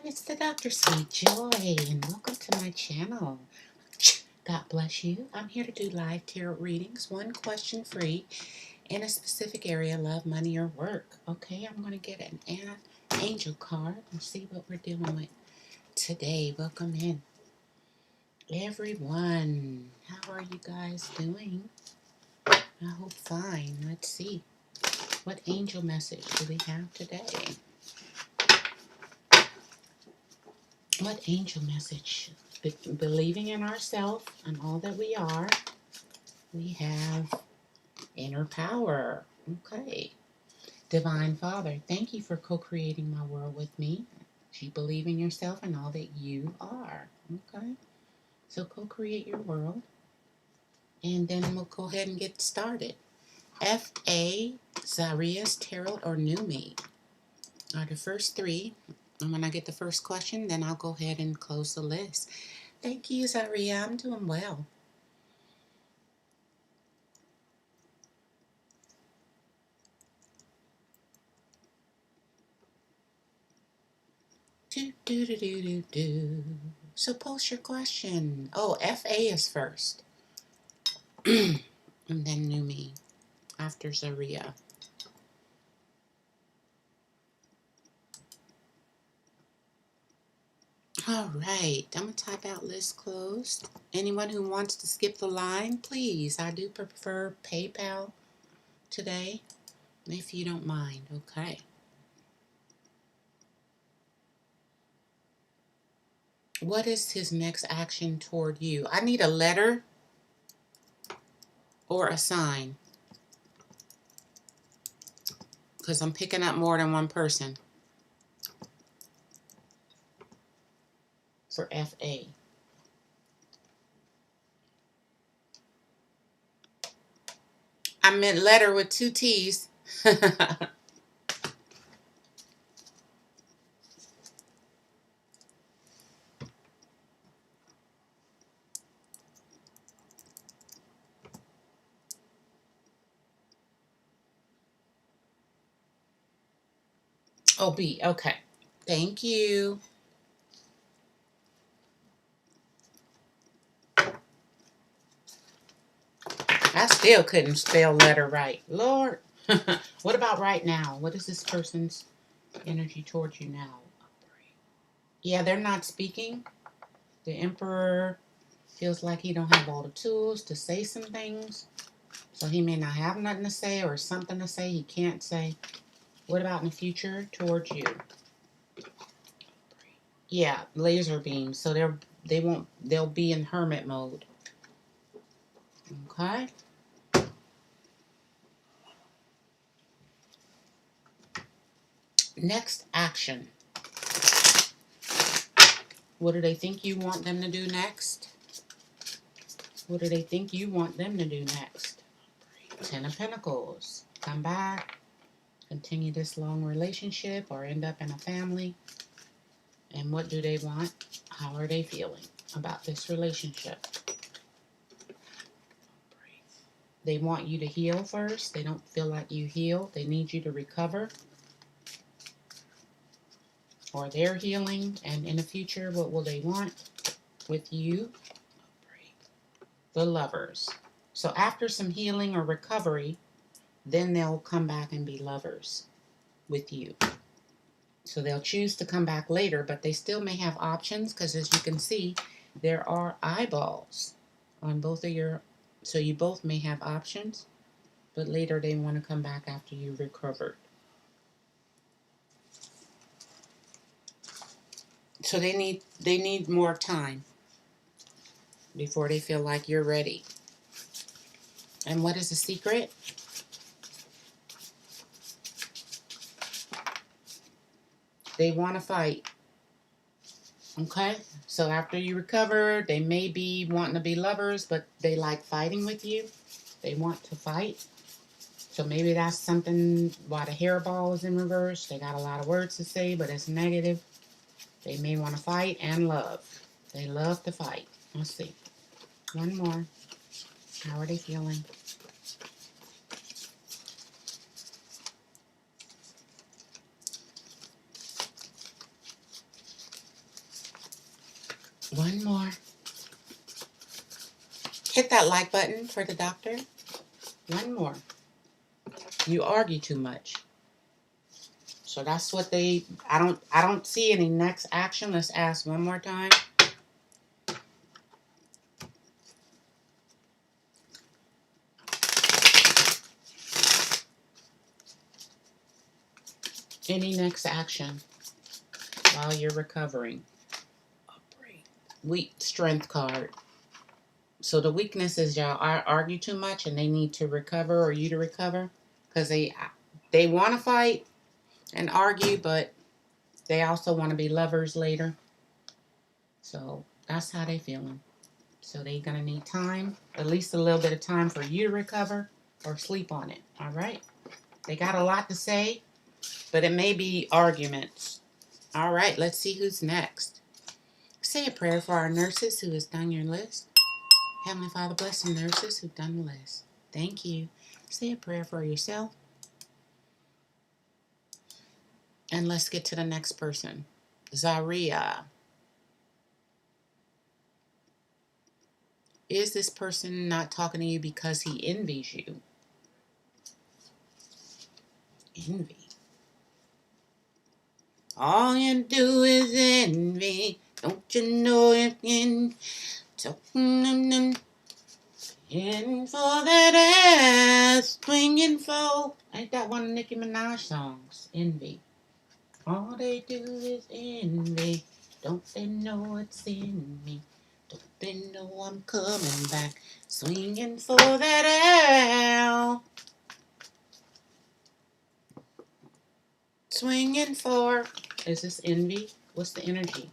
it's the DrSweetjoy, and welcome to my channel. God bless you. I'm here to do live tarot readings, one question free, in a specific area, love, money, or work. Okay, I'm going to get an angel card and see what we're dealing with today. Welcome in, everyone. How are you guys doing? I hope fine. Let's see. What angel message do we have today? What angel message? Believing in ourselves and all that we are. We have inner power. Okay. Divine Father, thank you for co-creating my world with me. You believe in yourself and all that you are. Okay. So co-create your world. And then we'll go ahead and get started. F.A., Zaria's Tarot, or New Me are the first three. And when I get the first question, then I'll go ahead and close the list. Thank you, Zaria. I'm doing well. So post your question. Oh, F.A. is first. And then New Me after Zaria. All right, I'm going to type out list closed. Anyone who wants to skip the line, please. I do prefer PayPal today, if you don't mind. Okay. What is his next action toward you? I need a letter or a sign, because I'm picking up more than one person for F.A. I meant letter with two T's. Oh, B. Okay. Thank you. I still couldn't spell letter right. Lord. What about right now? What is this person's energy towards you now? Yeah, they're not speaking. The Emperor feels like he don't have all the tools to say some things. So he may not have nothing to say or something to say he can't say. What about in the future towards you? Yeah, laser beams. So they'll be in hermit mode. Okay. Next action. What do they think you want them to do next? What do they think you want them to do next? Ten of Pentacles. Come back. Continue this long relationship or end up in a family. And what do they want? How are they feeling about this relationship? They want you to heal first. They don't feel like you heal. They need you to recover. Or they're healing. And in the future, what will they want with you? The Lovers. So after some healing or recovery, then they'll come back and be lovers with you. So they'll choose to come back later, but they still may have options because, as you can see, there are eyeballs on both of your... So you both may have options, but later they want to come back after you've recovered. So they need more time before they feel like you're ready. And what is the secret? They want to fight. Okay? So after you recover, they may be wanting to be lovers, but they like fighting with you. They want to fight. So maybe that's something why the hairball is in reverse. They got a lot of words to say, but it's negative. They may want to fight and love. They love to fight. Let's see. One more. How are they feeling? One more. Hit that like button for the doctor. One more. You argue too much. So that's what they, I don't see any next action. Let's ask one more time. Any next action while you're recovering. Weak strength card. So the weakness is y'all argue too much and they need to recover, or you to recover, because they want to fight and argue, but they also want to be lovers later. So that's how they feeling. So they gonna need time, at least a little bit of time for you to recover or sleep on it. All right. They got a lot to say, but it may be arguments. All right. Let's see who's next. Say a prayer for our nurses who has done your list. Heavenly Father, bless the nurses who've done the list. Thank you. Say a prayer for yourself. And let's get to the next person. Zaria. Is this person not talking to you because he envies you? Envy. All you do is envy. Don't you know it in talking in for that ass, swinging for. Ain't that one of Nicki Minaj songs? Envy. All they do is envy. Don't they know it's in me? Don't they know I'm coming back, swinging for that L. Swinging for. Is this envy? What's the energy?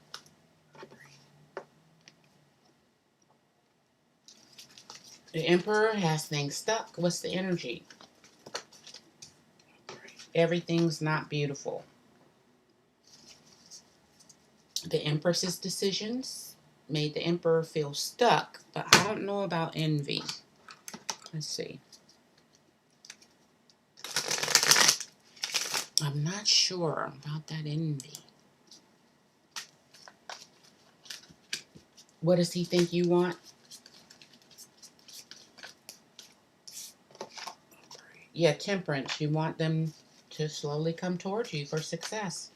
The Emperor has things stuck. What's the energy? Everything's not beautiful. The Empress's decisions made the Emperor feel stuck, but I don't know about envy. Let's see. I'm not sure about that envy. What does he think you want? Yeah, temperance. You want them to slowly come towards you for success.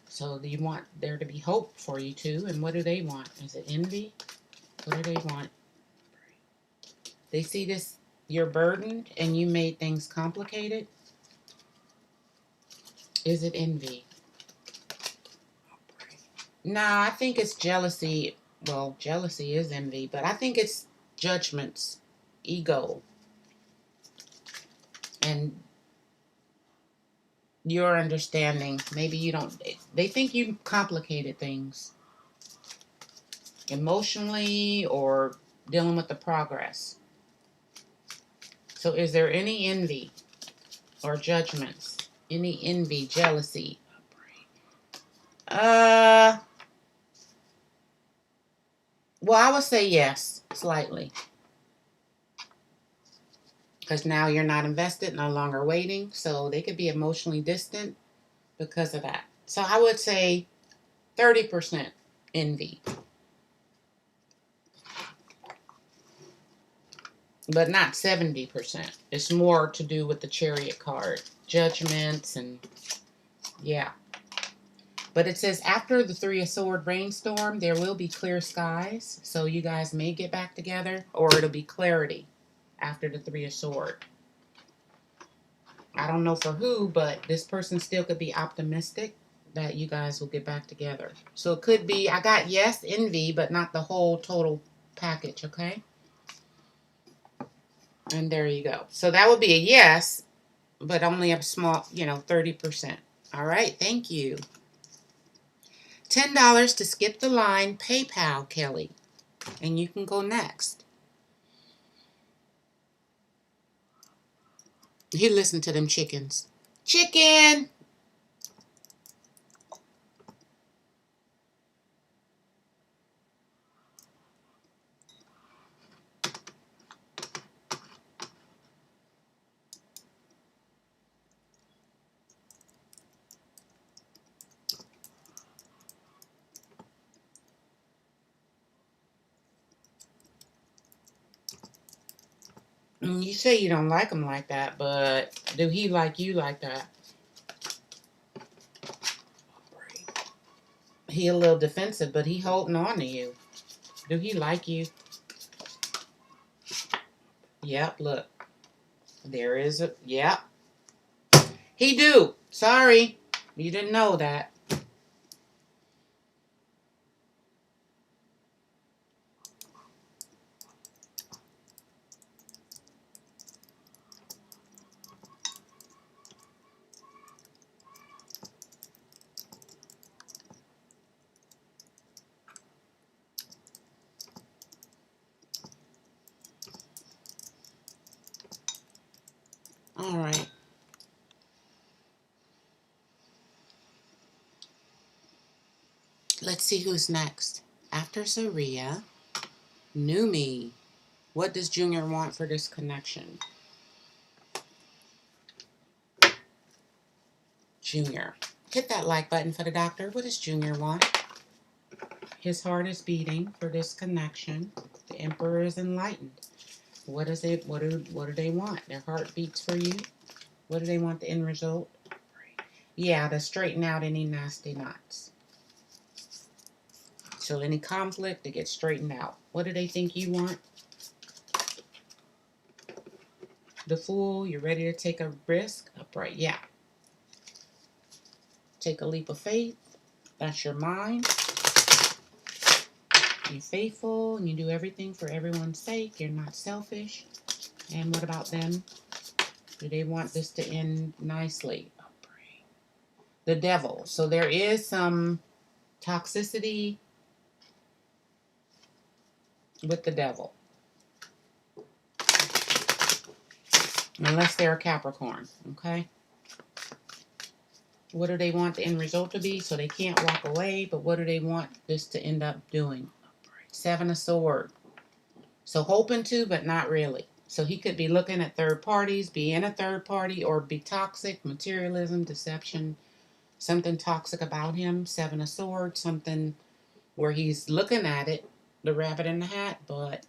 So you want there to be hope for you too. And what do they want? Is it envy? What do they want? They see this, you're burdened and you made things complicated. Is it envy? Nah, I think it's jealousy. Well, jealousy is envy, but I think it's judgments, ego, and your understanding. Maybe you don't, they think you complicated things emotionally or dealing with the progress. So is there any envy or judgments? Any envy, jealousy? Well, I would say yes, slightly. Because now you're not invested, no longer waiting. So they could be emotionally distant because of that. So I would say 30% envy. But not 70%. It's more to do with the Chariot card. Judgments and yeah. But it says after the Three of Swords rainstorm, there will be clear skies. So you guys may get back together, or it'll be clarity after the Three of Swords. I don't know for who, but this person still could be optimistic that you guys will get back together. So it could be, I got yes, envy, but not the whole total package, okay? And there you go. So that would be a yes, but only a small, 30%. All right, thank you. $10 to skip the line, PayPal, Kelly. And you can go next. You listen to them chickens. Chicken! You say you don't like him like that, but do he like you like that? He a little defensive, but he holding on to you. Do he like you? Yep, look. There is a, yep. He do. Sorry. You didn't know that. All right. Let's see who's next. After Zaria, Numi. What does Junior want for this connection? Junior. Hit that like button for the doctor. What does Junior want? His heart is beating for this connection. The Emperor is enlightened. What is it? What do they want? Their heart beats for you. What do they want the end result? Yeah, to straighten out any nasty knots. So any conflict to get straightened out. What do they think you want? The Fool. You're ready to take a risk? Upright. Yeah. Take a leap of faith. That's your mind. You're faithful and you do everything for everyone's sake. You're not selfish. And what about them? Do they want this to end nicely? The Devil. So there is some toxicity with the Devil. Unless they're a Capricorn. Okay? What do they want the end result to be? So they can't walk away. But what do they want this to end up doing? Seven of Swords. So hoping to, but not really. So he could be looking at third parties, be in a third party, or be toxic, materialism, deception, something toxic about him. Seven of Swords, something where he's looking at it, the rabbit in the hat, but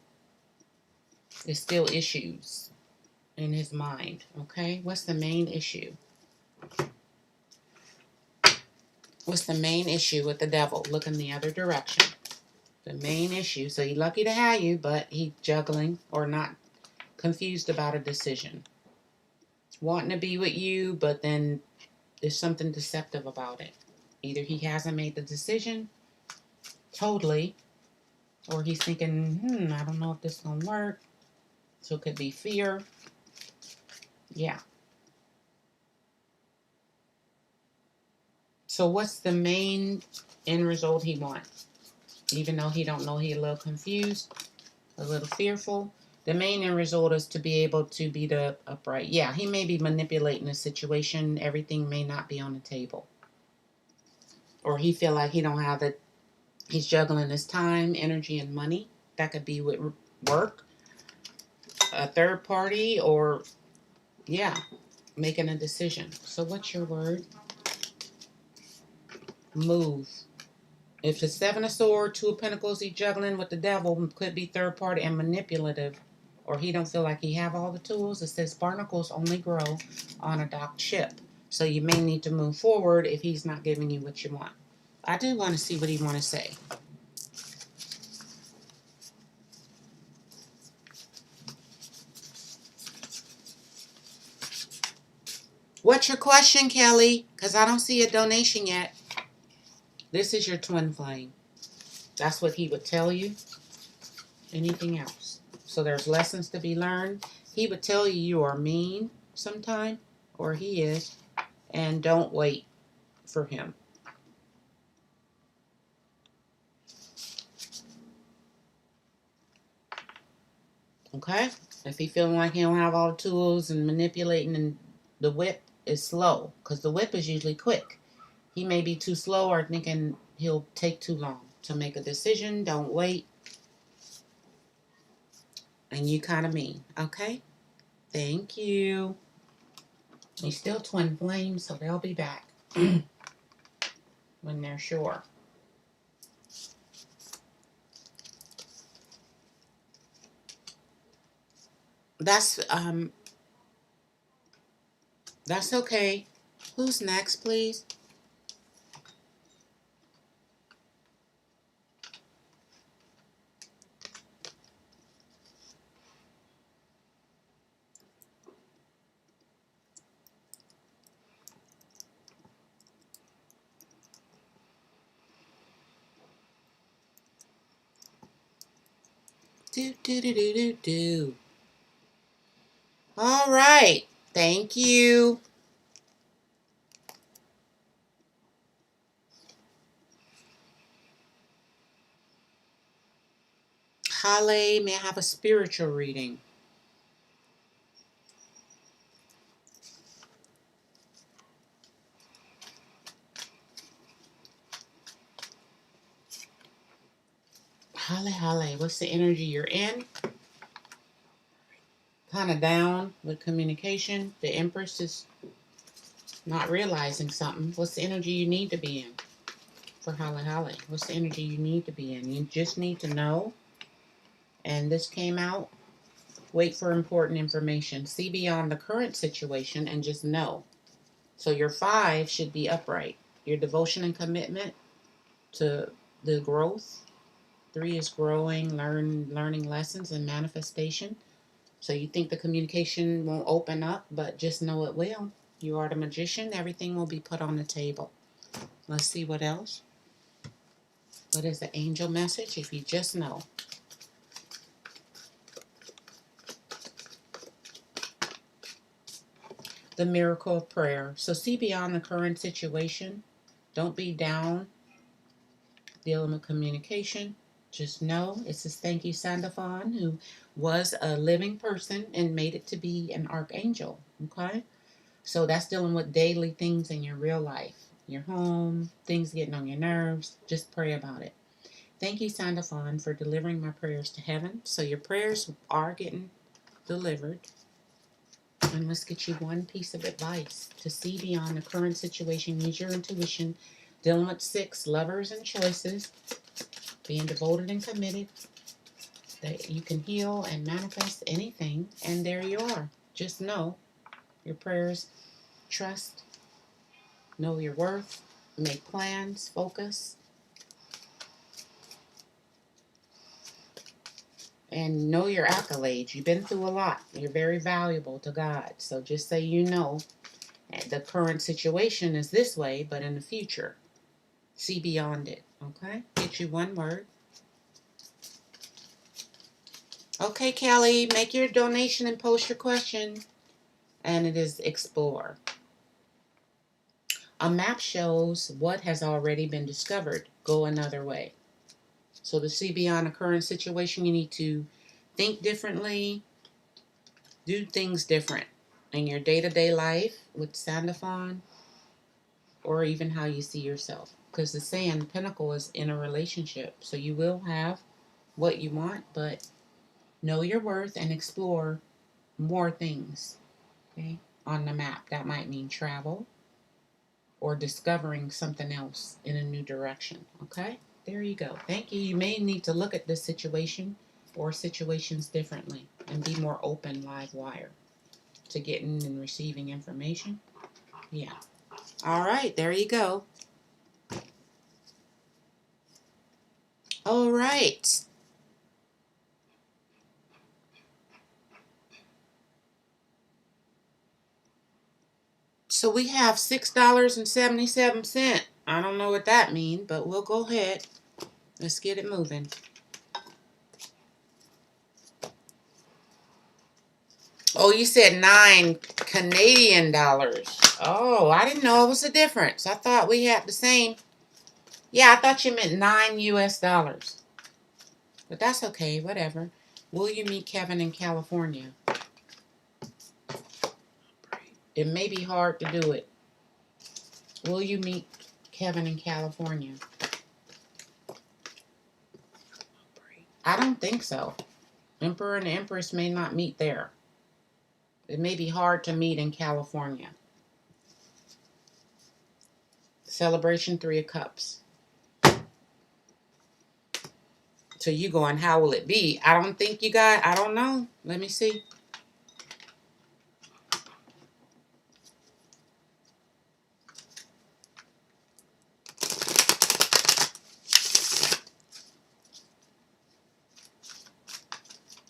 there's still issues in his mind. Okay, what's the main issue? What's the main issue with the Devil? Looking the other direction. The main issue. So he's lucky to have you, but he's juggling or not confused about a decision. Wanting to be with you, but then there's something deceptive about it. Either he hasn't made the decision totally, or he's thinking, I don't know if this is going to work. So it could be fear. Yeah. So what's the main end result he wants? Even though he don't know, he's a little confused, a little fearful. The main end result is to be able to be the upright. Yeah, he may be manipulating the situation. Everything may not be on the table. Or he feel like he don't have it. He's juggling his time, energy, and money. That could be with work, a third party, or, yeah, making a decision. So what's your word? Move. If it's Seven of Swords, Two of Pentacles, he's juggling with the Devil, could be third party and manipulative, or he don't feel like he have all the tools. It says barnacles only grow on a docked ship. So you may need to move forward if he's not giving you what you want. I do want to see what he want to say. What's your question, Kelly? Because I don't see a donation yet. This is your twin flame. That's what he would tell you. Anything else? So there's lessons to be learned. He would tell you you are mean sometime, or he is, and don't wait for him. Okay? If he feeling like he don't have all the tools and manipulating, and the whip is slow, because the whip is usually quick. He may be too slow or thinking he'll take too long to make a decision. Don't wait. And you kind of mean. Okay? Thank you. He's still twin flames, so they'll be back when they're sure. That's okay. Who's next, please? Do do do do do do. All right. Thank you. Holly, may I have a spiritual reading? Holly, what's the energy you're in? Kind of down with communication. The Empress is not realizing something. What's the energy you need to be in for Holly? What's the energy you need to be in? You just need to know. And this came out. Wait for important information. See beyond the current situation and just know. So your 5 should be upright. Your devotion and commitment to the growth. 3 is growing, learning lessons and manifestation. So you think the communication won't open up, but just know it will. You are the magician. Everything will be put on the table. Let's see what else. What is the angel message? If you just know. The miracle of prayer. So see beyond the current situation. Don't be down dealing with communication. Just know it says thank you, Sandafon, who was a living person and made it to be an archangel. Okay? So that's dealing with daily things in your real life. Your home, things getting on your nerves. Just pray about it. Thank you, Sandafon, for delivering my prayers to heaven. So your prayers are getting delivered. And let's get you one piece of advice. To see beyond the current situation, use your intuition. Dealing with 6, lovers and choices. Being devoted and committed. That you can heal and manifest anything. And there you are. Just know your prayers. Trust. Know your worth. Make plans. Focus. And know your accolades. You've been through a lot. You're very valuable to God. So just say you know the current situation is this way, but in the future, see beyond it. Okay? Get you one word. Okay, Kelly, make your donation and post your question. And it is explore. A map shows what has already been discovered. Go another way. So to see beyond a current situation, you need to think differently, do things different in your day-to-day life with Sandafon, or even how you see yourself. Because the saying, Pinnacle is in a relationship. So you will have what you want, but know your worth and explore more things, okay, on the map. That might mean travel or discovering something else in a new direction, okay? There you go. Thank you. You may need to look at this situation or situations differently and be more open, live wire, to getting and receiving information. Yeah. All right, there you go. All right. So we have $6.77. I don't know what that means, but we'll go ahead. Let's get it moving. Oh, you said 9 Canadian dollars. Oh, I didn't know it was a difference. I thought we had the same. Yeah, I thought you meant 9 US dollars. But that's okay, whatever. Will you meet Kevin in California? It may be hard to do it. Will you meet Kevin in California? I don't think so. Emperor and Empress may not meet there. It may be hard to meet in California. Celebration 3 of Cups. So you going, how will it be? I don't think you got, I don't know. Let me see.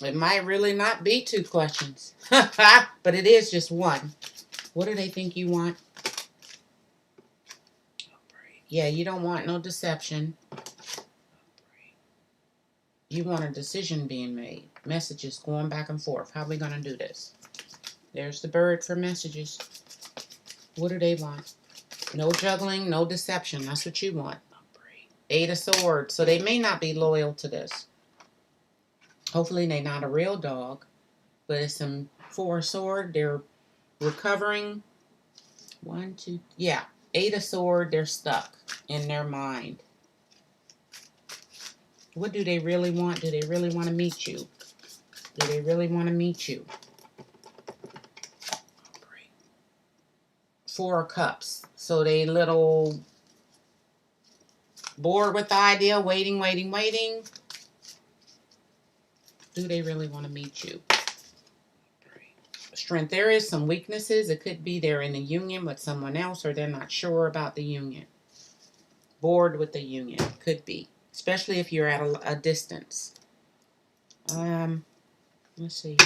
It might really not be 2 questions, but it is just one. What do they think you want? Yeah, you don't want no deception. You want a decision being made. Messages going back and forth. How are we going to do this? There's the bird for messages. What do they want? No juggling, no deception. That's what you want. 8 of Swords. So they may not be loyal to this. Hopefully they're not a real dog. But it's some 4 of Swords. They're recovering. 1, 2. Yeah. 8 of Swords. They're stuck in their mind. What do they really want? Do they really want to meet you? Do they really want to meet you? 4 of Cups. So they little bored with the idea, waiting. Do they really want to meet you? Strength. There is some weaknesses. It could be they're in a union with someone else or they're not sure about the union. Bored with the union. Could be. Especially if you're at a distance. Let's see.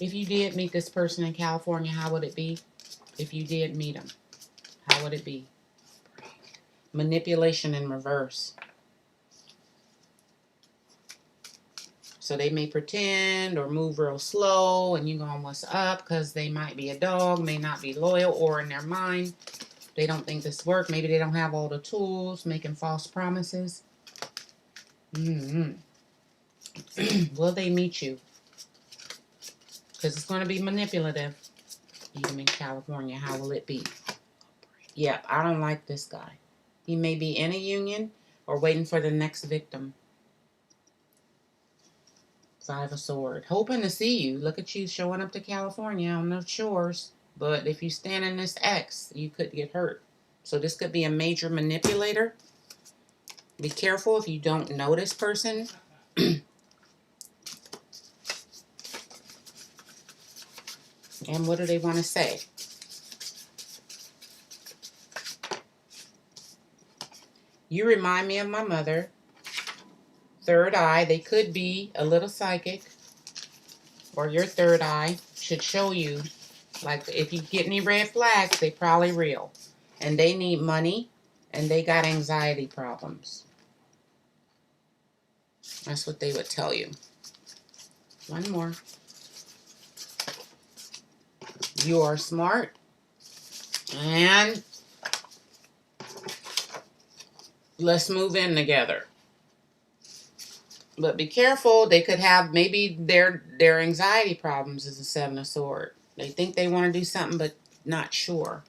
If you did meet this person in California, how would it be? If you did meet them, how would it be? Manipulation in reverse. So they may pretend or move real slow and you're going, what's up? Because they might be a dog, may not be loyal, or in their mind, they don't think this works. Maybe they don't have all the tools, making false promises. Will they meet you? Because it's going to be manipulative. Even in California, how will it be? Yeah, I don't like this guy. He may be in a union or waiting for the next victim. 5 of Swords. Hoping to see you. Look at you showing up to California on the shores. But if you stand in this X, you could get hurt. So this could be a major manipulator. Be careful if you don't know this person. And what do they want to say? You remind me of my mother. 3rd eye. They could be a little psychic. Or your 3rd eye should show you. Like if you get any red flags, they probably real. And they need money. And they got anxiety problems. That's what they would tell you. One more. You are smart. And let's move in together. But be careful. They could have maybe their anxiety problems is a 7 of Swords. They think they want to do something but not sure.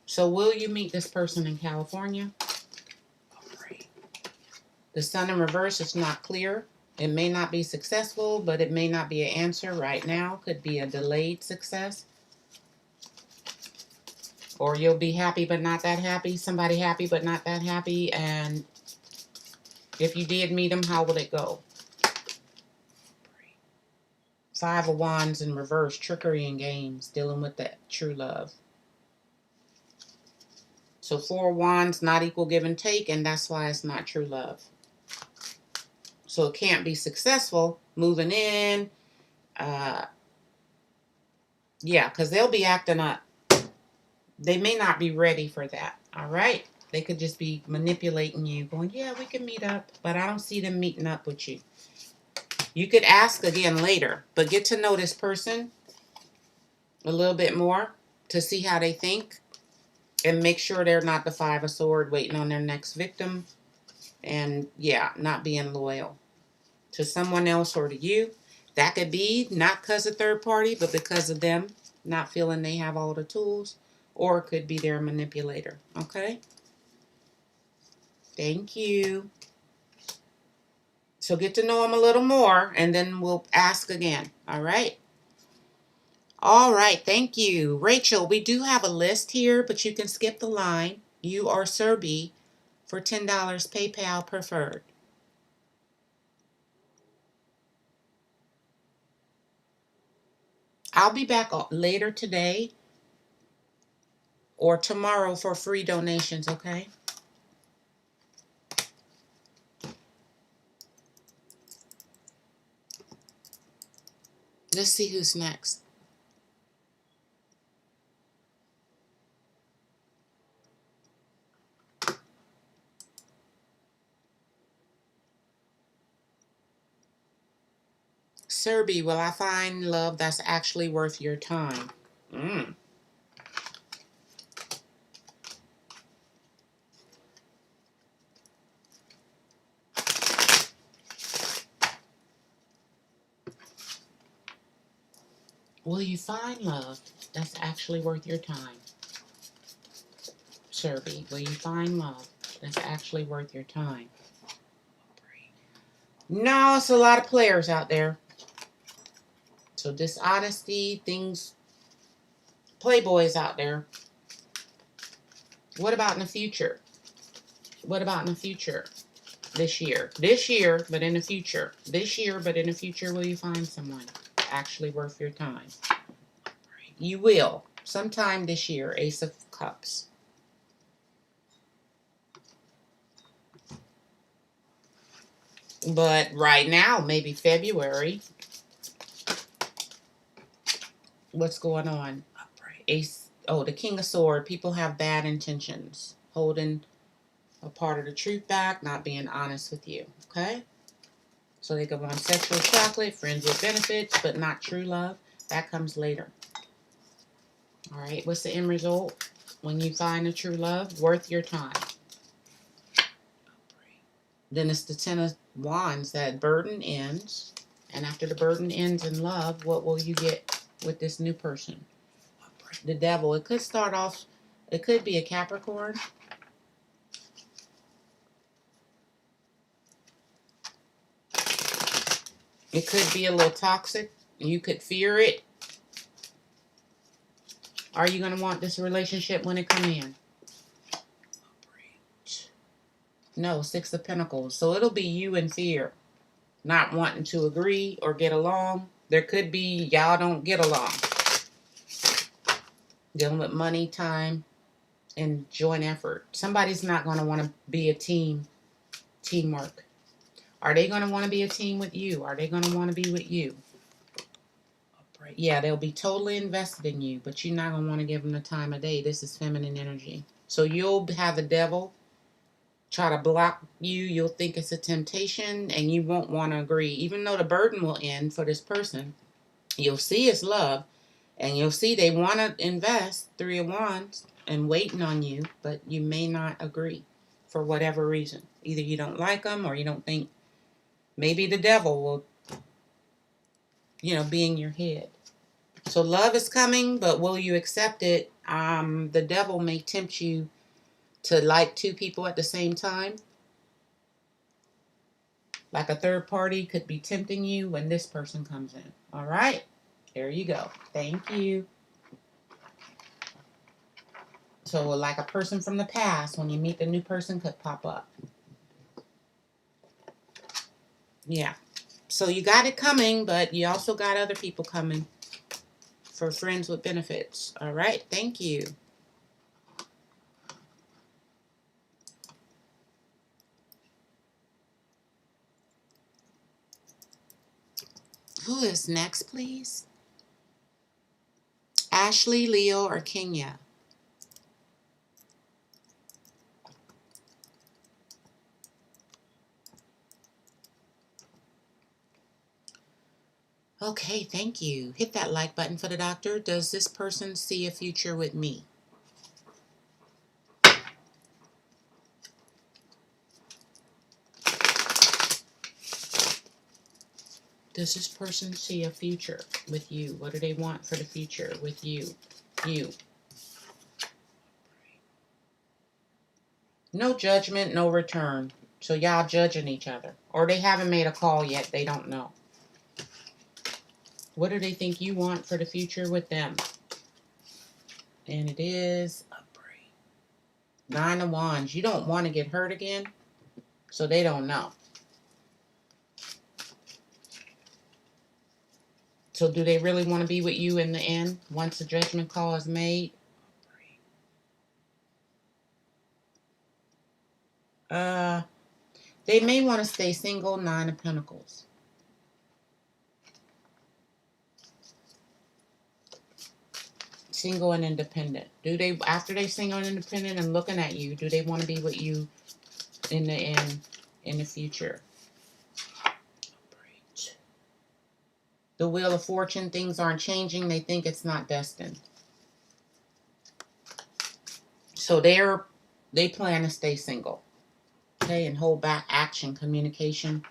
So will you meet this person in California? The Sun in reverse is not clear. It may not be successful, but it may not be an answer right now. Could be a delayed success. Or you'll be happy but not that happy. Somebody happy but not that happy. And if you did meet them, how will it go? 5 of Wands in reverse. Trickery and games. Dealing with that true love. So 4 of Wands, not equal give and take. And that's why it's not true love. So it can't be successful moving in. Yeah, because they'll be acting up. They may not be ready for that. All right. They could just be manipulating you, going, yeah, we can meet up. But I don't see them meeting up with you. You could ask again later, but get to know this person a little bit more to see how they think. And make sure they're not the 5 of Swords waiting on their next victim. And yeah, not being loyal to someone else or to you. That could be not because of third party, but because of them not feeling they have all the tools. Or it could be their manipulator. Okay? Thank you. So get to know them a little more, and then we'll ask again. All right? All right. Thank you. Rachel, we do have a list here, but you can skip the line. You are Sir B for $10 PayPal preferred. I'll be back later today or tomorrow for free donations, okay? Let's see who's next. Serby, will I find love that's actually worth your time? Will you find love that's actually worth your time? Serby, will you find love that's actually worth your time? No, it's a lot of players out there. So dishonesty, things, playboys out there. What about in the future? What about in the future? This year, but in the future. This year, but in the future, will you find someone actually worth your time? You will. Sometime this year, Ace of Cups. But right now, maybe February. What's going on? Ace. Oh, the King of Swords. People have bad intentions. Holding a part of the truth back, not being honest with you. Okay? So they go on sexual chocolate, friends with benefits, but not true love. That comes later. All right, what's the end result? When you find a true love, worth your time. Then it's the Ten of Wands. That burden ends. And after the burden ends in love, what will you get with this new person? The Devil. It could start off, it could be a Capricorn. It could be a little toxic. You could fear it. Are you going to want this relationship when it comes in? No, Six of Pentacles. So it'll be you in fear. Not wanting to agree or get along. There could be y'all don't get along. Dealing with money, time, and joint effort. Somebody's not going to want to be a team. Teamwork. Are they going to want to be a team with you? Are they going to want to be with you? Yeah, they'll be totally invested in you, but you're not going to want to give them the time of day. This is feminine energy. So you'll have the devil try to block you. You'll think it's a temptation, and you won't want to agree. Even though the burden will end for this person, you'll see it's love, and you'll see they want to invest, Three of Wands, and waiting on you, but you may not agree for whatever reason. Either you don't like them, or you don't think maybe the devil will, be in your head. So love is coming, but will you accept it? The devil may tempt you to like two people at the same time. Like a third party could be tempting you when this person comes in. All right. There you go. Thank you. So like a person from the past, when you meet the new person, could pop up. Yeah. So you got it coming, but you also got other people coming for friends with benefits. All right. Thank you. Who is next, please? Ashley, Leo, or Kenya? Okay, thank you. Hit that like button for the doctor. Does this person see a future with me? Does this person see a future with you? What do they want for the future with you? You. No judgment, no return. So y'all judging each other. Or they haven't made a call yet. They don't know. What do they think you want for the future with them? And it is Nine of Wands. You don't want to get hurt again. So they don't know. So do they really want to be with you in the end once the judgment call is made? They may want to stay single. Nine of Pentacles. single and independent. Do they, after they single and independent and looking at you, do they want to be with you in the end, in the future? The Wheel of Fortune, things aren't changing. They think it's not destined. So they plan to stay single. Okay, and hold back action, communication.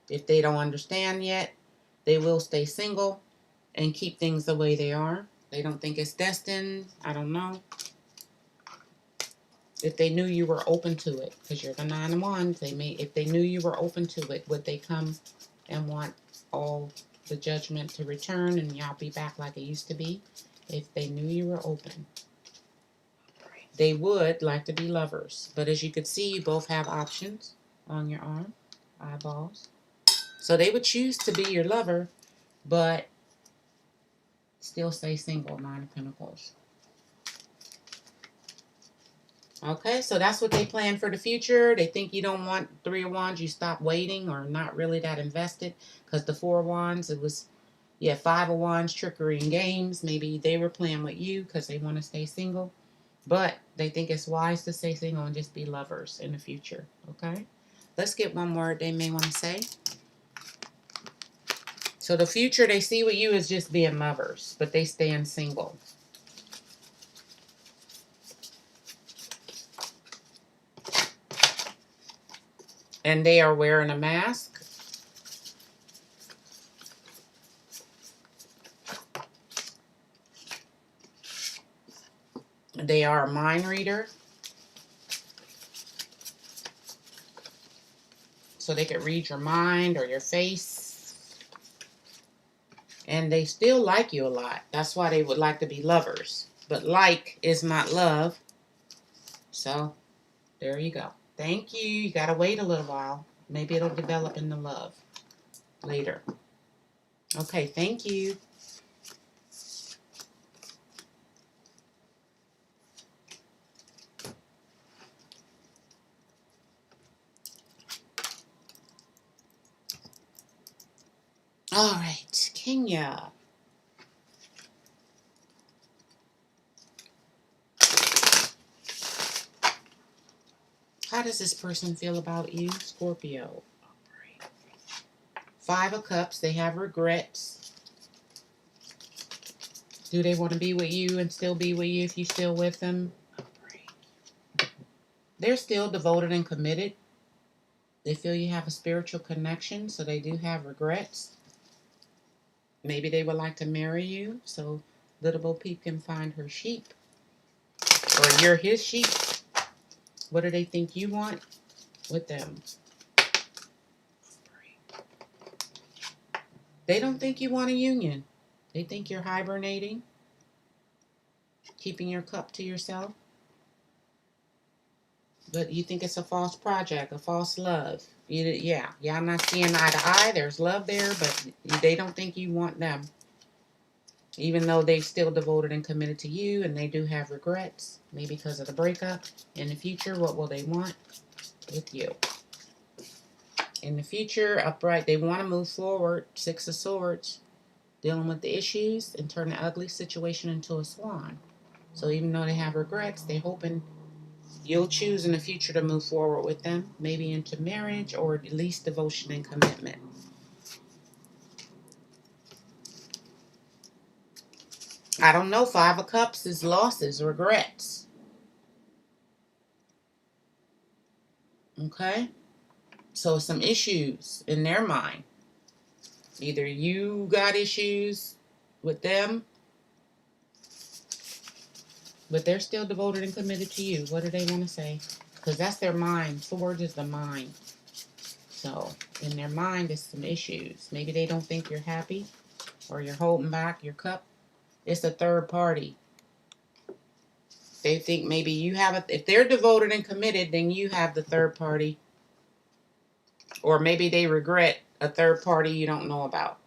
If they don't understand yet, they will stay single and keep things the way they are. They don't think it's destined. I don't know. If they knew you were open to it, because you're the 9 of Wands, if they knew you were open to it, would they come and want all the judgment to return and y'all be back like it used to be? If they knew you were open, they would like to be lovers. But as you can see, you both have options on your arm, eyeballs. So they would choose to be your lover, but still stay single, 9 of Pentacles. Okay, so that's what they plan for the future. They think you don't want 3 of Wands. You stop waiting or not really that invested. Because the 4 of Wands, it was, 5 of Wands, trickery and games. Maybe they were playing with you because they want to stay single. But they think it's wise to stay single and just be lovers in the future. Okay, let's get one word they may want to say. So the future, they see with you as just being lovers, but they stand single. And they are wearing a mask. They are a mind reader. So they could read your mind or your face. And they still like you a lot. That's why they would like to be lovers. But like is not love. So there you go. Thank you. You got to wait a little while. Maybe it'll develop into love later. Okay, thank you. All right, Kenya. How does this person feel about you, Scorpio? 5 of Cups, they have regrets. Do they want to be with you and still be with you if you're still with them? They're still devoted and committed. They feel you have a spiritual connection, so they do have regrets. Maybe they would like to marry you, so Little Bo Peep can find her sheep. Or you're his sheep. What do they think you want with them? They don't think you want a union. They think you're hibernating, keeping your cup to yourself. But you think it's a false project, a false love. Y'all not seeing eye to eye. There's love there, but they don't think you want them. Even though they're still devoted and committed to you, and they do have regrets, maybe because of the breakup. In the future, what will they want with you? In the future, upright, they want to move forward. 6 of Swords, dealing with the issues and turn the ugly situation into a swan. So even though they have regrets, they're hoping you'll choose in the future to move forward with them, maybe into marriage or at least devotion and commitment. I don't know. 5 of Cups is losses, regrets. Okay? So some issues in their mind. Either you got issues with them, but they're still devoted and committed to you. What do they want to say? Because that's their mind. Swords is the mind. So in their mind is some issues. Maybe they don't think you're happy or you're holding back your cup. It's a third party. They think maybe you have it. If they're devoted and committed, then you have the third party. Or maybe they regret a third party you don't know about.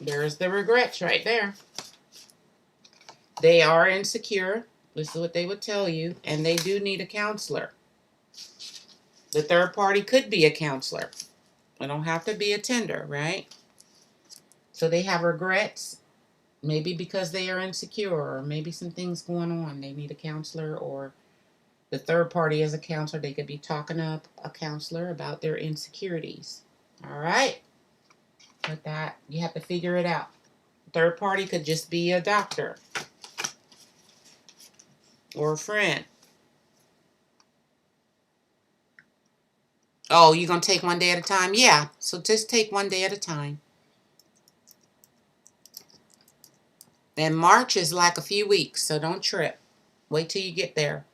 There's the regrets right there. They are insecure. This is what they would tell you. And they do need a counselor. The third party could be a counselor. It don't have to be a tender, right? So they have regrets, maybe because they are insecure, or maybe some things going on. They need a counselor, or the third party is a counselor. They could be talking to a counselor about their insecurities. All right? But that, you have to figure it out. Third party could just be a doctor or a friend. Oh, you're going to take one day at a time? Yeah, so just take one day at a time. And March is like a few weeks, so don't trip. Wait till you get there.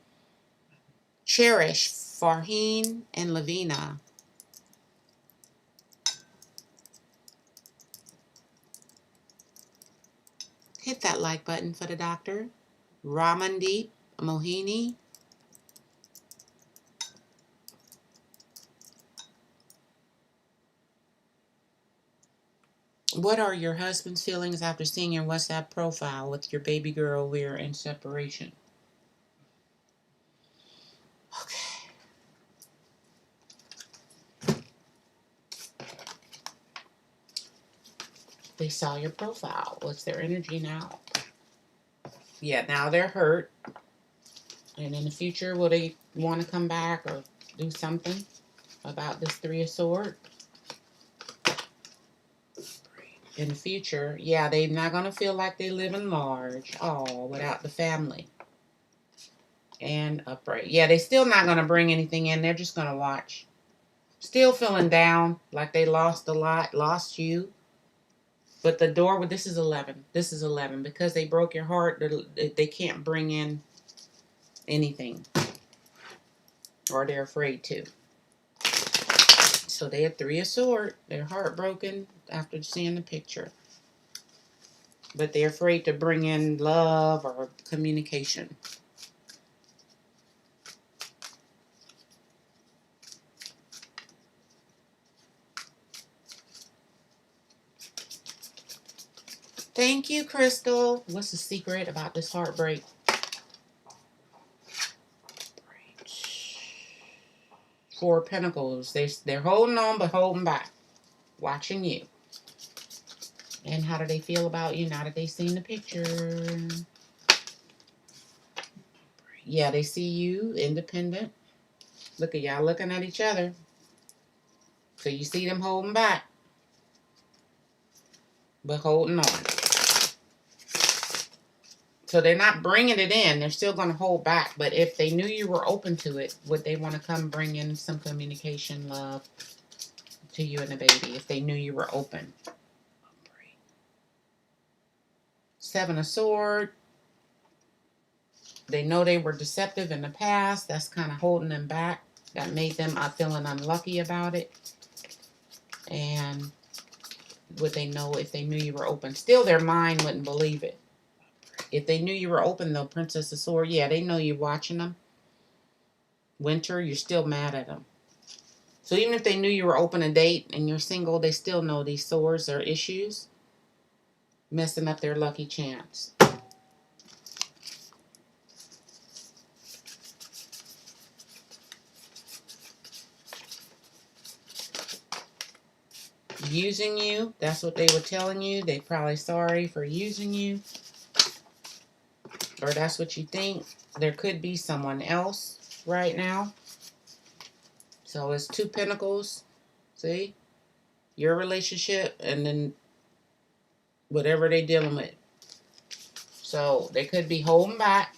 Cherish, Farheen, and Lavina. Hit that like button for the doctor. Ramandeep, Mohini. What are your husband's feelings after seeing your WhatsApp profile with your baby girl? We're in separation. Okay. They saw your profile. What's their energy now? Yeah, now they're hurt. And in the future, will they want to come back or do something about this Three of Swords? In the future, yeah, they're not going to feel like they live in large. Oh, without the family. And upright. Yeah, they still not going to bring anything in. They're just going to watch. Still feeling down, like they lost a lot, lost you. But the door, this is 11. This is 11. Because they broke your heart, they can't bring in anything. Or they're afraid to. So they had Three of Swords. They're heartbroken after seeing the picture. But they're afraid to bring in love or communication. Thank you, Crystal. What's the secret about this heartbreak? Four of Pentacles. They're holding on but holding back. Watching you. And how do they feel about you now that they've seen the picture? Yeah, they see you independent. Look at y'all looking at each other. So you see them holding back. But holding on. So they're not bringing it in. They're still going to hold back. But if they knew you were open to it, would they want to come bring in some communication, love to you and the baby if they knew you were open? Seven of Swords. They know they were deceptive in the past. That's kind of holding them back. That made them feeling unlucky about it. And would they know if they knew you were open? Still, their mind wouldn't believe it. If they knew you were open, though, Princess of Swords, yeah, they know you're watching them. Winter, you're still mad at them. So even if they knew you were open a date and you're single, they still know these swords are issues. Messing up their lucky chance. Using you, that's what they were telling you. They're probably sorry for using you. Or that's what you think. There could be someone else right now. So it's two pentacles. See? Your relationship and then whatever they're dealing with. So they could be holding back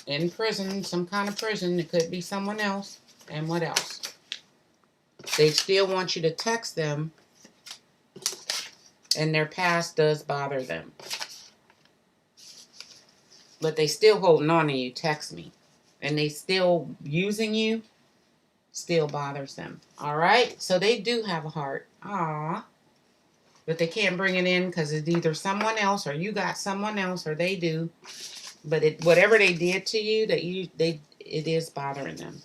in prison, some kind of prison. It could be someone else. And what else? They still want you to text them. And their past does bother them. But they still holding on to you. Text me. And they still using you. Still bothers them. Alright? So they do have a heart. Aww. But they can't bring it in because it's either someone else or you got someone else or they do. But whatever they did to you, it is bothering them.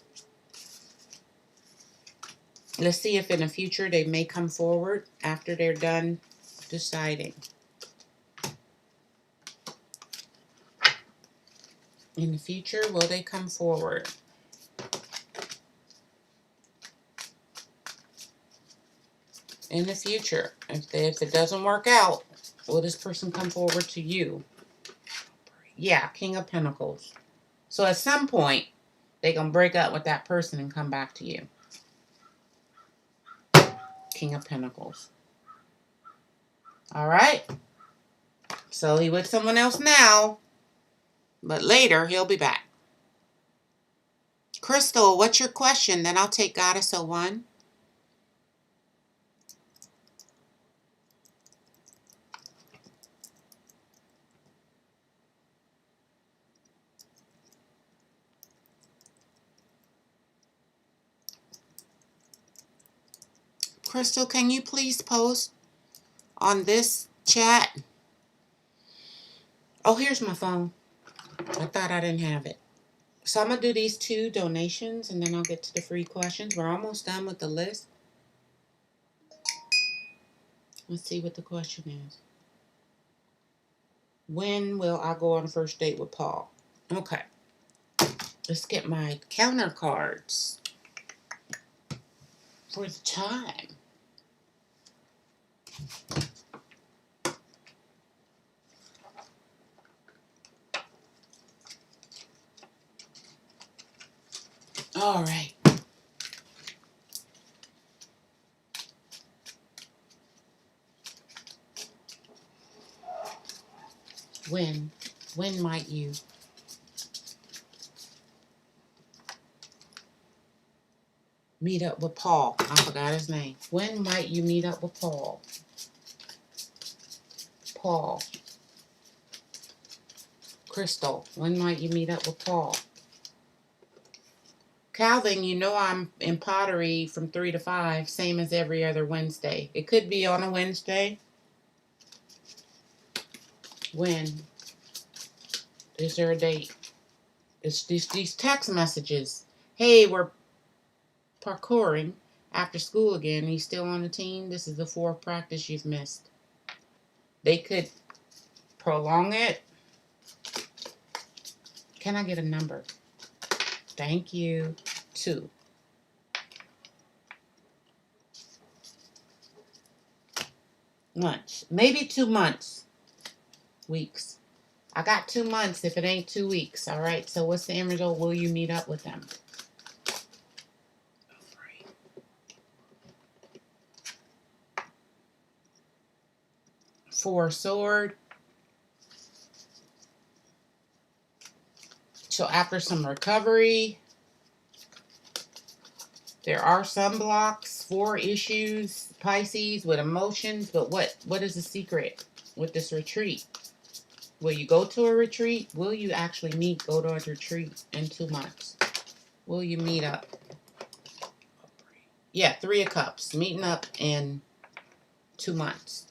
Let's see if in the future they may come forward after they're done deciding. In the future, will they come forward? in the future. If it doesn't work out, will this person come forward to you? Yeah, King of Pentacles. So at some point, they're going to break up with that person and come back to you. King of Pentacles. All right. So he with someone else now, but later he'll be back. Crystal, what's your question? Then I'll take Goddess 01. Crystal, can you please post on this chat? Oh, here's my phone. I thought I didn't have it. So I'm going to do these 2 donations and then I'll get to the free questions. We're almost done with the list. Let's see what the question is. When will I go on a first date with Paul? Okay. Let's get my counter cards for the time. All right. When might you meet up with Paul? I forgot his name. When might you meet up with Paul? Paul. Crystal, when might you meet up with Paul? Calvin, you know I'm in pottery from 3 to 5, same as every other Wednesday. It could be on a Wednesday. When? Is there a date? It's these text messages. Hey, we're parkouring after school again. He's still on the team. This is the 4th practice you've missed. They could prolong it. Can I get a number? Thank you. 2. Months. Maybe 2 months. Weeks. I got 2 months if it ain't 2 weeks. All right. So what's the end result? Will you meet up with them? 4 sword. So after some recovery, there are some blocks, 4 issues, Pisces with emotions. But what is the secret with this retreat? Will you go to a retreat? Will you actually go to a retreat in 2 months? Will you meet up? Yeah, 3 of Cups. Meeting up in 2 months.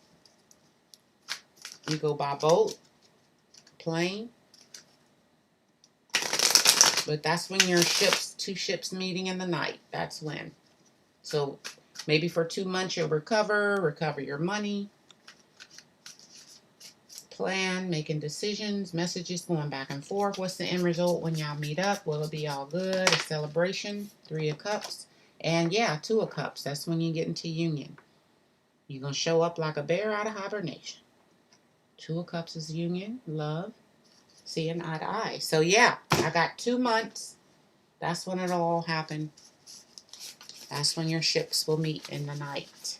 You go by boat, plane. But that's when your 2 ships meeting in the night. That's when. So maybe for 2 months you'll recover your money. Plan, making decisions, messages going back and forth. What's the end result when y'all meet up? Will it be all good? A celebration? 3 of Cups. And yeah, 2 of Cups. That's when you get into union. You're going to show up like a bear out of hibernation. 2 of Cups is union, love, seeing eye to eye. So yeah, I got 2 months. That's when it'll all happen. That's when your ships will meet in the night.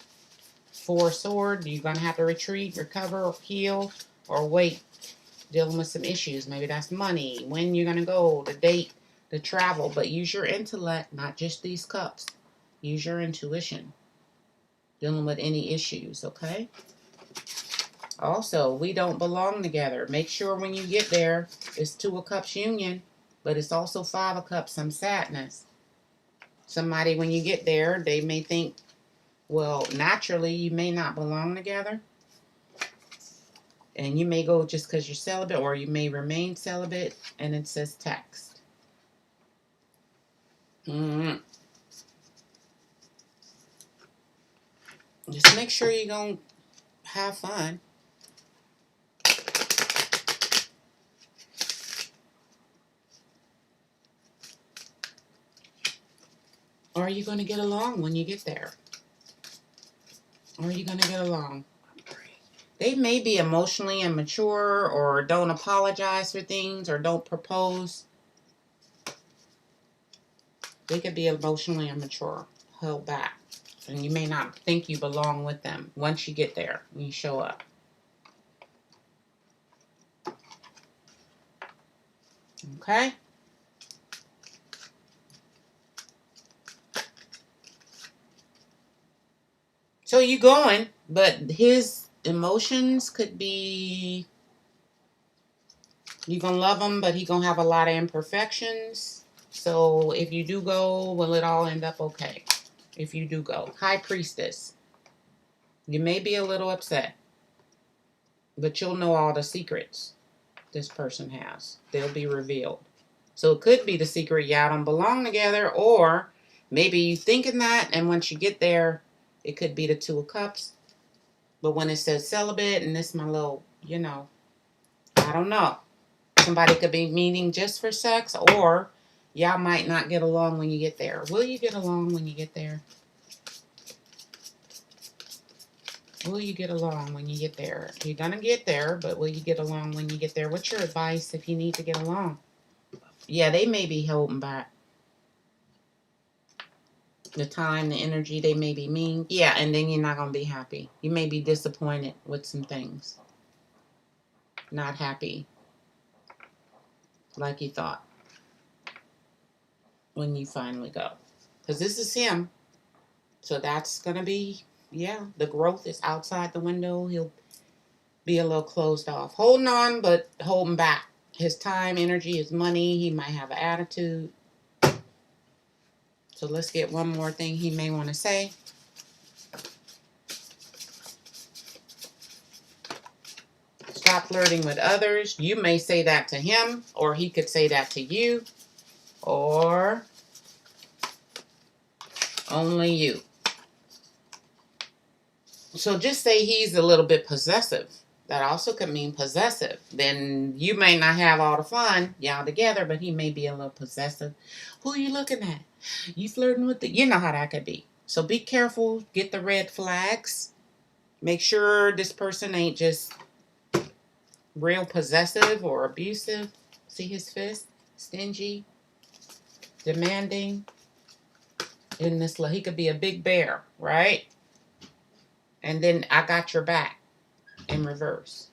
4 sword, you're going to have to retreat, recover, or heal, or wait. Dealing with some issues. Maybe that's money, when you're going to go, the date, the travel. But use your intellect, not just these cups. Use your intuition. Dealing with any issues, okay? Also, we don't belong together. Make sure when you get there, it's 2 of Cups union, but it's also 5 of Cups, some sadness. Somebody, when you get there, they may think, well, naturally, you may not belong together. And you may go just because you're celibate, or you may remain celibate, and it says text. Just make sure you're going to have fun. Or are you going to get along when you get there? Or are you going to get along? They may be emotionally immature or don't apologize for things or don't propose. They could be emotionally immature, held back. And you may not think you belong with them once you get there, when you show up. Okay? So you going, but his emotions could be, you gonna love him, but he gonna have a lot of imperfections. So if you do go, will it all end up okay? If you do go. High Priestess. You may be a little upset, but you'll know all the secrets this person has. They'll be revealed. So it could be the secret y'all don't belong together, or maybe you thinking that, and once you get there, it could be the Two of Cups. But when it says celibate, and this my little, I don't know. Somebody could be meeting just for sex, or y'all might not get along when you get there. Will you get along when you get there? Will you get along when you get there? You're going to get there, but will you get along when you get there? What's your advice if you need to get along? Yeah, they may be holding back. The time, the energy, they may be mean. Yeah, and then you're not going to be happy. You may be disappointed with some things. Not happy like you thought when you finally go. Because this is him. So that's going to be, the growth is outside the window. He'll be a little closed off. Holding on, but holding back. His time, energy, his money. He might have an attitude. So let's get one more thing he may want to say. Stop flirting with others. You may say that to him, or he could say that to you, or only you. So just say he's a little bit possessive. That also could mean possessive. Then you may not have all the fun, y'all together, but he may be a little possessive. Who are you looking at? You flirting with you know how that could be. So be careful. Get the red flags. Make sure this person ain't just real possessive or abusive. See his fist? Stingy. Demanding. In this, he could be a big bear, right? And then I got your back in reverse.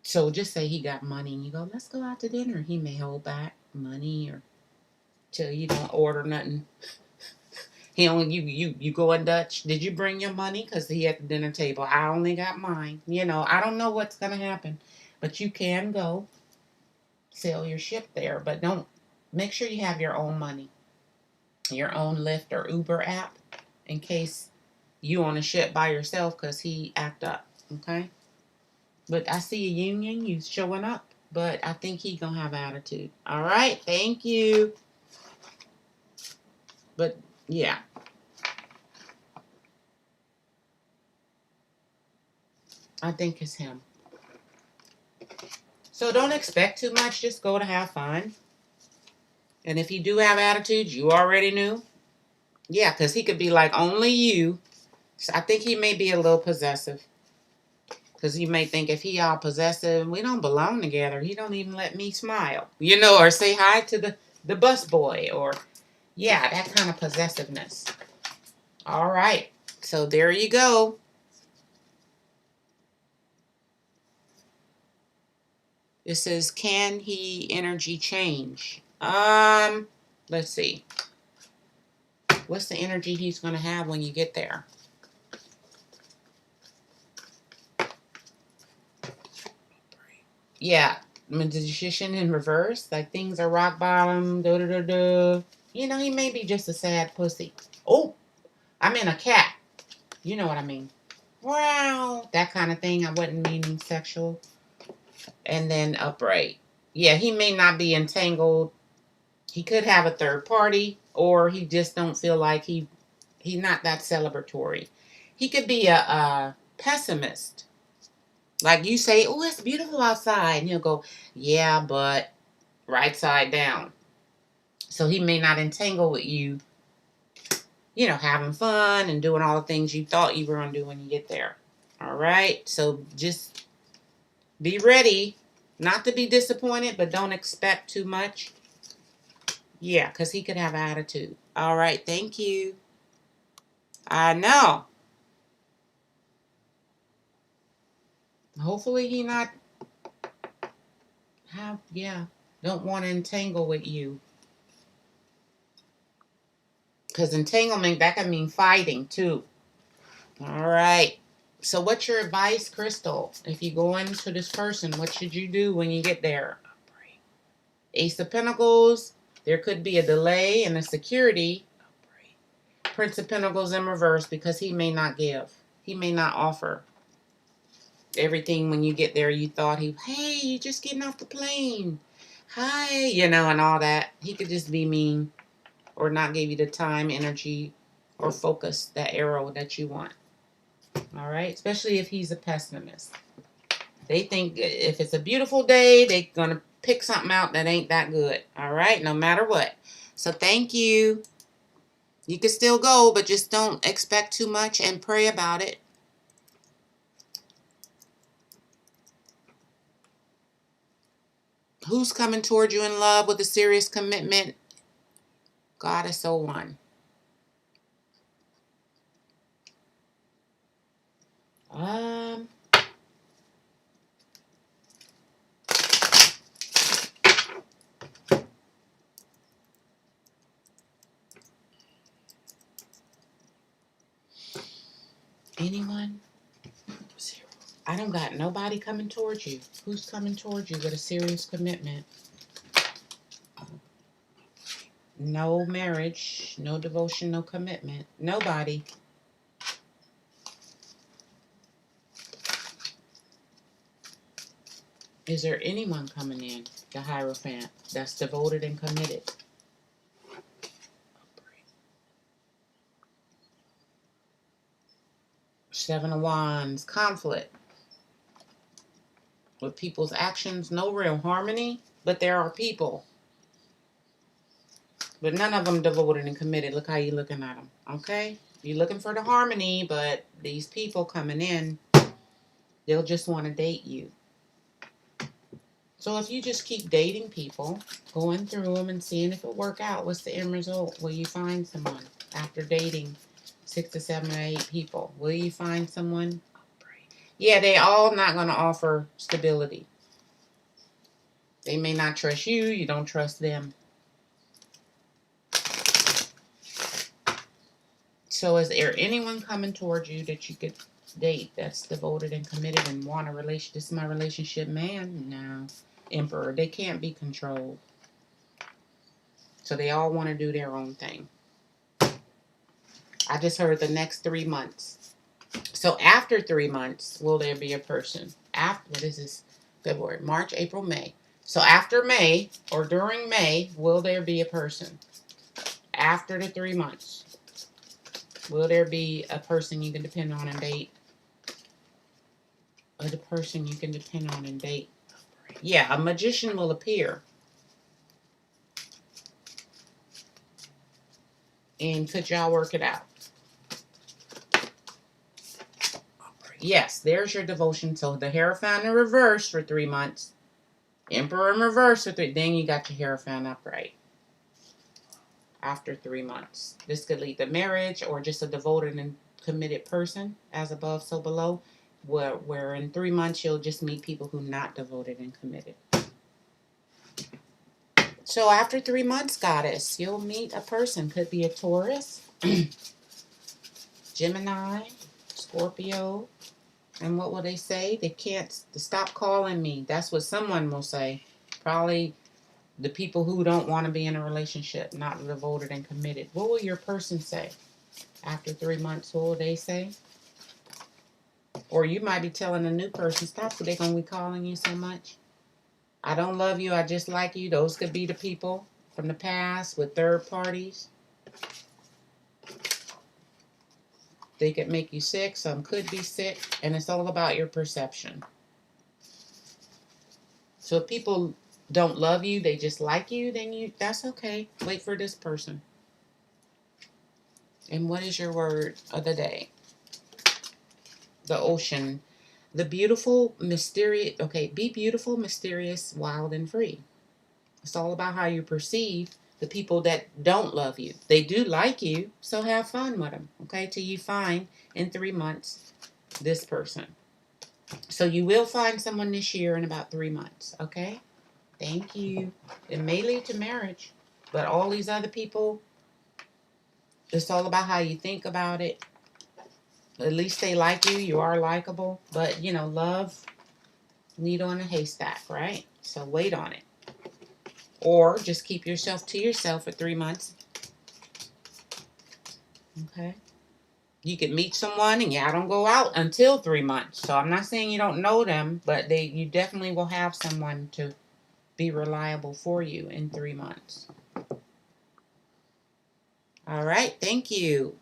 So just say he got money and you go, let's go out to dinner. He may hold back money or till you don't order nothing. He only you going Dutch. Did you bring your money? Because he at the dinner table. I only got mine. I don't know what's gonna happen, but you can go sail your ship there. But don't make sure you have your own money, your own Lyft or Uber app, in case you on a ship by yourself because he act up. Okay. But I see a union. You showing up. But I think he gonna have attitude. All right. Thank you. But yeah. I think it's him. So don't expect too much. Just go to have fun. And if you do have attitude, you already knew. Yeah, because he could be like, only you. So I think he may be a little possessive. Because you may think if he all possessive, we don't belong together. He don't even let me smile. Or say hi to the bus boy. Or, yeah, that kind of possessiveness. All right. So there you go. It says, can he energy change? Let's see. What's the energy he's going to have when you get there? Yeah, magician in reverse. Like things are rock bottom. He may be just a sad pussy. Oh, I'm in a cat. You know what I mean. Wow. That kind of thing. I wasn't meaning sexual. And then upright. Yeah, he may not be entangled. He could have a third party, or he just don't feel like he's not that celebratory. He could be a pessimist. Like you say, oh, it's beautiful outside. And he'll go, yeah, but right side down. So he may not entangle with you, you know, having fun and doing all the things you thought you were going to do when you get there. All right? So just be ready not to be disappointed, but don't expect too much. Yeah, because he could have attitude. All right, thank you. I know. Hopefully he not don't want to entangle with you. Because entanglement, that can mean fighting too. All right. So what's your advice, Crystal? If you go into this person, what should you do when you get there? Ace of Pentacles. There could be a delay in the security. Prince of Pentacles in reverse because he may not give. He may not offer everything when you get there. You thought hey, you're just getting off the plane. Hi, you know, and all that. He could just be mean or not give you the time, energy, or focus, that arrow that you want. All right? Especially if he's a pessimist. They think if it's a beautiful day, they're going to pick something out that ain't that good. All right? No matter what. So thank you. You can still go, but just don't expect too much and pray about it. Who's coming toward you in love with a serious commitment? Goddess 01. Anyone? I don't got nobody coming towards you. Who's coming towards you with a serious commitment? No marriage, no devotion, no commitment. Nobody. Is there anyone coming in, the Hierophant, that's devoted and committed? Seven of Wands, conflict with people's actions, no real harmony, but there are people. But none of them devoted and committed. Look how you're looking at them, okay? You're looking for the harmony, but these people coming in, they'll just want to date you. So if you just keep dating people, going through them and seeing if it work out, what's the end result? Will you find someone after dating 6 to 7 or 8 people? Will you find someone? Yeah, they all not going to offer stability. They may not trust you. You don't trust them. So is there anyone coming towards you that you could date that's devoted and committed and want a relationship? This is my relationship man? No. Emperor. They can't be controlled. So they all want to do their own thing. I just heard the next 3 months. So after 3 months, will there be a person? After, what is this? February, March, April, May. So after May or during May, will there be a person? After the 3 months, will there be a person you can depend on and date? Or the person you can depend on and date? Yeah, a magician will appear. And could y'all work it out? Yes, there's your devotion. So the Hierophant in reverse for 3 months. Emperor in reverse for 3. Then you got your Hierophant upright. After 3 months. This could lead to marriage or just a devoted and committed person. As above, so below. Where in 3 months you'll just meet people who are not devoted and committed. So after 3 months, Goddess, you'll meet a person. Could be a Taurus, Gemini, Scorpio. And what will they say? They can't stop calling me. That's what someone will say. Probably the people who don't want to be in a relationship, not devoted and committed. What will your person say? After 3 months, what will they say? Or you might be telling a new person, stop, so they're going to be calling you so much. I don't love you, I just like you. Those could be the people from the past with third parties. They could make you sick. Some could be sick. And it's all about your perception. So people don't love you, they just like you, then that's okay. Wait for this person. And what is your word of the day? The ocean. The beautiful, mysterious. Okay, be beautiful, mysterious, wild, and free. It's all about how you perceive the people that don't love you. They do like you, so have fun with them, okay? Till you find in 3 months this person. So you will find someone this year in about 3 months, okay? Thank you. It may lead to marriage, but all these other people, it's all about how you think about it. At least they like you. You are likable. But, you know, love, needle in a haystack, right? So wait on it. Or just keep yourself to yourself for 3 months. Okay? You could meet someone and y'all don't go out until 3 months. So I'm not saying you don't know them, but you definitely will have someone to be reliable for you in 3 months. All right. Thank you.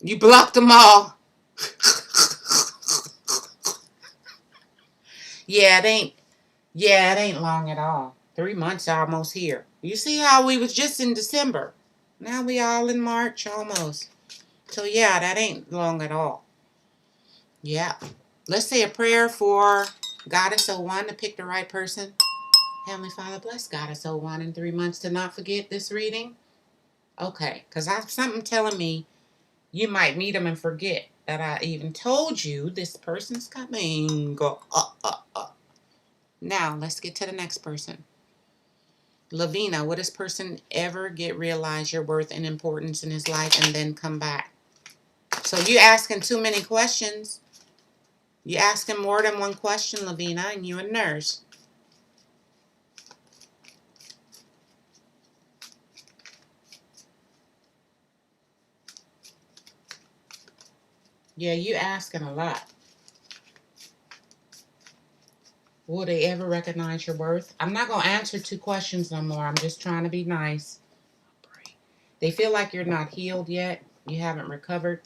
You blocked them all. Yeah, it ain't long at all. 3 months almost here. You see how we was just in December. Now we all in March almost. So yeah, that ain't long at all. Yeah. Let's say a prayer for Goddess 01 to pick the right person. Heavenly Father, bless Goddess 01 in 3 months to not forget this reading. Okay, because I have something telling me you might meet them and forget that I even told you this person's coming. Go, Now, let's get to the next person. Lavina, will this person ever realize your worth and importance in his life and then come back? So you asking too many questions. You asking more than one question, Lavina, and you a nurse. Yeah, you asking a lot. Will they ever recognize your worth? I'm not going to answer 2 questions no more. I'm just trying to be nice. They feel like you're not healed yet. You haven't recovered.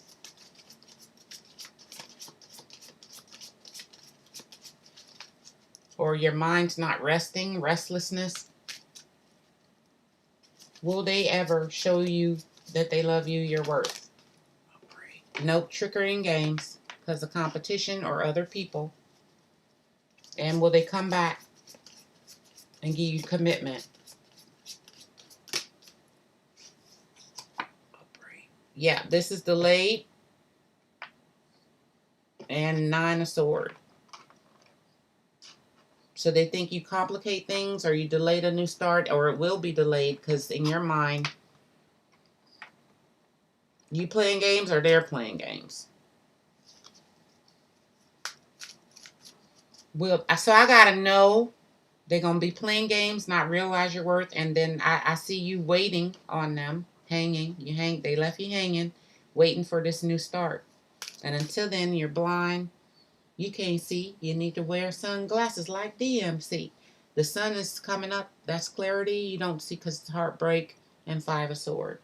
Or your mind's not resting, restlessness. Will they ever show you that they love you, your worth? Nope, trickery and games because of competition or other people. And will they come back and give you commitment? Yeah, this is delayed. And 9 of Swords. So they think you complicate things or you delayed a new start, or it will be delayed because in your mind, you playing games or they're playing games. So I got to know they're going to be playing games, not realize your worth, and then I see you waiting on them, hanging. They left you hanging, waiting for this new start. And until then, you're blind. You can't see. You need to wear sunglasses like DMC. The sun is coming up. That's clarity. You don't see because it's heartbreak and 5 of Swords.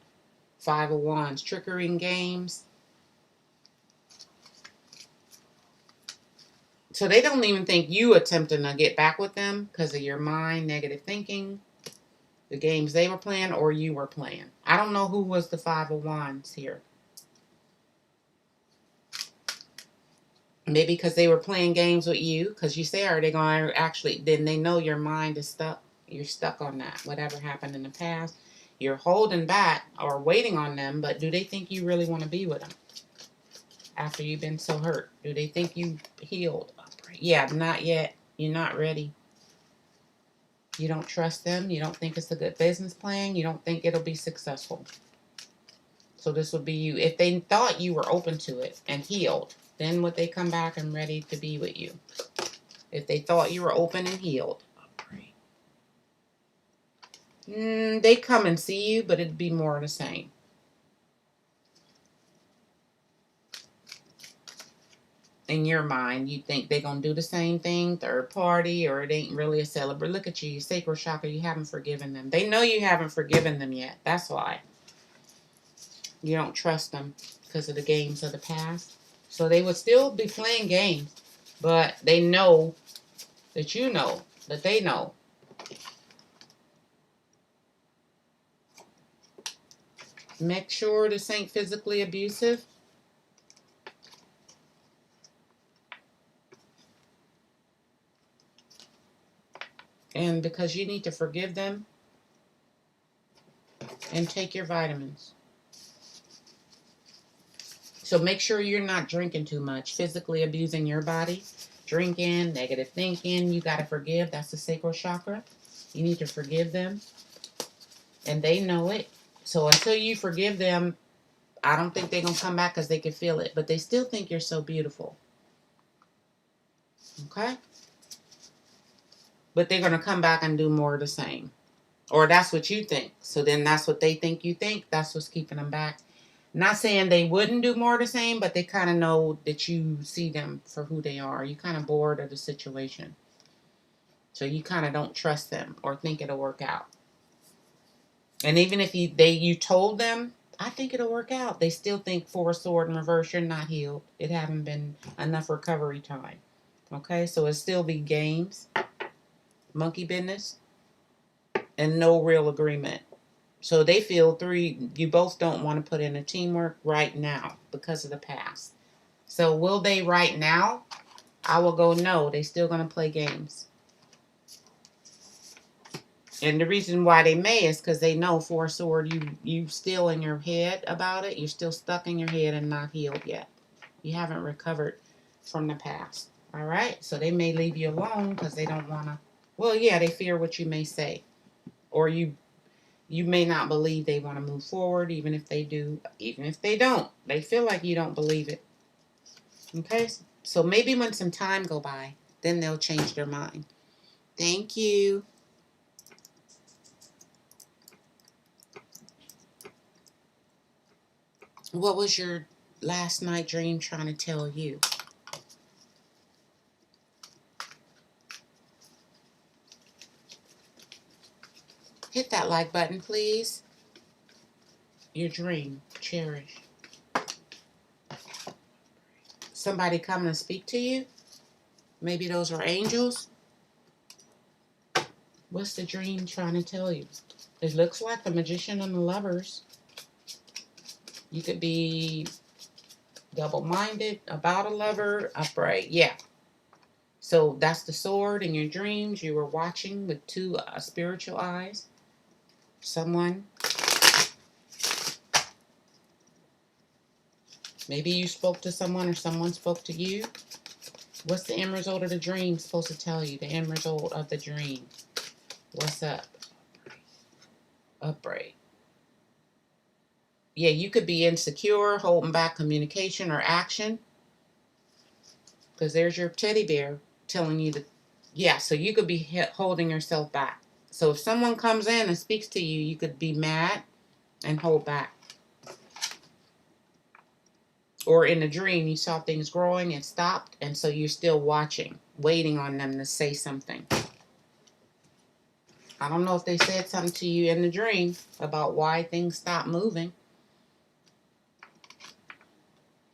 5 of Wands. Trickery and games. So they don't even think you attempting to get back with them because of your mind, negative thinking, the games they were playing or you were playing. I don't know who was the 5 of Wands here. Maybe because they were playing games with you, because you say, are they going to actually, then they know your mind is stuck. You're stuck on that. Whatever happened in the past, you're holding back or waiting on them, but do they think you really want to be with them after you've been so hurt? Do they think you healed? Yeah, not yet. You're not ready. You don't trust them. You don't think it's a good business plan. You don't think it'll be successful. So this would be you. If they thought you were open to it and healed, then would they come back and ready to be with you? If they thought you were open and healed. They come and see you, but it'd be more of the same. in your mind, you think they're going to do the same thing, third party, or it ain't really a celebrate. Look at you, your sacral chakra, you haven't forgiven them. They know you haven't forgiven them yet. That's why. You don't trust them because of the games of the past. So they would still be playing games, but they know that you know, that they know. Make sure this ain't physically abusive. And because you need to forgive them and take your vitamins. So make sure you're not drinking too much, physically abusing your body. Drinking, negative thinking, you got to forgive. That's the sacral chakra. You need to forgive them. And they know it. So until you forgive them, I don't think they're going to come back because they can feel it. But they still think you're so beautiful. Okay? But they're going to come back and do more of the same. Or that's what you think. So then that's what they think you think. That's what's keeping them back. Not saying they wouldn't do more of the same, but they kind of know that you see them for who they are. You're kind of bored of the situation. So you kind of don't trust them or think it'll work out. And even if you told them, I think it'll work out, they still think Four of Swords in reverse, you're not healed. It haven't been enough recovery time. Okay, so it'll still be games, monkey business, and no real agreement. So they feel you both don't want to put in a teamwork right now because of the past. So will they right now? I will go no. They still going to play games. And the reason why they may is because they know Four of Swords, you still in your head about it. You're still stuck in your head and not healed yet. You haven't recovered from the past. All right? So they may leave you alone because they don't want to. Well, yeah, they fear what you may say. Or you may not believe they want to move forward, even if they do. Even if they don't. They feel like you don't believe it. Okay? So maybe when some time go by, then they'll change their mind. Thank you. What was your last night dream trying to tell you? Hit that like button, please. Your dream. Cherish. Somebody coming to speak to you? Maybe those are angels? What's the dream trying to tell you? It looks like the Magician and the Lovers. You could be double-minded, about a lover, upright. Yeah. So that's the sword in your dreams. You were watching with two spiritual eyes. Someone. Maybe you spoke to someone or someone spoke to you. What's the end result of the dream supposed to tell you? The end result of the dream. What's up? Upright. Yeah, you could be insecure, holding back communication or action. Because there's your teddy bear telling you yeah, so you could be holding yourself back. So if someone comes in and speaks to you, you could be mad and hold back. Or in a dream, you saw things growing and stopped, and so you're still watching, waiting on them to say something. I don't know if they said something to you in the dream about why things stopped moving.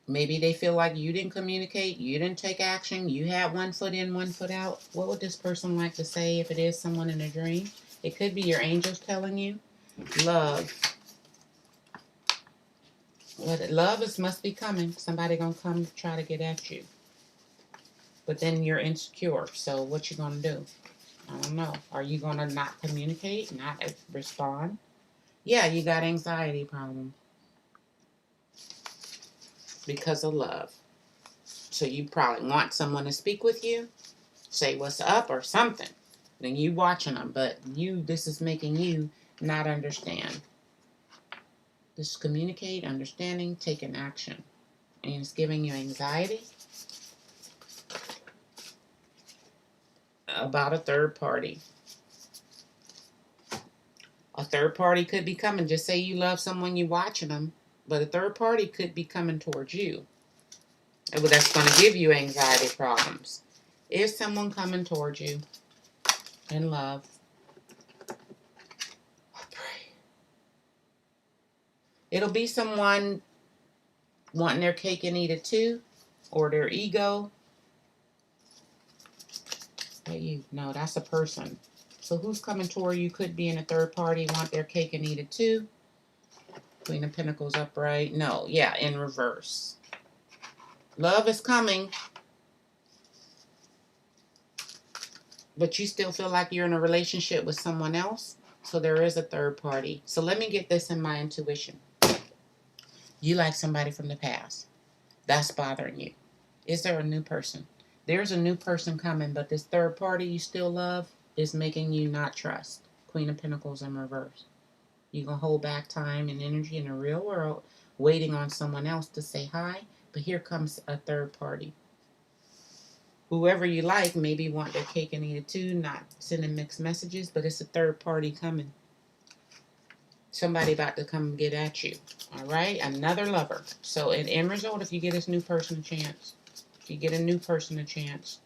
Maybe they feel like you didn't communicate, you didn't take action, you had one foot in, one foot out. What would this person like to say if it is someone in a dream? It could be your angels telling you. Love. Love must be coming. Somebody gonna come try to get at you. But then you're insecure. So what you gonna do? I don't know. Are you gonna not communicate, not respond? Yeah, you got anxiety problem. Because of love. So you probably want someone to speak with you, say what's up or something. Then you watching them, but this is making you not understand. Just communicate, understanding, taking action. And it's giving you anxiety about a third party. A third party could be coming. Just say you love someone, you're watching them, but a third party could be coming towards you. That's going to give you anxiety problems. Is someone coming towards you in love? I pray. It'll be someone wanting their cake and eat it too, or their ego. Hey, you. No, that's a person. So who's coming toward you? Could be in a third party, want their cake and eat it too. Queen of Pentacles upright. No, yeah, in reverse. Love is coming, but you still feel like you're in a relationship with someone else. So there is a third party. So let me get this in my intuition. You like somebody from the past. That's bothering you. Is there a new person? There's a new person coming, but this third party you still love is making you not trust. Queen of Pentacles in reverse. You're going to hold back time and energy in the real world, waiting on someone else to say hi, but here comes a third party. Whoever you like maybe want their cake and eat it too, not sending mixed messages, but it's a third party coming. Somebody about to come get at you. All right? Another lover. So in end result, if you get this new person a chance, if you get a new person a chance,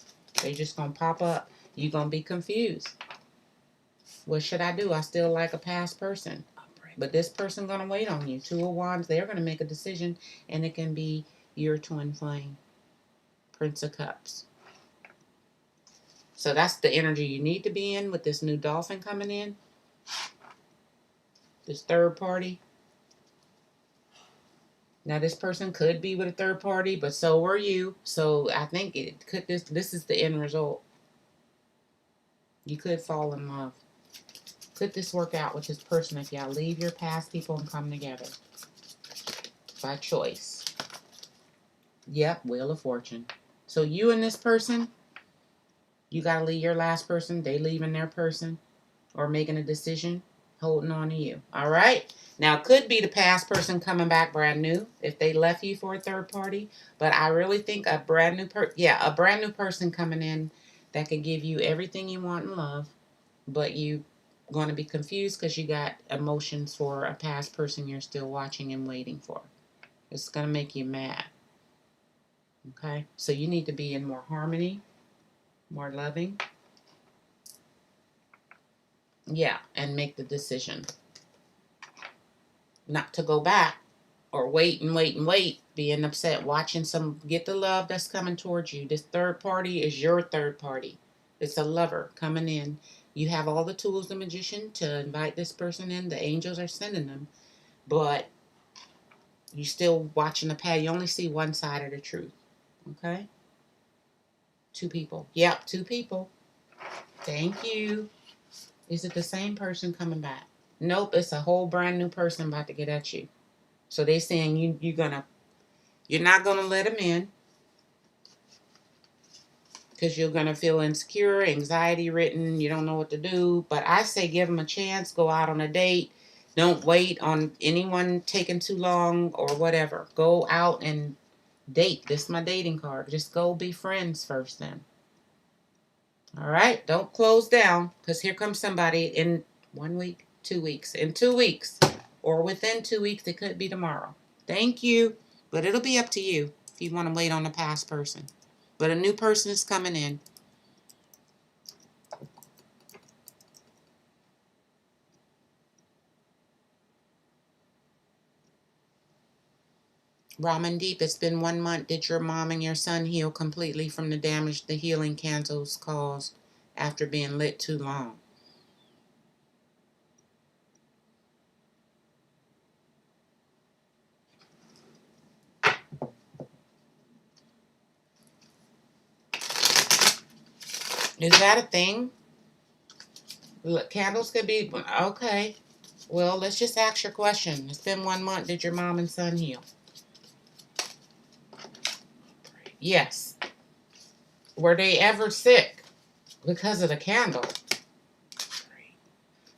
they just going to pop up. You're going to be confused. What should I do? I still like a past person. But this person going to wait on you. Two of Wands, they're going to make a decision, and it can be your twin flame. Prince of Cups. So that's the energy you need to be in with this new dolphin coming in. This third party. Now this person could be with a third party, but so are you. So I think it could this is the end result. You could fall in love. Could this work out with this person if y'all leave your past people and come together? By choice. Yep, Wheel of Fortune. So you and this person, you got to leave your last person, they leaving their person, or making a decision, holding on to you. All right? Now, it could be the past person coming back brand new if they left you for a third party, but I really think a brand new person coming in that can give you everything you want in love, but you going to be confused because you got emotions for a past person you're still watching and waiting for. It's going to make you mad. Okay? So you need to be in more harmony, more loving. Yeah, and make the decision. Not to go back or wait and wait and wait, being upset, watching get the love that's coming towards you. This third party is your third party. It's a lover coming in. You have all the tools, the magician, to invite this person in. The angels are sending them. But you still watching the past. You only see one side of the truth. Okay? Two people. Yep, two people. Thank you. Is it the same person coming back? Nope, it's a whole brand new person about to get at you. So they saying you're not gonna let them in because you're gonna feel insecure, anxiety ridden, you don't know what to do. But I say give them a chance, go out on a date. Don't wait on anyone taking too long or whatever. Go out and date. This is my dating card. Just go be friends first then. All right, don't close down because here comes somebody in 1 week, 2 weeks. In 2 weeks or within 2 weeks, it could be tomorrow. Thank you. But it'll be up to you if you want to wait on the past person. But a new person is coming in. Ramandeep, it's been 1 month. Did your mom and your son heal completely from the damage the healing candles caused after being lit too long? Is that a thing? Look, candles could be, okay. Well, let's just ask your question. It's been 1 month. Did your mom and son heal? Yes. Were they ever sick because of the candle?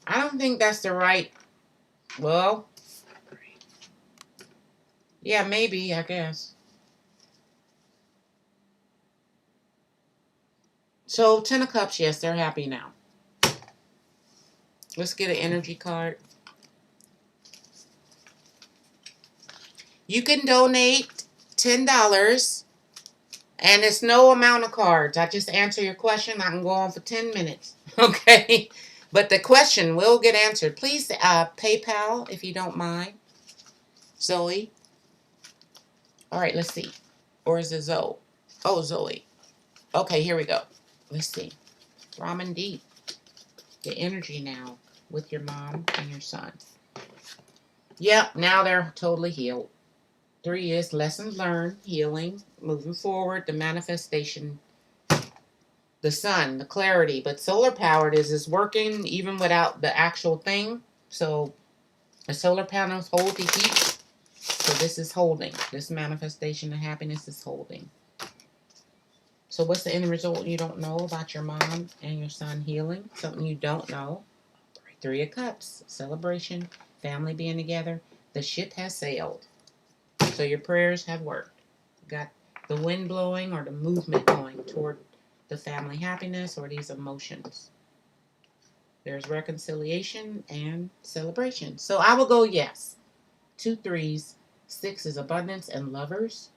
I don't think that's the right, well, yeah, maybe, I guess. So, 10 of Cups, yes, they're happy now. Let's get an energy card. You can donate $10 And it's no amount of cards. I just answer your question. I can go on for 10 minutes. Okay? But the question will get answered. Please PayPal if you don't mind. Zoe. All right, let's see. Or is it Zoe? Oh, Zoe. Okay, here we go. Let's see. Ramen deep. The energy now with your mom and your son. Yep, now they're totally healed. 3 is lessons learned, healing, moving forward, the manifestation, the sun, the clarity. But solar powered is working even without the actual thing. So the solar panels hold the heat. So this is holding. This manifestation of happiness is holding. So what's the end result you don't know about your mom and your son healing? Something you don't know. 3 of Cups, celebration, family being together. The ship has sailed. So your prayers have worked. You got the wind blowing or the movement going toward the family happiness or these emotions. There's reconciliation and celebration. So I will go yes. 2 3s. 6 is abundance and lovers.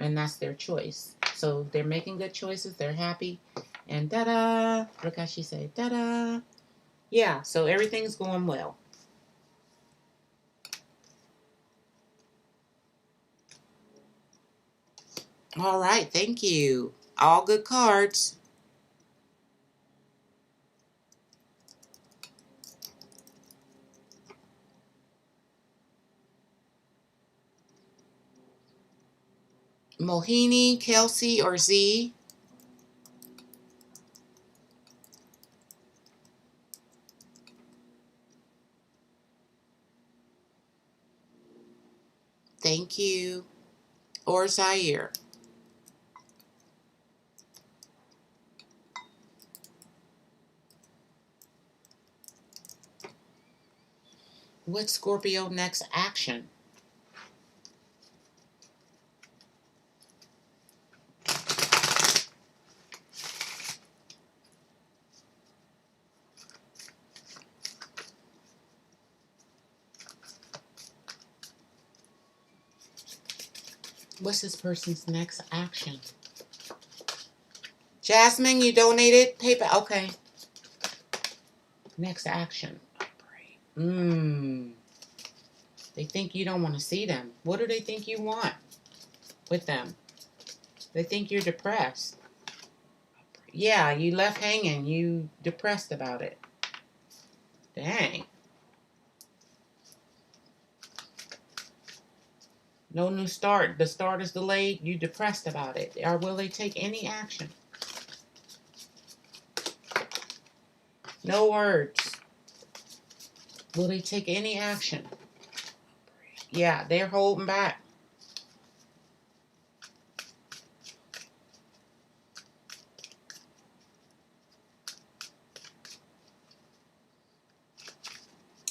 And that's their choice. So they're making good choices. They're happy. And da-da. Look how she said da-da. Yeah, so everything's going well. All right, thank you. All good cards. Mohini, Kelsey, or Z? Thank you. Or Zaire. What's Scorpio next action? What's this person's next action? Jasmine, you donated paper. Okay. Next action. They think you don't want to see them. What do they think you want with them? They think you're depressed. Yeah, you left hanging. You depressed about it. Dang. No new start. The start is delayed. You depressed about it. Or will they take any action? No words. Will they take any action? Yeah, they're holding back.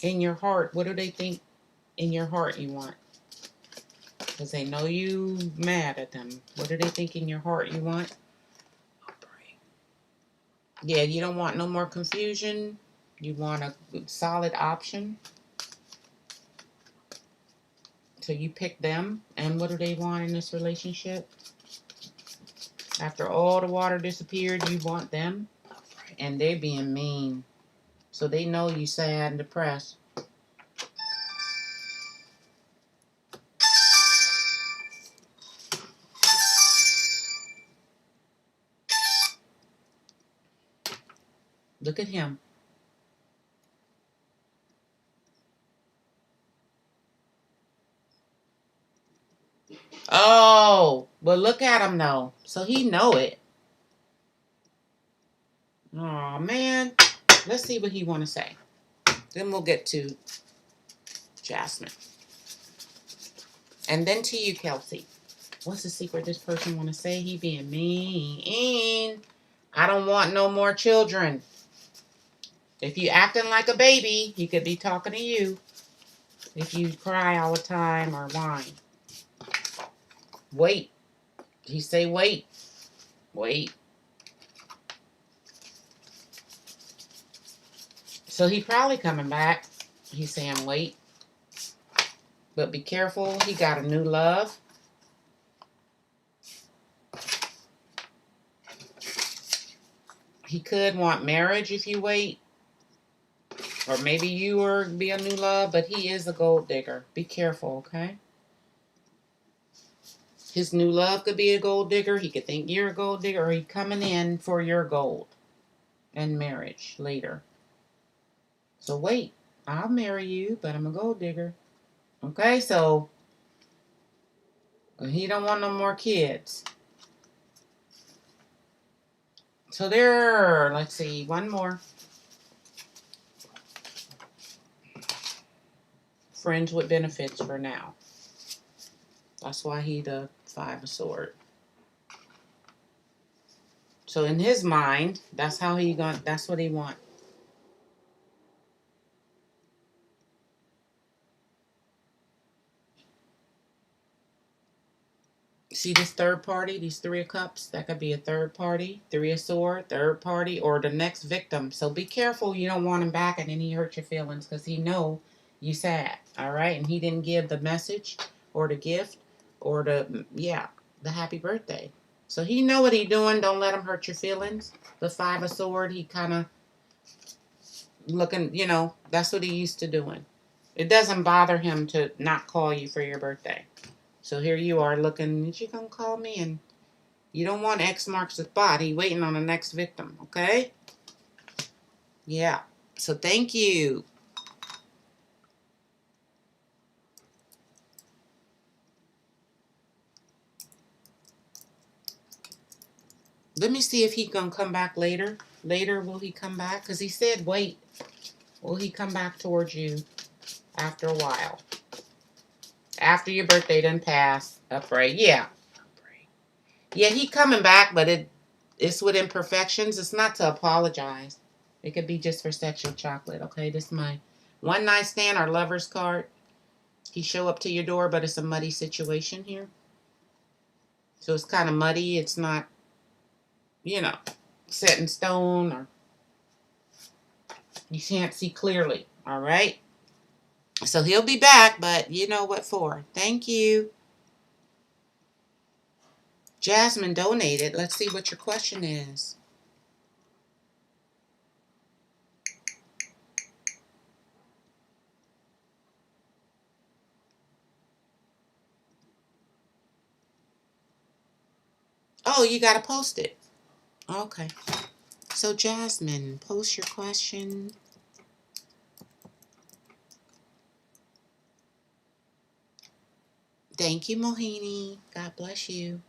In your heart, what do they think in your heart you want? Because they know you mad at them. What do they think in your heart you want? Yeah, you don't want no more confusion. You want a solid option. So you pick them. And what do they want in this relationship? After all the water disappeared, you want them. And they're being mean. So they know you sad and depressed. Look at him. Oh, well, look at him though. So he know it. Oh man, let's see what he want to say. Then we'll get to Jasmine, and then to you, Kelsey. What's the secret this person want to say? He being mean. I don't want no more children. If you acting like a baby, he could be talking to you. If you cry all the time or whine. Wait. He say wait. Wait. So he probably coming back. He's saying wait. But be careful. He got a new love. He could want marriage if you wait. Or maybe you or be a new love, but he is a gold digger. Be careful, okay? His new love could be a gold digger. He could think you're a gold digger, or he's coming in for your gold and marriage later. So wait, I'll marry you, but I'm a gold digger. Okay, so he don't want no more kids. So there, let's see, one more. Friends with benefits for now. That's why he the 5 of Swords. So in his mind, that's how he got. That's what he want. See this third party, these 3 of Cups? That could be a third party, 3 of Swords, third party, or the next victim. So be careful. You don't want him back, and then he hurt your feelings because he know you sad. All right, and he didn't give the message or the gift or the happy birthday. So he know what he doing. Don't let him hurt your feelings. The 5 of Swords, he kind of looking, that's what he used to doing. It doesn't bother him to not call you for your birthday. So here you are looking, is she going to call me? And you don't want X marks the spot. He waiting on the next victim, okay? Yeah. So thank you. Let me see if he's going to come back later. Later, will he come back? Because he said wait. Will he come back towards you after a while? After your birthday done pass. Upright. Yeah. Yeah, he coming back, but it's with imperfections. It's not to apologize. It could be just for sexual chocolate, okay? This is my one night stand or lover's card. He show up to your door, but it's a muddy situation here. So it's kind of muddy. It's not, set in stone, or you can't see clearly, all right? So he'll be back, but you know what for. Thank you. Jasmine donated. Let's see what your question is. Oh, you got to post it. Okay. So Jasmine, post your question. Thank you, Mohini. God bless you.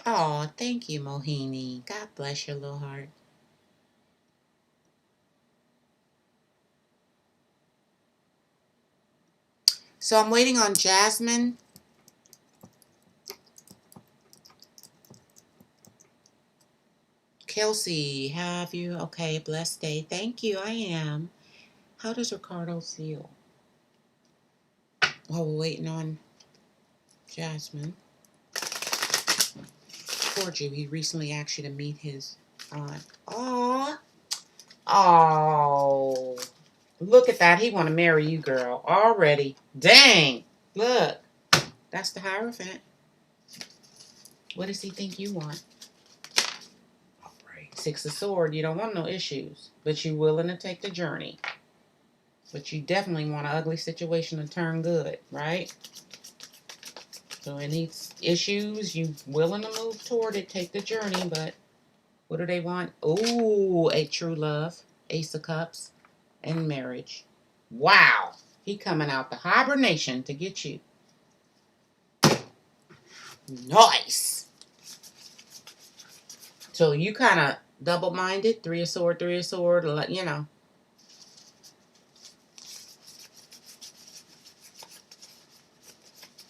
Oh, thank you, Mohini. God bless your little heart. So I'm waiting on Jasmine. Kelsey, have you? Okay, blessed day. Thank you, I am. How does Ricardo feel? While we're waiting on Jasmine. Told you, he recently asked you to meet his aunt. Aww. Oh. Look at that. He want to marry you, girl. Already. Dang. Look. That's the Hierophant. What does he think you want? 6 of Swords. You don't want no issues, but you're willing to take the journey. But you definitely want an ugly situation to turn good, right? So any issues, you willing to move toward it, take the journey, but what do they want? Ooh, a true love, Ace of Cups, and marriage. Wow. He coming out the hibernation to get you. Nice. So you kind of double-minded, 3 of Swords, 3 of Swords,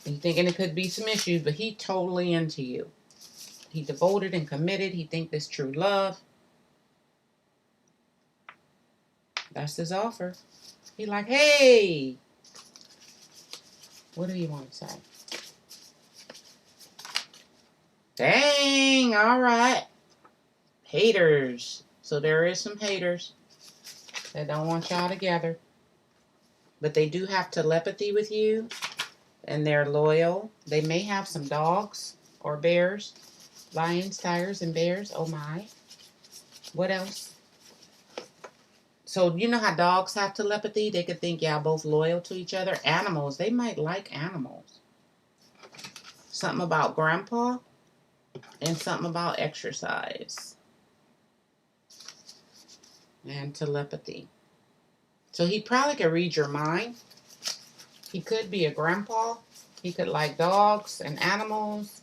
You thinking it could be some issues, but he totally into you. He devoted and committed. He think this true love. That's his offer. He like, hey. What do you want to say? Dang, all right. Haters. So there is some haters. that don't want y'all together. But they do have telepathy with you, and they're loyal. They may have some dogs or bears. Lions, tigers, and bears. Oh my. What else? So you know how dogs have telepathy? They could think y'all both loyal to each other. Animals, they might like animals. Something about grandpa and something about exercise and telepathy. So he probably could read your mind. He could be a grandpa. He could like dogs and animals.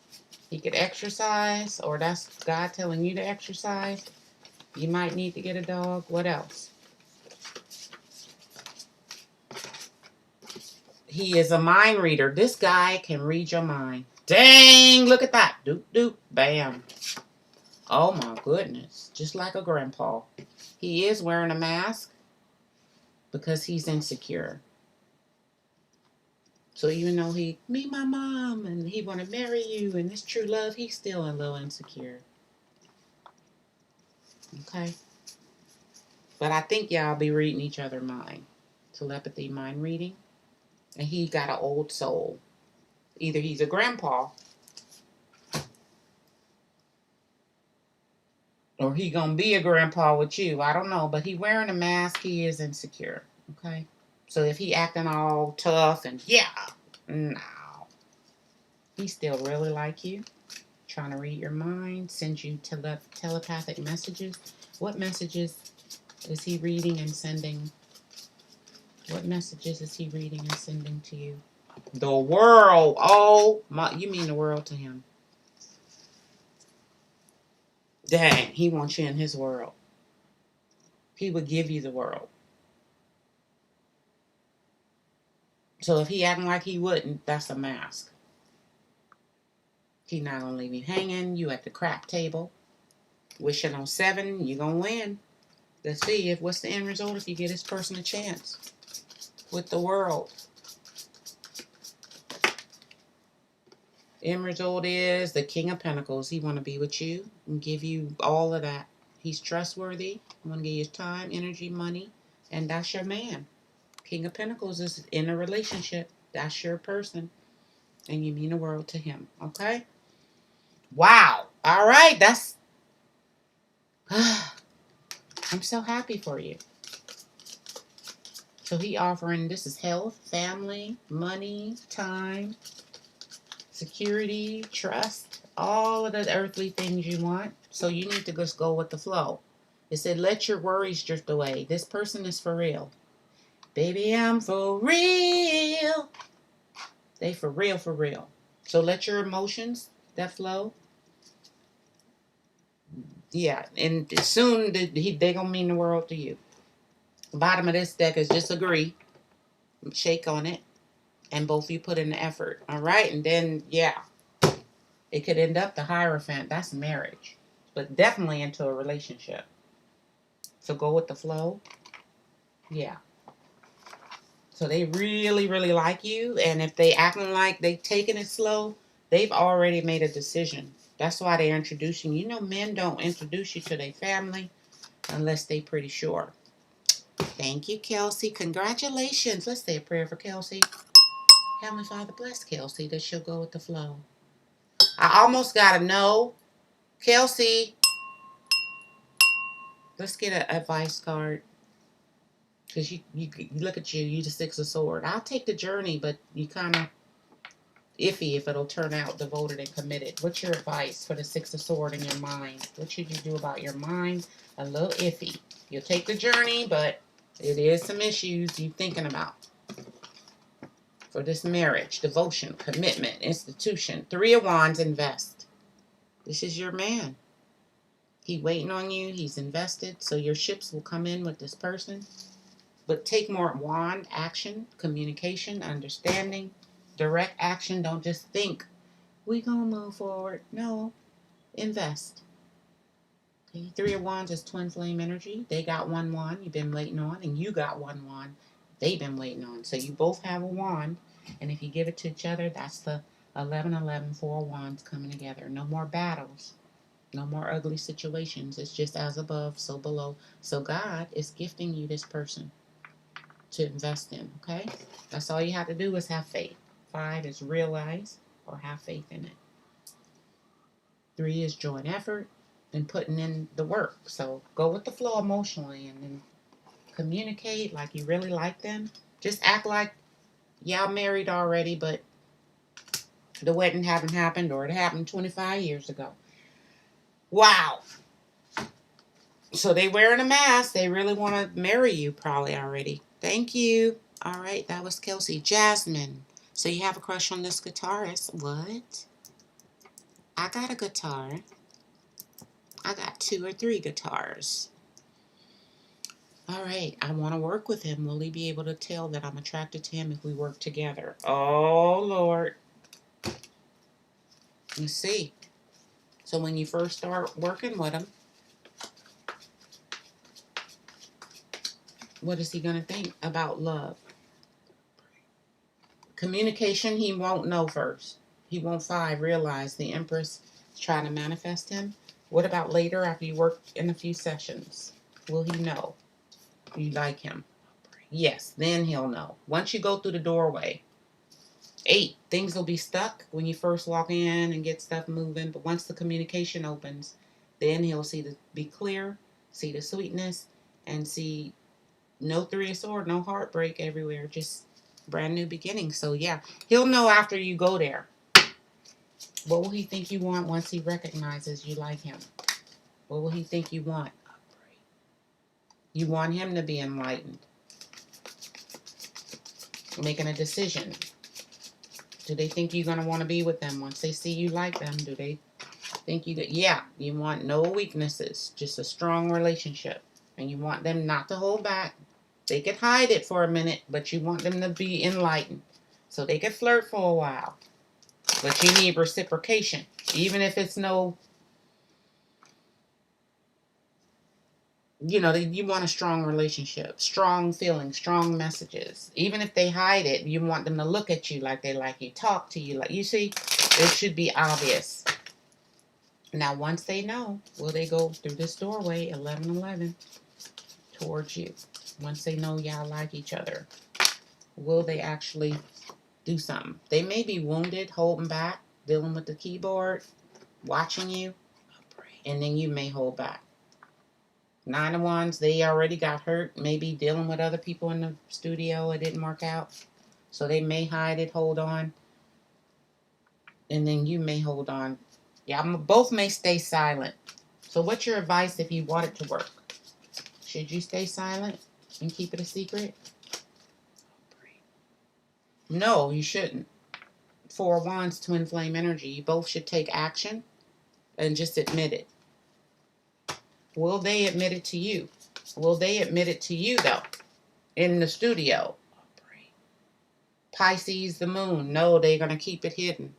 He could exercise, or that's God telling you to exercise. You might need to get a dog. What else? He is a mind reader. This guy can read your mind. Dang, look at that. Doop, doop, bam. Oh my goodness. Just like a grandpa. He is wearing a mask because he's insecure. So even though he, me, my mom, and he want to marry you, and it's true love, he's still a little insecure. Okay? But I think y'all be reading each other mind. Telepathy, mind reading. And he got an old soul. Either he's a grandpa, or he gonna be a grandpa with you. I don't know. But he wearing a mask, he is insecure. Okay? So if he acting all tough and yeah, no. He still really like you. Trying to read your mind, send you telepathic messages. What messages is he reading and sending? What messages is he reading and sending to you? The world. Oh, my, you mean the world to him. Dang, he wants you in his world. He would give you the world. So if he acting like he wouldn't, that's a mask. He not gonna leave you hanging. You at the crap table. Wishing on 7, you gonna win. Let's see what's the end result if you get this person a chance. With the world. End result is the King of Pentacles. He want to be with you and give you all of that. He's trustworthy. He want to give you time, energy, money, and that's your man. King of Pentacles is in a relationship. That's your person, and you mean the world to him. Okay? Wow. All right. That's. I'm so happy for you. So he offering, this is health, family, money, time, security, trust, all of the earthly things you want. So you need to just go with the flow. It said, let your worries drift away. This person is for real. Baby, I'm for real. They for real, for real. So let your emotions that flow. Yeah, and soon they gonna mean the world to you. The bottom of this deck is just agree. Shake on it. And both of you put in the effort. All right, and then, yeah. It could end up the Hierophant. That's marriage. But definitely into a relationship. So go with the flow. Yeah. So they really, really like you. And if they acting like they taking it slow, they've already made a decision. That's why they're introducing you. You know, men don't introduce you to their family unless they pretty sure. Thank you, Kelsey. Congratulations. Let's say a prayer for Kelsey. Heavenly Father, bless Kelsey that she'll go with the flow. I almost got a no. Kelsey. Let's get an advice card. Because you look at you the 6 of Swords. I'll take the journey, but you kind of iffy if it'll turn out devoted and committed. What's your advice for the 6 of Swords in your mind? What should you do about your mind? A little iffy. You'll take the journey, but it is some issues you're thinking about. For this marriage, devotion, commitment, institution. 3 of Wands, invest. This is your man. He's waiting on you. He's invested. So your ships will come in with this person. But take more wand action, communication, understanding, direct action. Don't just think, we gonna move forward. No, invest. Okay, 3 of Wands is twin flame energy. They got 1 wand you've been waiting on, and you got 1 wand they've been waiting on. So you both have a wand, and if you give it to each other, that's the 11-11, 4 wands coming together. No more battles. No more ugly situations. It's just as above, so below. So God is gifting you this person to invest in, okay? That's all you have to do is have faith. 5 is realize or have faith in it. 3 is joint effort and putting in the work. So go with the flow emotionally and then communicate like you really like them. Just act like y'all married already, but the wedding haven't happened or it happened 25 years ago. Wow. So they wearing a mask. They really want to marry you probably already. Thank you. All right, that was Kelsey. Jasmine. So you have a crush on this guitarist. What? I got a guitar. I got 2 or 3 guitars. All right, I want to work with him. Will he be able to tell that I'm attracted to him if we work together? Oh, Lord. Let's see. So when you first start working with him, what is he going to think about love? Communication, he won't know first. He won't 5 realize the Empress is trying to manifest him. What about later after you work in a few sessions? Will he know you like him? Yes, then he'll know. Once you go through the doorway. 8, things will be stuck when you first walk in and get stuff moving. But once the communication opens, then he'll be clear, see the sweetness, and see no 3 of Swords, no heartbreak everywhere. Just brand new beginning. So yeah, he'll know after you go there. What will he think you want once he recognizes you like him? What will he think you want? You want him to be enlightened. Making a decision. Do they think you're going to want to be with them once they see you like them? Do they think you that? Yeah, you want no weaknesses, just a strong relationship. And you want them not to hold back. They could hide it for a minute, but you want them to be enlightened. So they could flirt for a while. But you need reciprocation. Even if it's no, you know, you want a strong relationship, strong feelings, strong messages. Even if they hide it, you want them to look at you like they like you, talk to you like, you see, it should be obvious. Now, once they know, will they go through this doorway, 1111, towards you? Once they know y'all like each other, will they actually do something? They may be wounded, holding back, dealing with the keyboard, watching you, and then you may hold back. 9 of Wands, they already got hurt, maybe dealing with other people in the studio, it didn't work out. So they may hide it, hold on, and then you may hold on. Yeah, both may stay silent. So what's your advice if you want it to work? Should you stay silent and keep it a secret? No, you shouldn't. 4 of Wands, twin flame energy. You both should take action and just admit it. Will they admit it to you? Will they admit it to you, though? In the studio? Pisces, the moon. No, they're going to keep it hidden.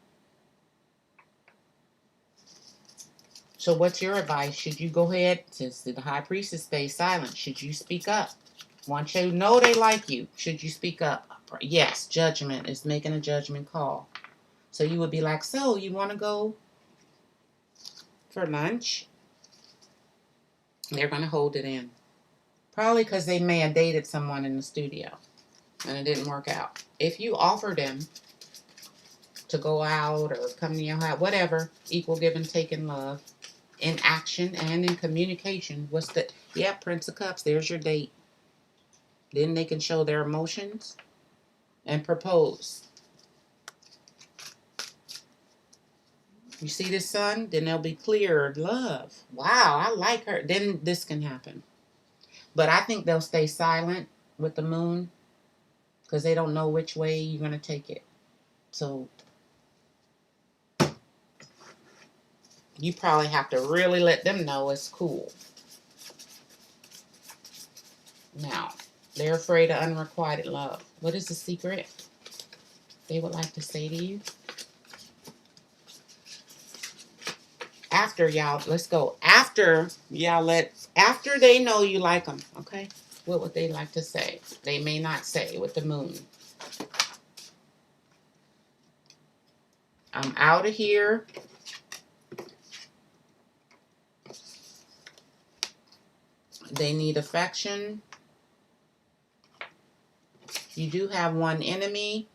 So what's your advice? Should you go ahead, since the High Priestess stays silent, should you speak up? Once you know they like you, should you speak up? Yes, judgment is making a judgment call. So you would be like, so you want to go for lunch? They're going to hold it in. Probably because they may have dated someone in the studio and it didn't work out. If you offer them to go out or come to your house, whatever, equal give and take in love, in action and in communication, what's the, yeah, Prince of Cups, there's your date. Then they can show their emotions and propose. You see the sun? Then they'll be clear love. Wow, I like her. Then this can happen. But I think they'll stay silent with the moon because they don't know which way you're going to take it. So you probably have to really let them know it's cool. Now, they're afraid of unrequited love. What is the secret they would like to say to you? After y'all, let's go. After after they know you like them, okay? What would they like to say? They may not say with the moon. I'm out of here. They need affection. You do have one enemy.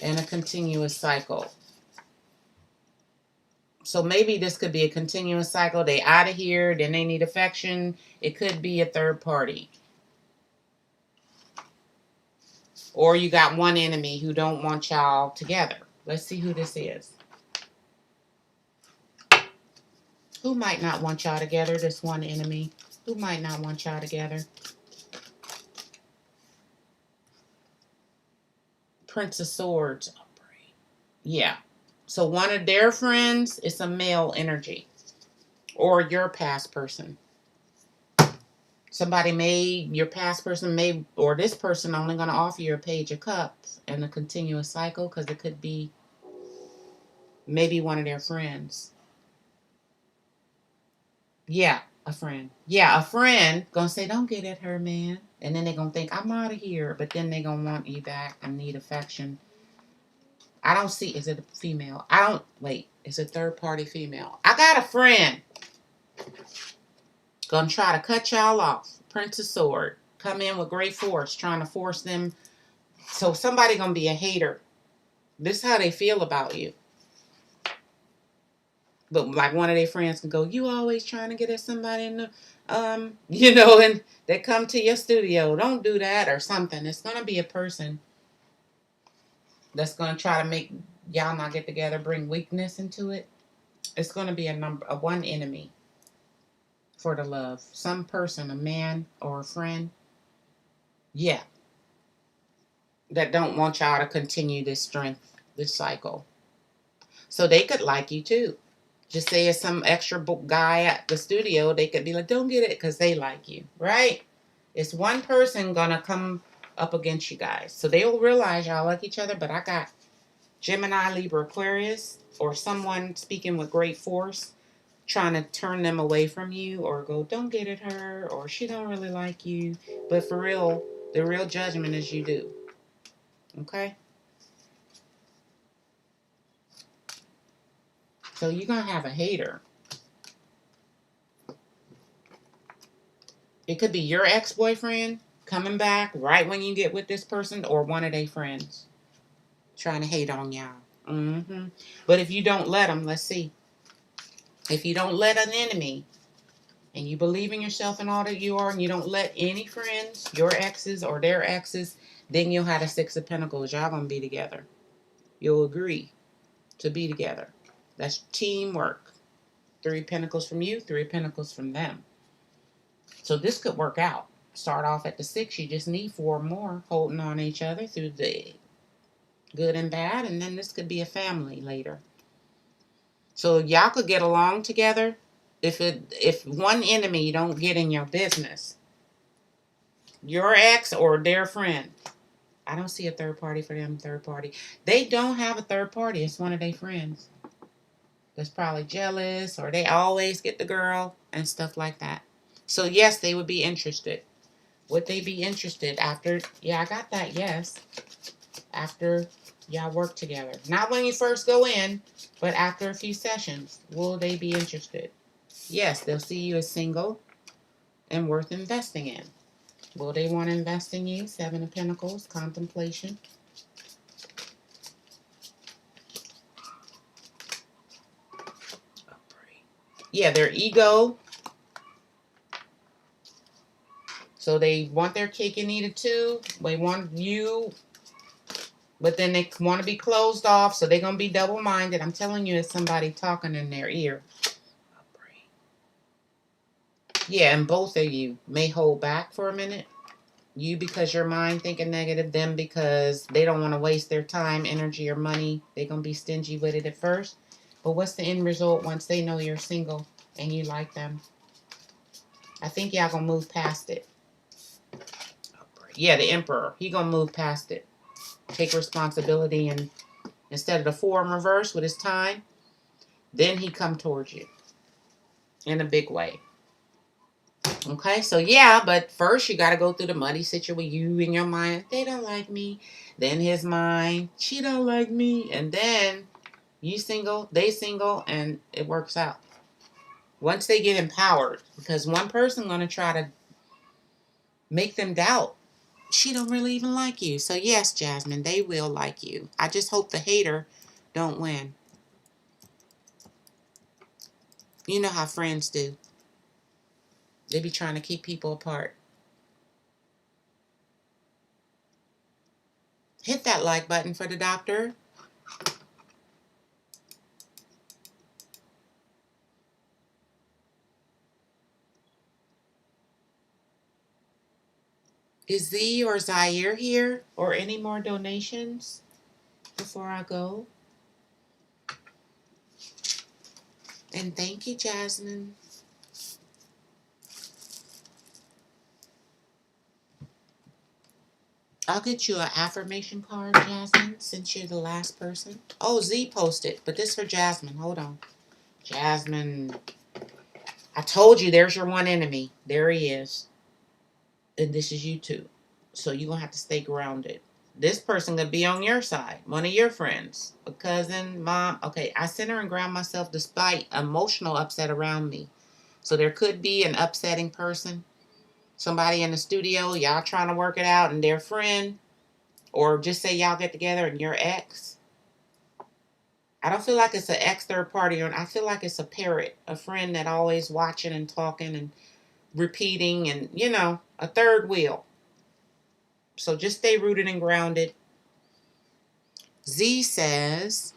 And a continuous cycle. So maybe this could be a continuous cycle. They out of here, then they need affection. It could be a third party. Or you got one enemy who don't want y'all together. Let's see who this is. Who might not want y'all together? This one enemy. Who might not want y'all together? Prince of Swords. Yeah. So one of their friends is a male energy. Or your past person. Somebody may, your past person may, or this person only going to offer you a page of cups and a continuous cycle, because it could be maybe one of their friends. Yeah, a friend. Yeah, a friend going to say, don't get at her, man. And then they're going to think, I'm out of here. But then they're going to want you back and need affection. I don't see, is it a female? Wait, it's a third party female. I got a friend. Going to try to cut y'all off. Prince of Sword. Come in with great force. Trying to force them. So somebody going to be a hater. This is how they feel about you. But like one of their friends can go, you always trying to get at somebody in the, and they come to your studio. Don't do that or something. It's going to be a person that's going to try to make y'all not get together, bring weakness into it. It's going to be a one enemy. For the love. Some person, a man or a friend. Yeah. That don't want y'all to continue this strength, this cycle. So they could like you too. Just say it's some extra guy at the studio. They could be like, don't get it, because they like you. Right? It's one person going to come up against you guys. So they will realize y'all like each other. But I got Gemini, Libra, Aquarius. Or someone speaking with great force. Trying to turn them away from you, or go, don't get at her, or she don't really like you. But for real, the real judgment is you do. Okay? So you're going to have a hater. It could be your ex-boyfriend coming back right when you get with this person, or one of their friends trying to hate on y'all. But if you don't let them, let's see. If you don't let an enemy, and you believe in yourself and all that you are, and you don't let any friends, your exes or their exes, then you'll have the Six of Pentacles. Y'all gonna be together. You'll agree to be together. That's teamwork. 3 Pentacles from you, 3 Pentacles from them. So this could work out. Start off at the 6. You just need 4 more holding on each other through the good and bad. And then this could be a family later. So y'all could get along together. If one enemy don't get in your business, your ex or their friend. I don't see a third party for them, third party. They don't have a third party. It's one of their friends that's probably jealous, or they always get the girl and stuff like that. So yes, they would be interested. Would they be interested after? Yeah, I got that, yes. After y'all work together. Not when you first go in, but after a few sessions. Will they be interested? Yes, they'll see you as single and worth investing in. Will they want to invest in you? 7 of Pentacles, contemplation. Yeah, their ego. So they want their cake and eat it too. They want you, but then they want to be closed off. So they're going to be double-minded. I'm telling you, it's somebody talking in their ear. Yeah, and both of you may hold back for a minute. You because your mind thinking negative, them because they don't want to waste their time, energy, or money. They're going to be stingy with it at first. But what's the end result once they know you're single and you like them? I think y'all going to move past it. Yeah, the Emperor. He going to move past it. Take responsibility, and instead of the 4 in reverse with his time, then he come towards you in a big way. Okay, so yeah, but first you got to go through the muddy situation with you in your mind. They don't like me. Then his mind, she don't like me. And then you single, they single, and it works out. Once they get empowered, because one person going to try to make them doubt she don't really even like you. So yes, Jasmine, they will like you. I just hope the hater don't win. You know how friends do. They be trying to keep people apart. Hit that like button for the doctor. Is Z or Zaire here? Or any more donations before I go? And thank you, Jasmine. I'll get you an affirmation card, Jasmine, since you're the last person. Oh, Z posted, but this for Jasmine. Hold on. Jasmine. I told you there's your one enemy. There he is. And this is you too. So you're going to have to stay grounded. This person could be on your side. One of your friends. A cousin, mom. Okay, I center and ground myself despite emotional upset around me. So there could be an upsetting person. Somebody in the studio, y'all trying to work it out, and their friend. Or just say y'all get together and your ex. I don't feel like it's an ex third party. I feel like it's a parrot. A friend that always watching and talking and repeating and, you know, a third wheel. So just stay rooted and grounded. Z says,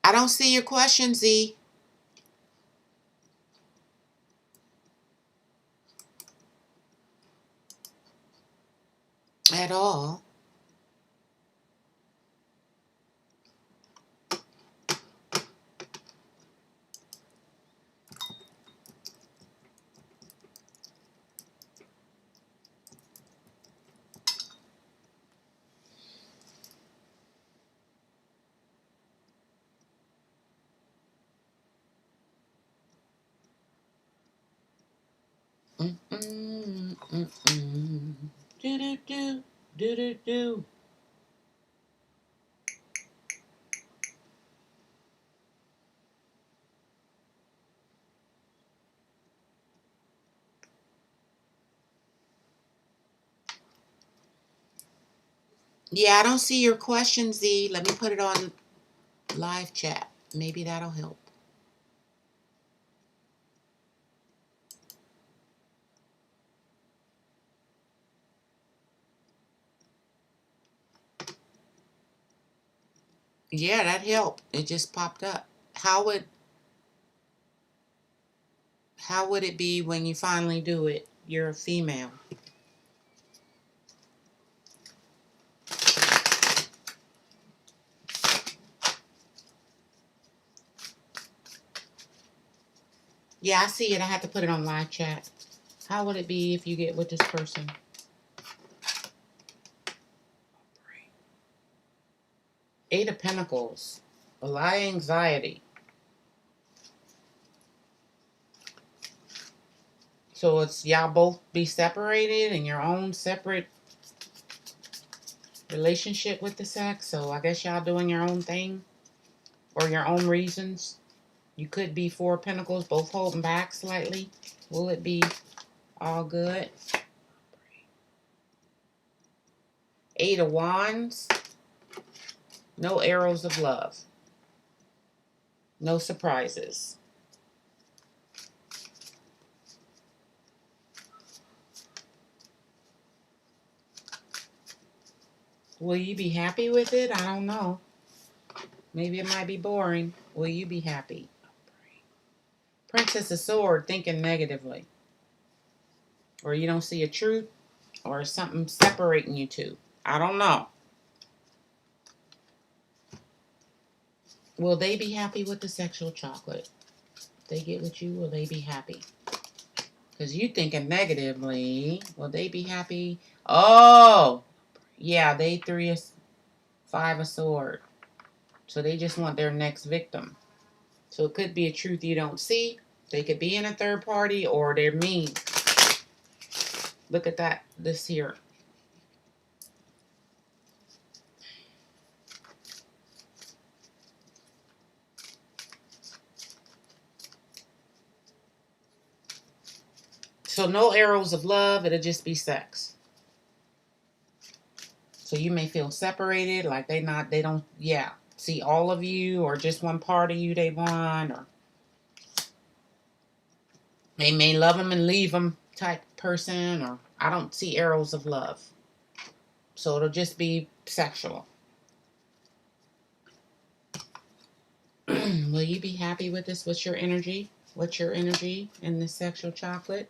I don't see your question, Z. At all. Do-do-do. Do-do-do. Yeah, I don't see your question, Z. Let me put it on live chat. Maybe that'll help. Yeah, that helped. It just popped up. How would it be when you finally do it? You're a female. Yeah, I see it. I have to put it on live chat. How would it be if you get with this person? Eight of Pentacles. A lot of anxiety. So it's y'all both be separated in your own separate relationship with the sex. So I guess y'all doing your own thing or your own reasons. You could be Four of Pentacles, both holding back slightly. Will it be all good? Eight of Wands. No arrows of love. No surprises. Will you be happy with it? I don't know. Maybe it might be boring. Will you be happy? Princess of Swords, thinking negatively. Or you don't see a truth. Or something separating you two. I don't know. Will they be happy with the sexual chocolate? If they get with you, will they be happy? Because you thinking negatively. Will they be happy? Oh, yeah, they 5 5 of Swords. So they just want their next victim. So it could be a truth you don't see. They could be in a third party, or they're mean. Look at that. This here. So no arrows of love. It'll just be sex. So you may feel separated, like they don't, see all of you, or just one part of you they want, or they may love them and leave them type person, or I don't see arrows of love. So it'll just be sexual. Will you be happy with this? What's your energy? What's your energy in this sexual chocolate?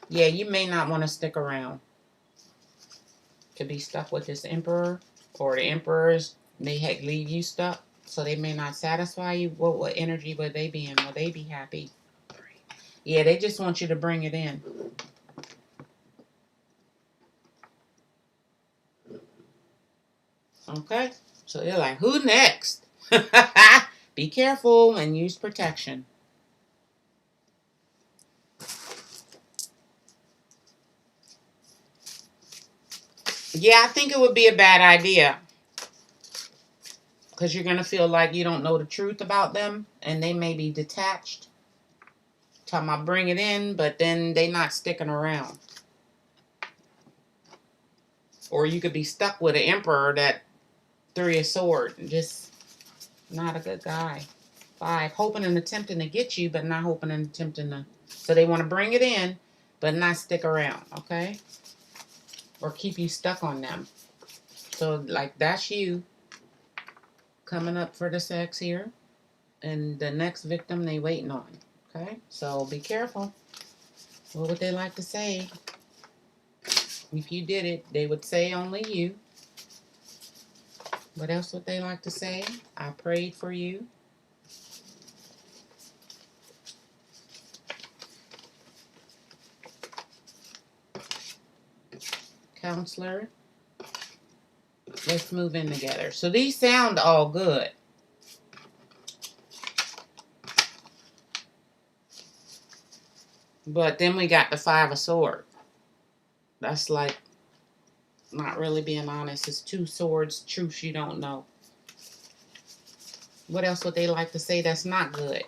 Yeah, you may not want to stick around. To be stuck with this emperor, or the emperors may leave you stuck, so they may not satisfy you. What energy would they be in? Will they be happy? Yeah, they just want you to bring it in. Okay, so they're like, who next? Be careful and use protection. Yeah, I think it would be a bad idea. Because you're going to feel like you don't know the truth about them. And they may be detached. Talking about bring it in, but then they not sticking around. Or you could be stuck with an emperor that 3 of Swords. Just not a good guy. 5. Hoping and attempting to get you, but not hoping and attempting to. So they want to bring it in, but not stick around. Okay? Or keep you stuck on them. So, like, that's you coming up for the sex here. And the next victim they waiting on. Okay? So, be careful. What would they like to say? If you did it, they would say only you. What else would they like to say? I prayed for you. Counselor. Let's move in together. So these sound all good. But then we got the 5 of Swords. That's like not really being honest. It's 2 swords, truths you don't know. What else would they like to say that's not good?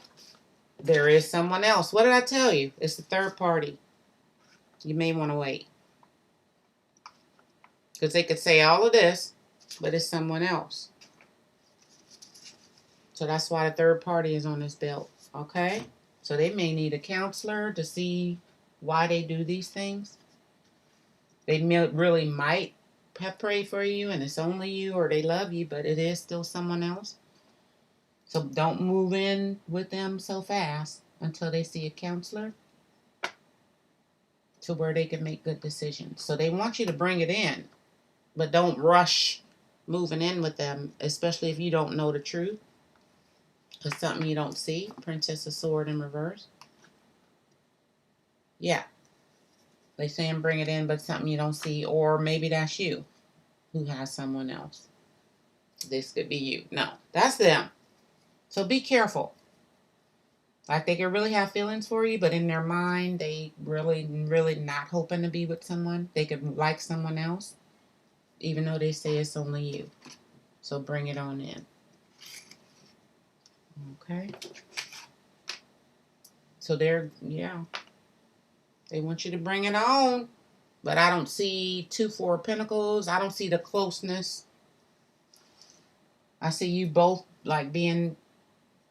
There is someone else. What did I tell you? It's the third party. You may want to wait. Because they could say all of this, but it's someone else. So that's why the third party is on this belt. Okay? So they may need a counselor to see why they do these things. They really might have prayed for you and it's only you, or they love you, but it is still someone else. So don't move in with them so fast until they see a counselor to where they can make good decisions. So they want you to bring it in, but don't rush moving in with them, especially if you don't know the truth. It's something you don't see. Princess of Swords in reverse. Yeah. They saying bring it in, but something you don't see. Or maybe that's you who has someone else. This could be you. No, that's them. So be careful. Like they could really have feelings for you, but in their mind, they really not hoping to be with someone. They could like someone else, even though they say it's only you. So bring it on in. Okay. So they want you to bring it on. But I don't see 2 4 Pentacles. I don't see the closeness. I see you both like being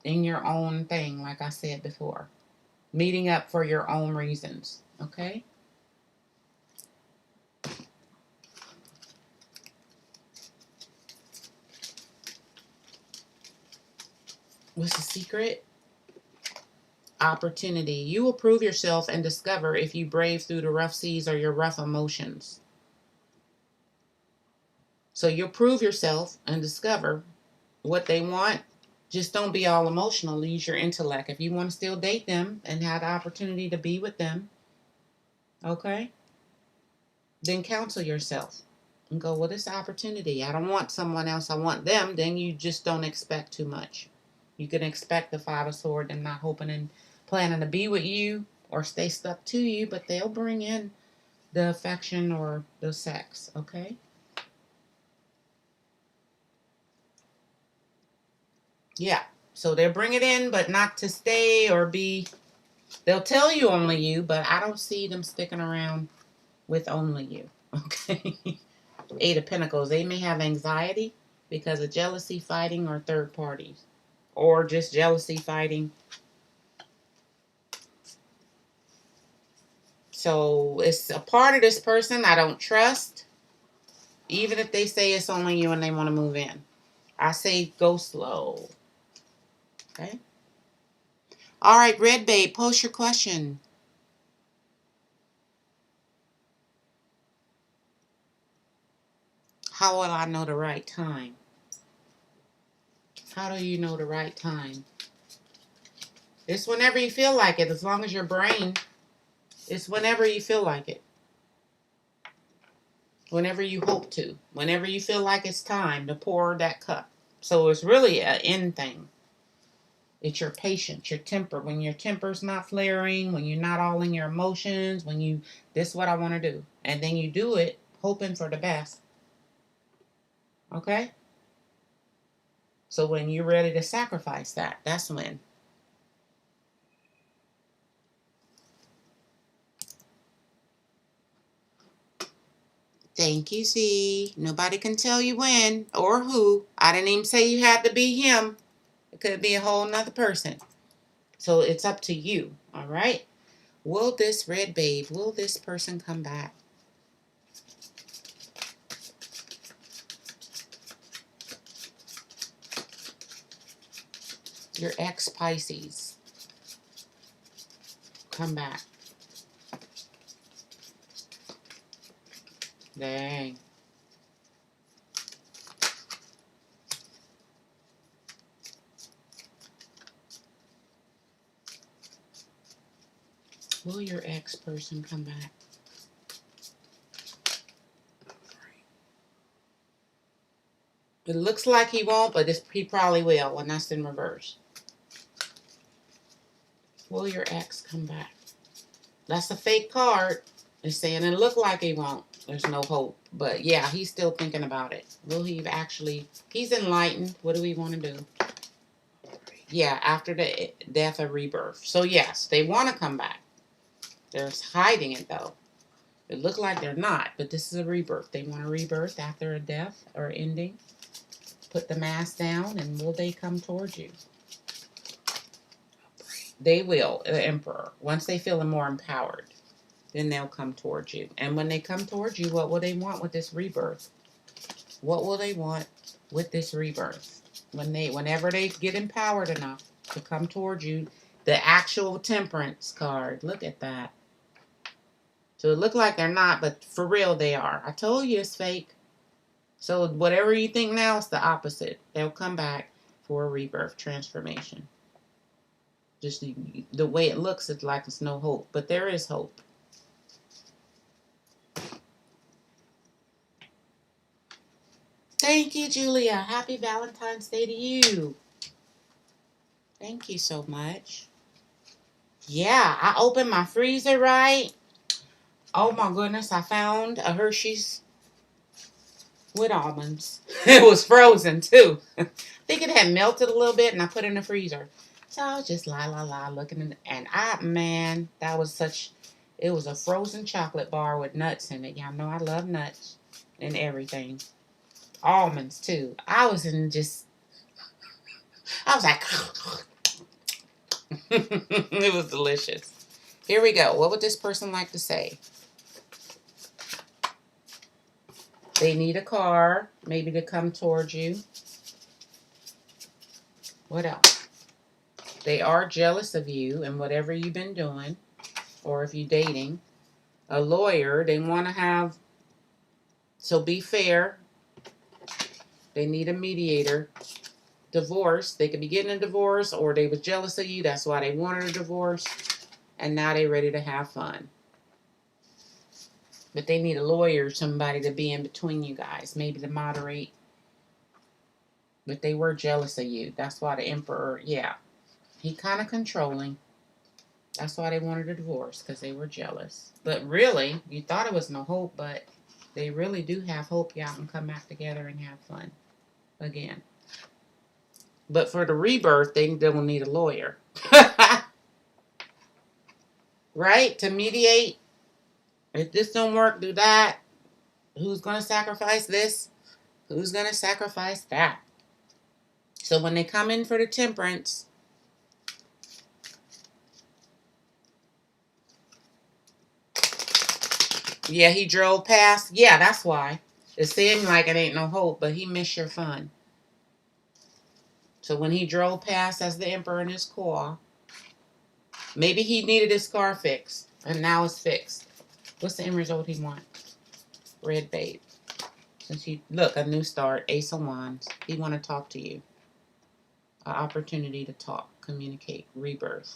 in your own thing, like I said before. Meeting up for your own reasons. Okay? What's the secret? Opportunity. You will prove yourself and discover if you brave through the rough seas or your rough emotions. So you'll prove yourself and discover what they want. Just don't be all emotional. Use your intellect. If you want to still date them and have the opportunity to be with them, okay, then counsel yourself. and go, well, this opportunity. I don't want someone else. I want them. Then you just don't expect too much. You can expect the Five of Swords and not hoping and planning to be with you or stay stuck to you, but they'll bring in the affection or the sex, okay? Yeah. So they'll bring it in, but not to stay or be. They'll tell you only you, but I don't see them sticking around with only you, okay? Eight of Pentacles. They may have anxiety because of jealousy, fighting, or third parties. Or just jealousy, fighting. So it's a part of this person I don't trust. Even if they say it's only you and they want to move in. I say go slow. Okay? All right, Red Babe, post your question. How will I know the right time? How do you know the right time? It's whenever you feel like it, as long as your brain, it's whenever you feel like it. Whenever you hope to. Whenever you feel like it's time to pour that cup. So it's really an end thing. It's your patience, your temper. When your temper's not flaring, when you're not all in your emotions, when you, this is what I want to do. And then you do it, hoping for the best. Okay? So when you're ready to sacrifice that, that's when. Thank you, Z. Nobody can tell you when or who. I didn't even say you had to be him. It could be a whole nother person. So it's up to you, all right? Will this Red Babe, will this person come back? Your ex Pisces. Come back. Dang. Will your ex person come back? It looks like he won't, but he probably will when that's in reverse. Will your ex come back? That's a fake card. It's saying it look like he won't. There's no hope. But yeah, he's still thinking about it. Will he actually? He's enlightened. What do we want to do? Yeah, after the death or rebirth. So yes, they want to come back. They're hiding it though. It looked like they're not, but this is a rebirth. They want a rebirth after a death or ending. Put the mask down, and will they come towards you? They will, the Emperor. Once they feel more empowered, then they'll come towards you. And when they come towards you, what will they want with this rebirth? What will they want with this rebirth? Whenever they get empowered enough to come towards you, the actual Temperance card. Look at that. So it looked like they're not, but for real they are. I told you it's fake. So whatever you think now, it's the opposite. They'll come back for a rebirth transformation. Just the way it looks, it's like there's no hope. But there is hope. Thank you, Julia. Happy Valentine's Day to you. Thank you so much. Yeah, I opened my freezer, right? Oh my goodness, I found a Hershey's with almonds. It was frozen too. I think it had melted a little bit and I put it in the freezer. So I was just looking in, and man, that was it was a frozen chocolate bar with nuts in it. Y'all know I love nuts and everything. Almonds too. I was like, it was delicious. Here we go. What would this person like to say? They need a car, maybe to come towards you. What else? They are jealous of you and whatever you've been doing, or if you're dating. A lawyer, they want to have, so be fair. They need a mediator. Divorce, they could be getting a divorce, or they was jealous of you, that's why they wanted a divorce, and now they're ready to have fun. But they need a lawyer, somebody to be in between you guys, maybe to moderate. But they were jealous of you. That's why the Emperor, yeah, he kind of controlling. That's why they wanted a divorce, because they were jealous. But really, you thought it was no hope, but they really do have hope y'all can come back together and have fun again. But for the rebirth, they will need a lawyer. Right? To mediate. If this don't work, do that. Who's going to sacrifice this? Who's going to sacrifice that? So when they come in for the temperance, yeah, he drove past. Yeah, that's why. It seemed like it ain't no hope, but he missed your fun. So when he drove past as the Emperor in his car, maybe he needed his car fixed, and now it's fixed. What's the end result he want? Red Babe. Since he, look, a new start, Ace of Wands. He want to talk to you. An opportunity to talk, communicate, rebirth.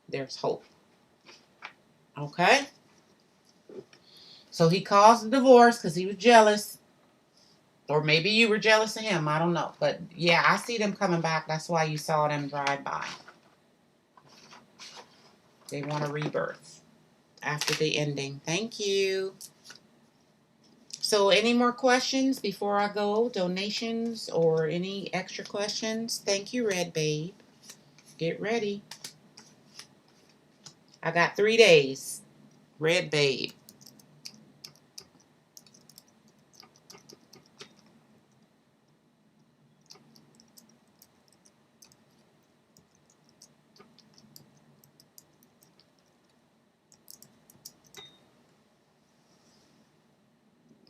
There's hope. Okay? So he caused the divorce because he was jealous. Or maybe you were jealous of him. I don't know. But yeah, I see them coming back. That's why you saw them drive by. They want a rebirth after the ending. Thank you. So any more questions before I go? Donations or any extra questions? Thank you, Red Babe. Get ready. I got 3 days. Red Babe.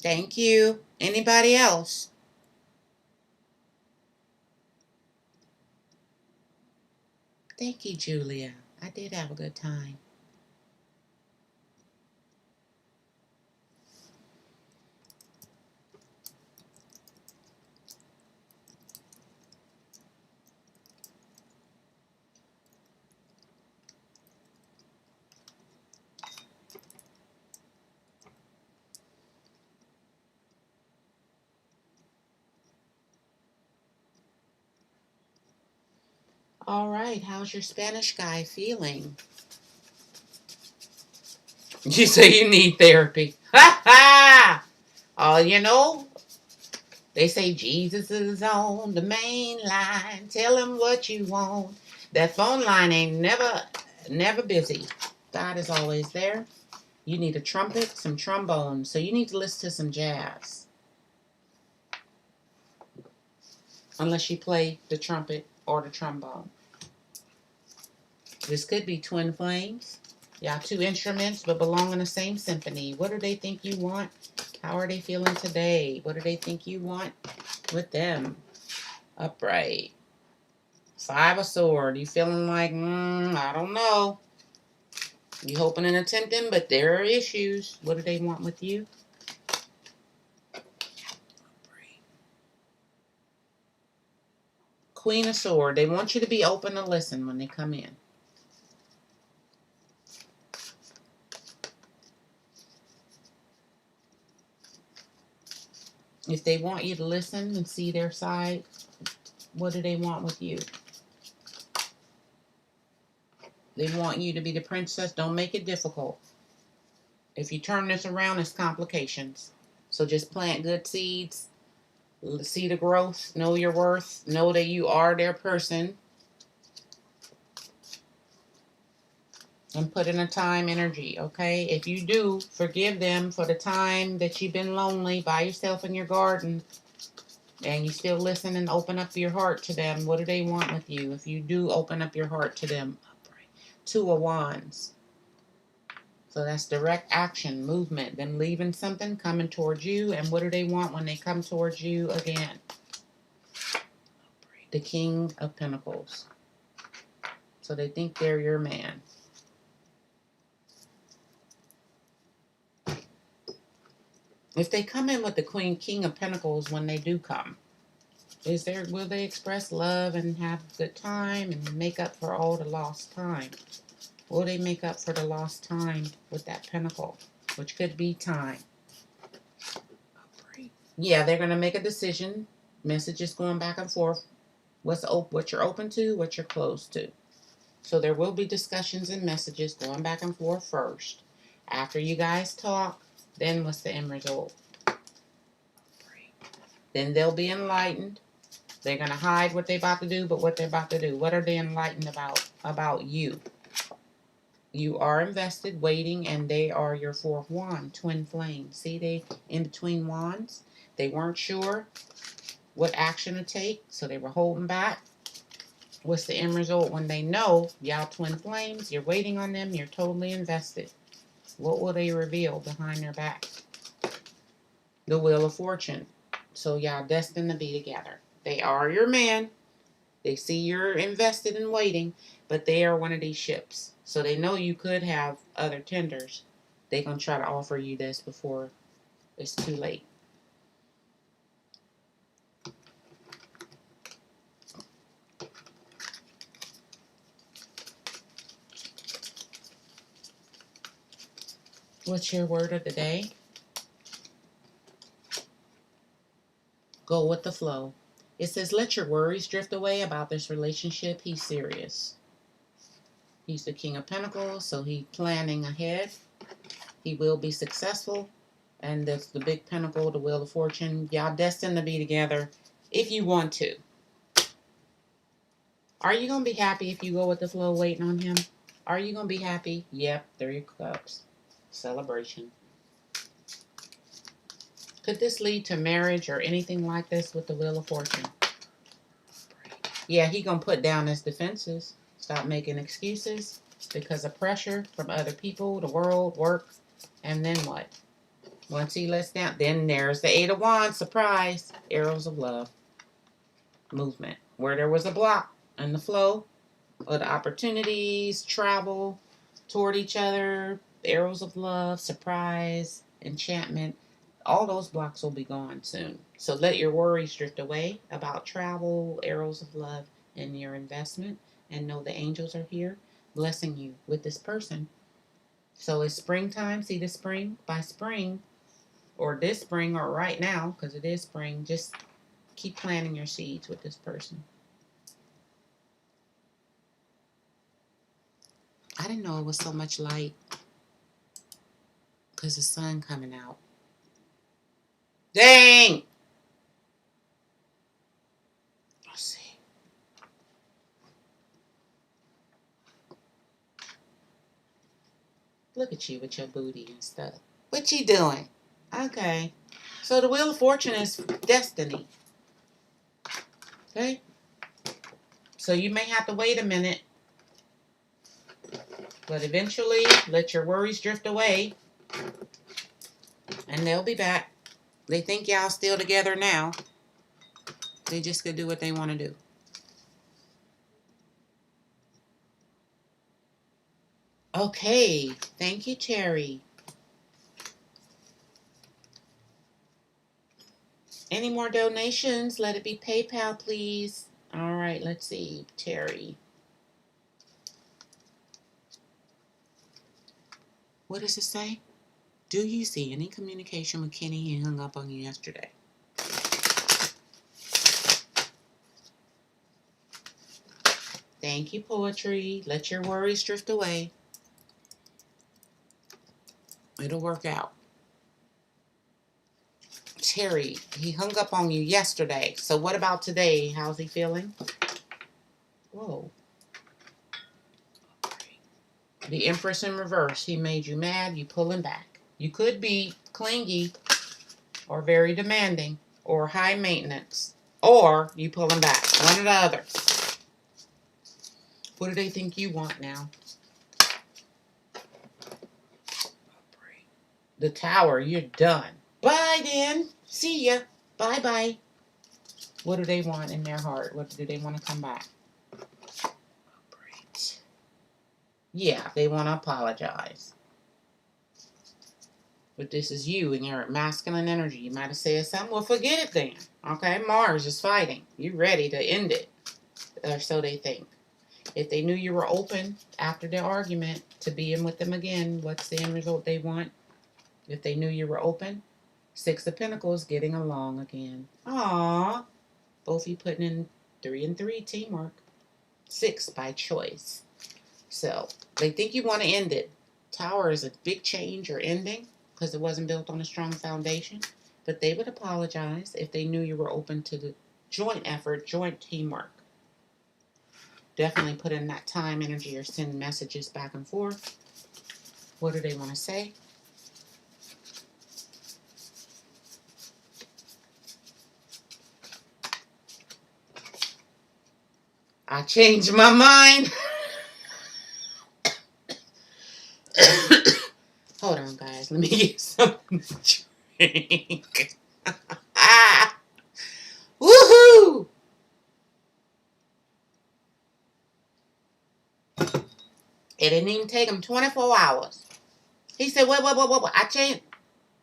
Thank you. Anybody else? Thank you, Julia. I did have a good time. All right. How's your Spanish guy feeling? You say you need therapy. Ha ha! Oh, you know, they say Jesus is on the main line. Tell him what you want. That phone line ain't never busy. God is always there. You need a trumpet, some trombone. So you need to listen to some jazz. Unless you play the trumpet or the trombone. This could be twin flames. Y'all 2 instruments but belong in the same symphony. What do they think you want? How are they feeling today? What do they think you want with them? Upright. 5 of Swords. You feeling like, I don't know. You hoping and attempting, but there are issues. What do they want with you? Queen of Swords. They want you to be open to listen when they come in. If they want you to listen and see their side, what do they want with you? They want you to be the princess. Don't make it difficult. If you turn this around, it's complications. So just plant good seeds. See the growth. Know your worth. Know that you are their person. And put in a time, energy, okay? If you do, forgive them for the time that you've been lonely by yourself in your garden. And you still listen and open up your heart to them. What do they want with you? If you do open up your heart to them. 2 of Wands. So that's direct action, movement. Them leaving something, coming towards you. And what do they want when they come towards you again? The King of Pentacles. So they think they're your man. If they come in with the King of Pentacles when they do come, will they express love and have a good time and make up for all the lost time? Will they make up for the lost time with that pentacle? which could be time. Yeah, they're going to make a decision. Messages going back and forth. What you're open to, what you're closed to. So there will be discussions and messages going back and forth first. After you guys talk, then what's the end result? Then they'll be enlightened. They're going to hide what they're about to do, but what they're about to do. What are they enlightened about? About you. You are invested, waiting, and they are your fourth wand, twin flame. See, they in between wands. They weren't sure what action to take, so they were holding back. What's the end result when they know y'all twin flames? You're waiting on them. You're totally invested. What will they reveal behind their back? The Wheel of Fortune. So y'all destined to be together. They are your man. They see you're invested in waiting, but they are one of these ships. So they know you could have other tenders. They're going to try to offer you this before it's too late. What's your word of the day? Go with the flow. It says, let your worries drift away about this relationship. He's serious. He's the King of Pentacles, so he's planning ahead. He will be successful. And that's the big pentacle, the Wheel of Fortune. Y'all destined to be together if you want to. Are you going to be happy if you go with the flow waiting on him? Are you going to be happy? Yep, 3 of Cups. Celebration. Could this lead to marriage or anything like this with the Wheel of Fortune? Yeah, he going to put down his defenses. Stop making excuses because of pressure from other people, the world, work. And then what? Once he lets down, then there's the 8 of Wands. Surprise. Arrows of love. Movement. Where there was a block in the flow of the opportunities, travel toward each other, arrows of love, surprise, enchantment. All those blocks will be gone soon. So let your worries drift away about travel, arrows of love, and your investment. And know the angels are here blessing you with this person. So it's springtime. See the spring? By spring, or this spring, or right now, because it is spring, just keep planting your seeds with this person. I didn't know it was so much light because the sun coming out. Dang! Let's see. Look at you with your booty and stuff. What you doing? Okay. So the Wheel of Fortune is destiny. Okay? So you may have to wait a minute. But eventually, let your worries drift away. And they'll be back. They think y'all still together now. They just could do what they want to do. Okay. Thank you, Terry. Any more donations? Let it be PayPal, please. All right, let's see. Terry. What does it say? Do you see any communication with Kenny? He hung up on you yesterday. Thank you, Poetry. Let your worries drift away. It'll work out. Terry, he hung up on you yesterday. So what about today? How's he feeling? Whoa. The Empress in reverse. He made you mad. You pull him back. You could be clingy or very demanding or high maintenance. Or you pull him back. One or the other. What do they think you want now? The Tower. You're done. Bye then. See ya. Bye-bye. What do they want in their heart? What do they want to come back? Yeah, they want to apologize. But this is you and your masculine energy. You might have said something. Well, forget it then. Okay, Mars is fighting. You ready to end it. Or so they think. If they knew you were open after the argument to be in with them again, what's the end result they want? If they knew you were open. 6 of Pentacles, getting along again. Aww. Both of you putting in 3 and 3, teamwork. 6 by choice. So, they think you want to end it. Tower is a big change or ending because it wasn't built on a strong foundation. But they would apologize if they knew you were open to the joint effort, joint teamwork. Definitely put in that time, energy, or send messages back and forth. What do they want to say? I changed my mind. Hold on, guys. Let me get something to drink. Woohoo! It didn't even take him 24 hours. He said, what? I changed.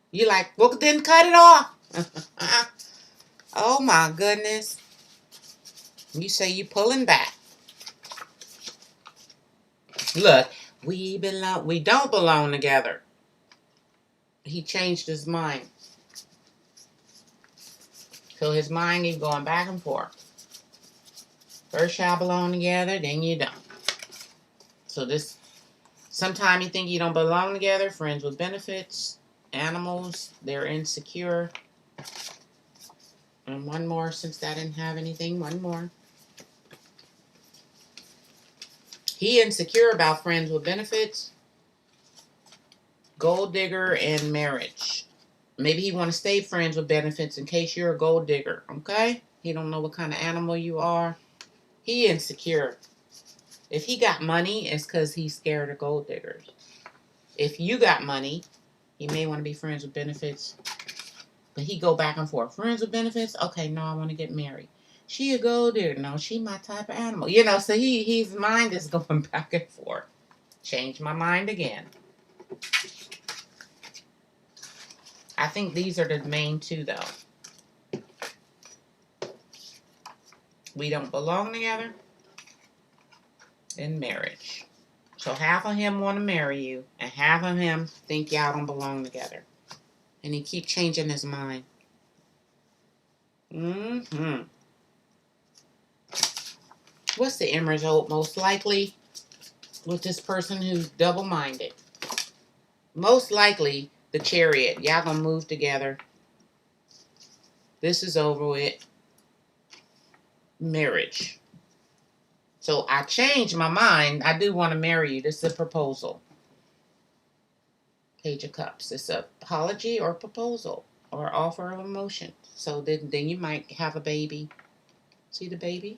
You like, well, then cut it off. Oh, my goodness. You say you pulling back. Look, we don't belong together. He changed his mind. So his mind is going back and forth. First y'all belong together, then you don't. So this, sometimes you think you don't belong together. Friends with benefits, animals, they're insecure. And one more, since I didn't have anything, one more. He insecure about friends with benefits, gold digger, and marriage. Maybe he want to stay friends with benefits in case you're a gold digger, okay? He don't know what kind of animal you are. He insecure. If he got money, it's because he's scared of gold diggers. If you got money, he may want to be friends with benefits. But he go back and forth. Friends with benefits? Okay, no, I want to get married. She a gold digger. No, she my type of animal. You know, so his mind is going back and forth. Change my mind again. I think these are the main two, though. We don't belong together in marriage. So half of him want to marry you, and half of him think y'all don't belong together. And he keep changing his mind. What's the end result most likely with this person who's double-minded? Most likely, the Chariot. Y'all gonna move together. This is over with. Marriage. So I changed my mind. I do want to marry you. This is a proposal. Page of Cups. It's an apology or proposal or offer of emotion. So then you might have a baby. See the baby?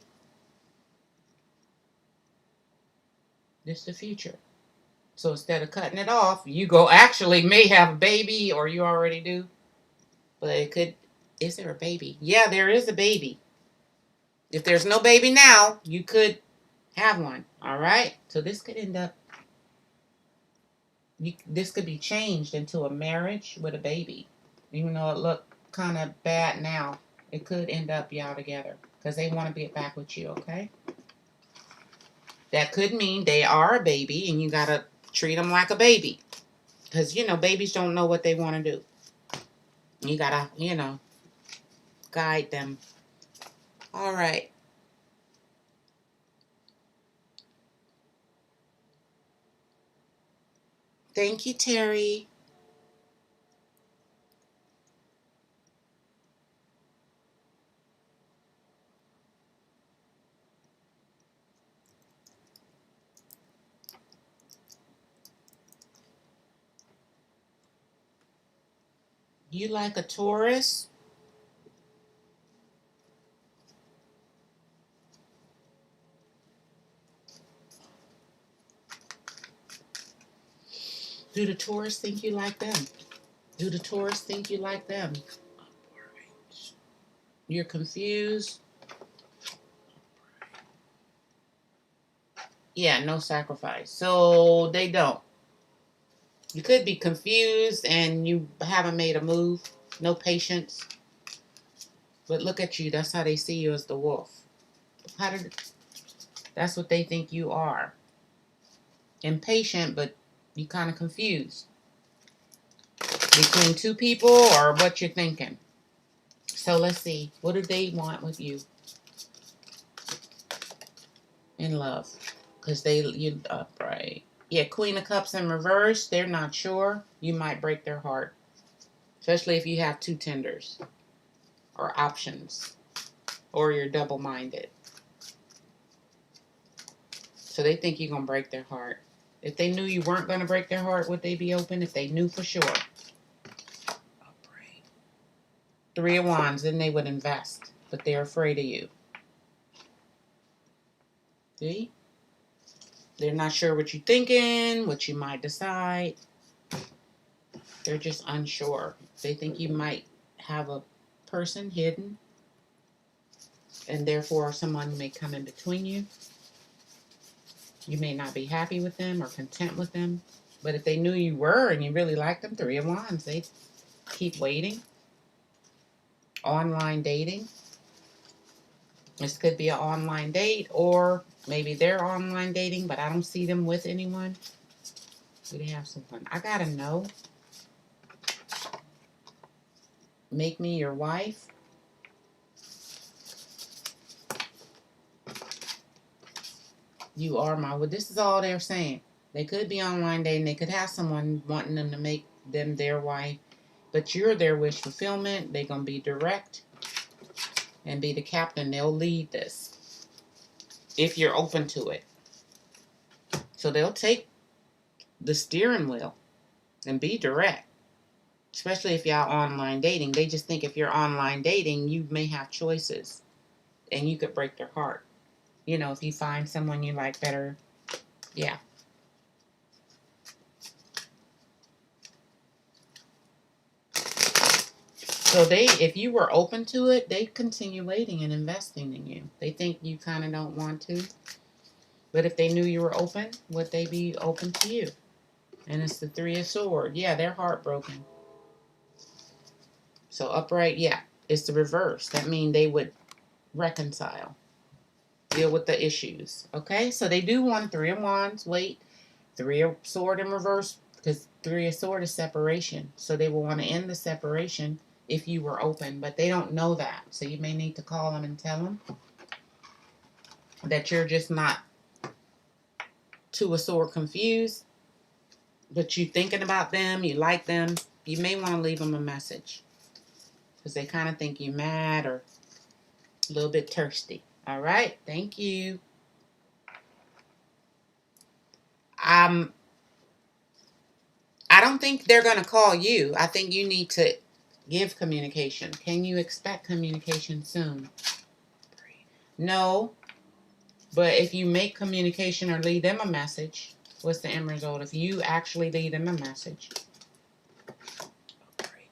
This is the future. So instead of cutting it off, you go actually may have a baby, or you already do. But it could, is there a baby? Yeah, there is a baby. If there's no baby now, you could have one. All right? So this could end up, this could be changed into a marriage with a baby. Even though it looked kind of bad now, it could end up y'all together because they want to be back with you, okay? That could mean they are a baby and you got to treat them like a baby. Because, you know, babies don't know what they want to do. You got to, you know, guide them. All right. Thank you, Terry. You like a Taurus? Do the Taurus think you like them? Do the Taurus think you like them? You're confused? Yeah, no sacrifice. So they don't. You could be confused and you haven't made a move. No patience. But look at you. That's how they see you, as the wolf. That's what they think you are. Impatient, but you kind of confused. Between two people or what you're thinking. So let's see. What do they want with you in love? Because you upright. Yeah, Queen of Cups in reverse. They're not sure. You might break their heart. Especially if you have two tenders or options. Or you're double-minded. So they think you're going to break their heart. If they knew you weren't going to break their heart, would they be open? If they knew for sure. Upright. Three of Wands, then they would invest. But they're afraid of you. See? They're not sure what you're thinking, what you might decide. They're just unsure. They think you might have a person hidden. And therefore, someone may come in between you. You may not be happy with them or content with them. But if they knew you were and you really liked them, Three of Wands, they keep waiting. Online dating. This could be an online date, or maybe they're online dating, but I don't see them with anyone. Do they have someone? I gotta know. Make me your wife. You are my... Well, this is all they're saying. They could be online dating. They could have someone wanting them to make them their wife. But you're their wish fulfillment. They're going to be direct and be the captain. They'll lead this if you're open to it. So they'll take the steering wheel and be direct. Especially if y'all online dating. They just think if you're online dating, you may have choices. And you could break their heart. You know, if you find someone you like better. Yeah. So if you were open to it, they continue waiting and investing in you. They think you kind of don't want to. But if they knew you were open, would they be open to you? And it's the Three of Swords. Yeah, they're heartbroken. So upright, yeah, it's the reverse. That means they would reconcile. Deal with the issues. Okay, so they do want Three of Wands. Wait, Three of Swords in reverse. Because Three of Swords is separation. So they will want to end the separation if you were open, but they don't know that. So you may need to call them and tell them that you're just not Two of Swords confused, but you thinking about them, you like them. You may want to leave them a message because they kind of think you're mad or a little bit thirsty. All right, thank you. I don't think they're going to call you. I think you need to give communication. Can you expect communication soon? No. But if you make communication or leave them a message, what's the end result? If you actually leave them a message,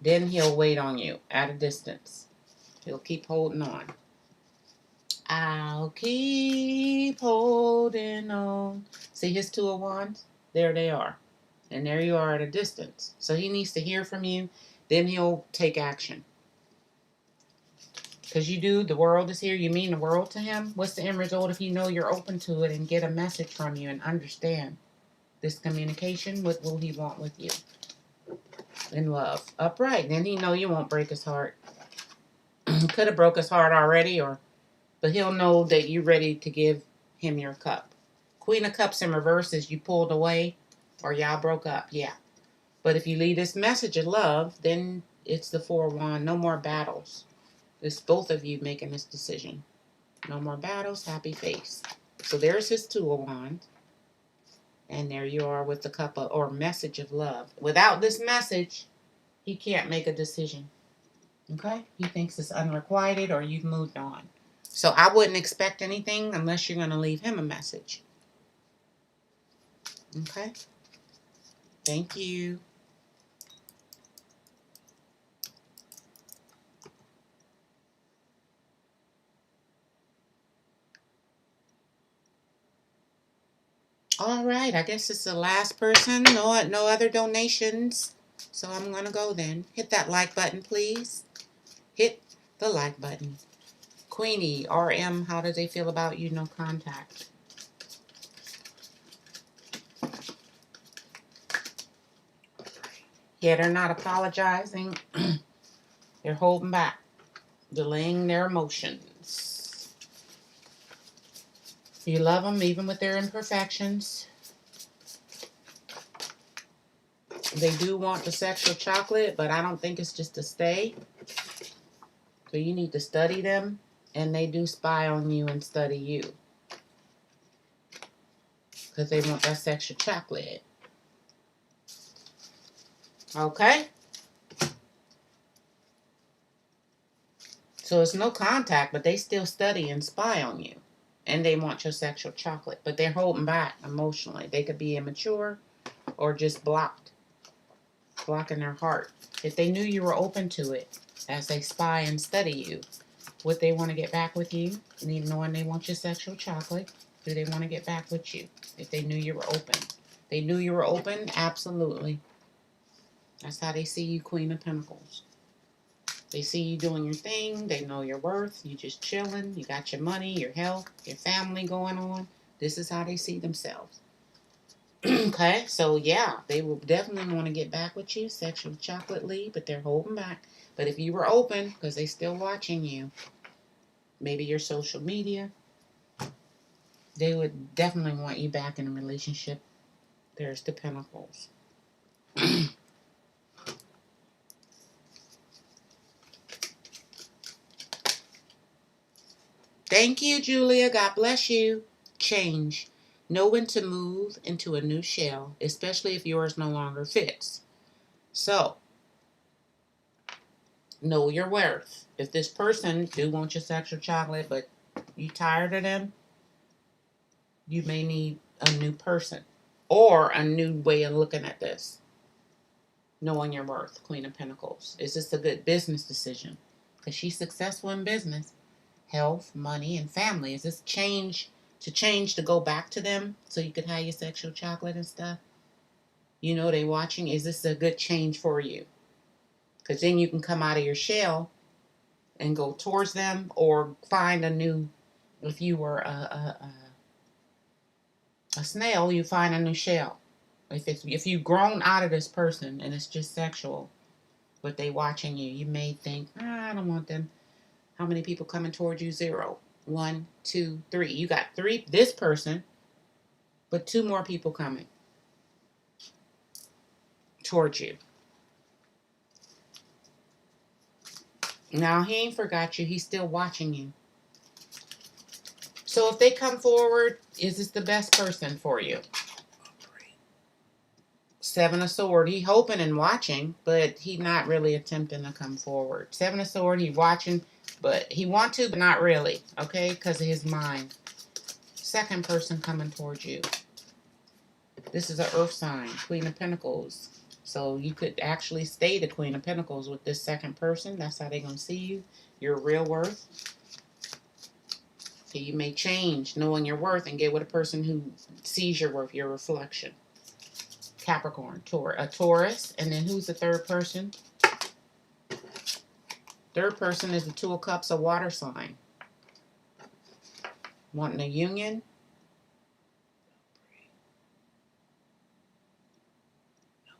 then he'll wait on you at a distance. He'll keep holding on. I'll keep holding on. See his Two of Wands? There they are. And there you are at a distance. So he needs to hear from you. Then he'll take action. Because you do, the world is here. You mean the world to him. What's the end result if you know you're open to it and get a message from you and understand this communication? What will he want with you? In love. Upright. Then he know you won't break his heart. Could have broke his heart already, but he'll know that you're ready to give him your cup. Queen of Cups in reverse is you pulled away or y'all broke up. Yeah. But if you leave this message of love, then it's the Four of Wands. No more battles. It's both of you making this decision. No more battles, happy face. So there's his Two of Wands. And there you are with the cup of, or message of love. Without this message, he can't make a decision. Okay? He thinks it's unrequited or you've moved on. So I wouldn't expect anything unless you're going to leave him a message. Okay? Thank you. All right, I guess it's the last person. No other donations. So I'm going to go then. Hit that like button, please. Hit the like button. Queenie, RM, how do they feel about you? No contact. Yeah, they're not apologizing. They're holding back, delaying their emotions. You love them even with their imperfections. They do want the sexual chocolate, but I don't think it's just to stay. So you need to study them, and they do spy on you and study you. Because they want that sexual chocolate. Okay? So it's no contact, but they still study and spy on you. And they want your sexual chocolate. But they're holding back emotionally. They could be immature or just blocking their heart. If they knew you were open to it as they spy and study you, would they want to get back with you? Knowing they want your sexual chocolate, do they want to get back with you if they knew you were open? They knew you were open? Absolutely. That's how they see you, Queen of Pentacles. They see you doing your thing. They know your worth. You just chilling. You got your money, your health, your family going on. This is how they see themselves. Okay, so yeah, they will definitely want to get back with you, sexual chocolately, but they're holding back. But if you were open, because they're still watching you, maybe your social media, they would definitely want you back in a relationship. There's the Pentacles. Thank you, Julia. God bless you. Change. Know when to move into a new shell, especially if yours no longer fits. So, know your worth. If this person do want your sexual chocolate, but you tired of them, you may need a new person or a new way of looking at this. Knowing your worth, Queen of Pentacles. Is this a good business decision? Because she's successful in business, health, money, and family. Is this change to go back to them so you could have your sexual chocolate and stuff? You know they watching. Is this a good change for you? Because then you can come out of your shell and go towards them, or find a new. If you were a snail, you find a new shell. If you've grown out of this person and it's just sexual, but they watching you, you may think, I don't want them. How many people coming towards you? 0, 1, 2, 3. You got 3. This person, but 2 more people coming towards you. Now, he ain't forgot you. He's still watching you. So if they come forward, is this the best person for you? 7 of Swords. He hoping and watching, but he not really attempting to come forward. 7 of Swords. He watching, but he want to, but not really. Okay, because of his mind. Second person coming towards you. This is an earth sign, Queen of Pentacles. So you could actually stay the Queen of Pentacles with this second person. That's how they're going to see you. Your real worth. So you may change knowing your worth and get with a person who sees your worth, your reflection. Capricorn, a Taurus. And then who's the third person? Third person is the 2 of Cups, a water sign. Wanting a union.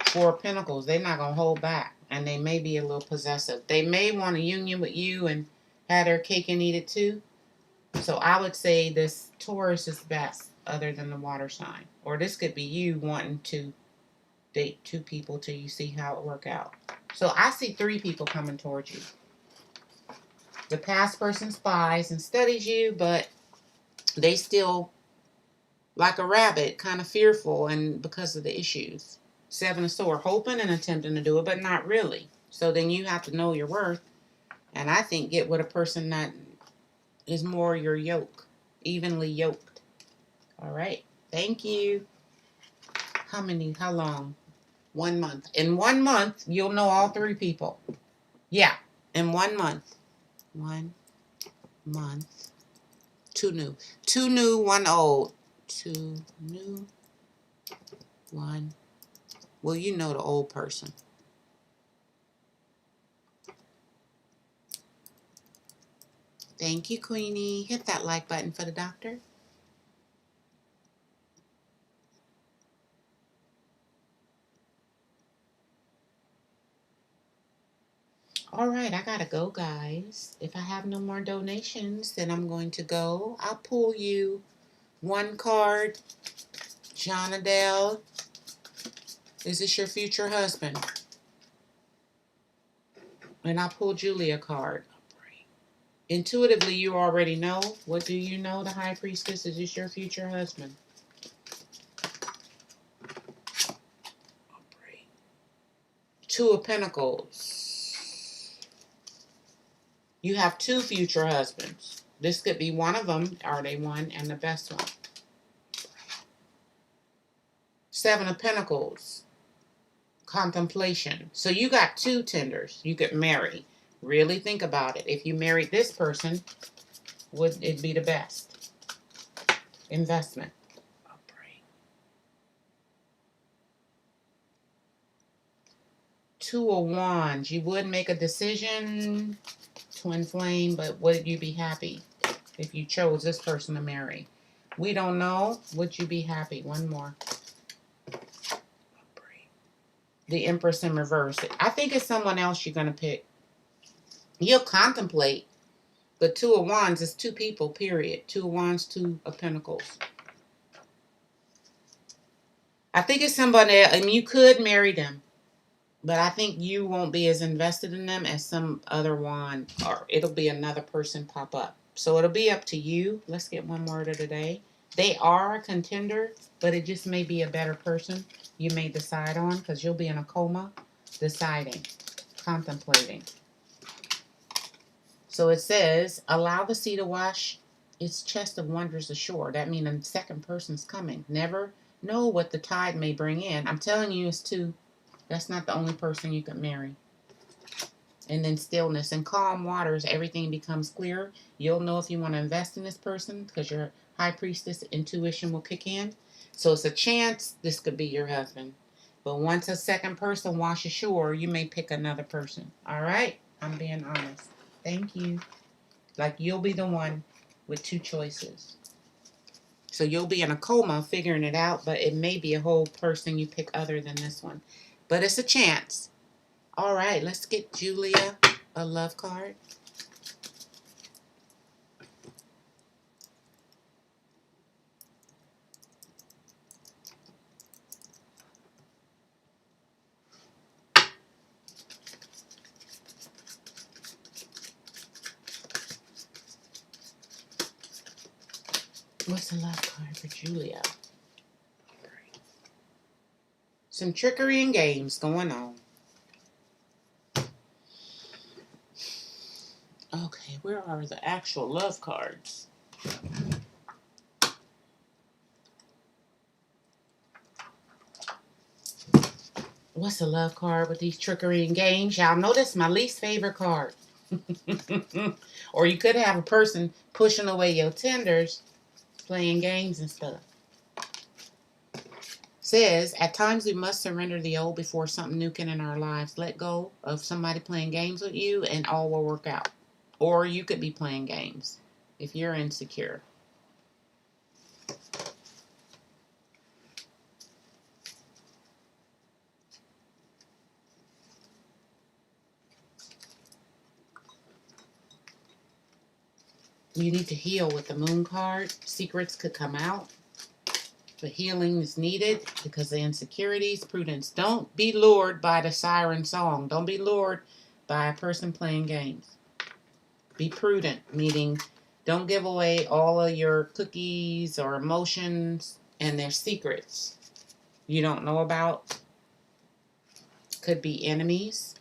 4 of Pentacles. They're not going to hold back. And they may be a little possessive. They may want a union with you and have their cake and eat it too. So I would say this Taurus is best other than the water sign. Or this could be you wanting to date 2 people till you see how it work out. So I see 3 people coming towards you. The past person spies and studies you, but they still, like a rabbit, kind of fearful and because of the issues. 7 of Swords, hoping and attempting to do it, but not really. So then you have to know your worth. And I think get with a person that is more your yoke, evenly yoked. All right. Thank you. How long? 1 month. In 1 month, you'll know all 3 people. Yeah. In 1 month. 1 month. 2 new. 2 new, 1 old. 2 new, 1. Well, you know the old person. Thank you, Queenie. Hit that like button for the doctor. All right, I gotta go, guys. If I have no more donations, then I'm going to go. I'll pull you one card. John Adele, is this your future husband? And I'll pull Julia a card. Intuitively, you already know. What do you know? The High Priestess, is this your future husband? Two of Pentacles. You have two future husbands. This could be one of them. Are they one? And the best one. Seven of Pentacles. Contemplation. So you got two tenders you could marry. Really think about it. If you married this person, would it be the best investment? Two of Wands. You would make a decision, twin flame, but would you be happy if you chose this person to marry? We don't know. Would you be happy? One more. The Empress in reverse. I think it's someone else you're going to pick. You'll contemplate, but Two of Wands is two people, period. Two of Wands, Two of Pentacles. I think it's somebody else, and you could marry them. But I think you won't be as invested in them as some other one, or it'll be another person pop up. So it'll be up to you. Let's get one more of the day. They are a contender, but it just may be a better person you may decide on, because you'll be in a coma, deciding, contemplating. So it says, allow the sea to wash its chest of wonders ashore. That means a second person's coming. Never know what the tide may bring in. I'm telling you, it's two. That's not the only person you can marry. And then stillness and calm waters, everything becomes clear. You'll know if you want to invest in this person, because your High Priestess intuition will kick in. So it's a chance this could be your husband. But once a second person washes ashore, you may pick another person. All right? I'm being honest. Thank you. Like, you'll be the one with two choices. So you'll be in a coma figuring it out, but it may be a whole person you pick other than this one. But it's a chance. All right, let's get Julia a love card. What's a love card for Julia? Some trickery and games going on. Okay, where are the actual love cards? What's a love card with these trickery and games? Y'all know that's my least favorite card. Or you could have a person pushing away your tenders, playing games and stuff. Says, at times we must surrender the old before something new can in our lives. Let go of somebody playing games with you and all will work out. Or you could be playing games if you're insecure. You need to heal with the Moon card. Secrets could come out. But healing is needed because of insecurities. Prudence. Don't be lured by the siren song. Don't be lured by a person playing games. Be prudent, meaning don't give away all of your cookies or emotions and their secrets you don't know about. Could be enemies.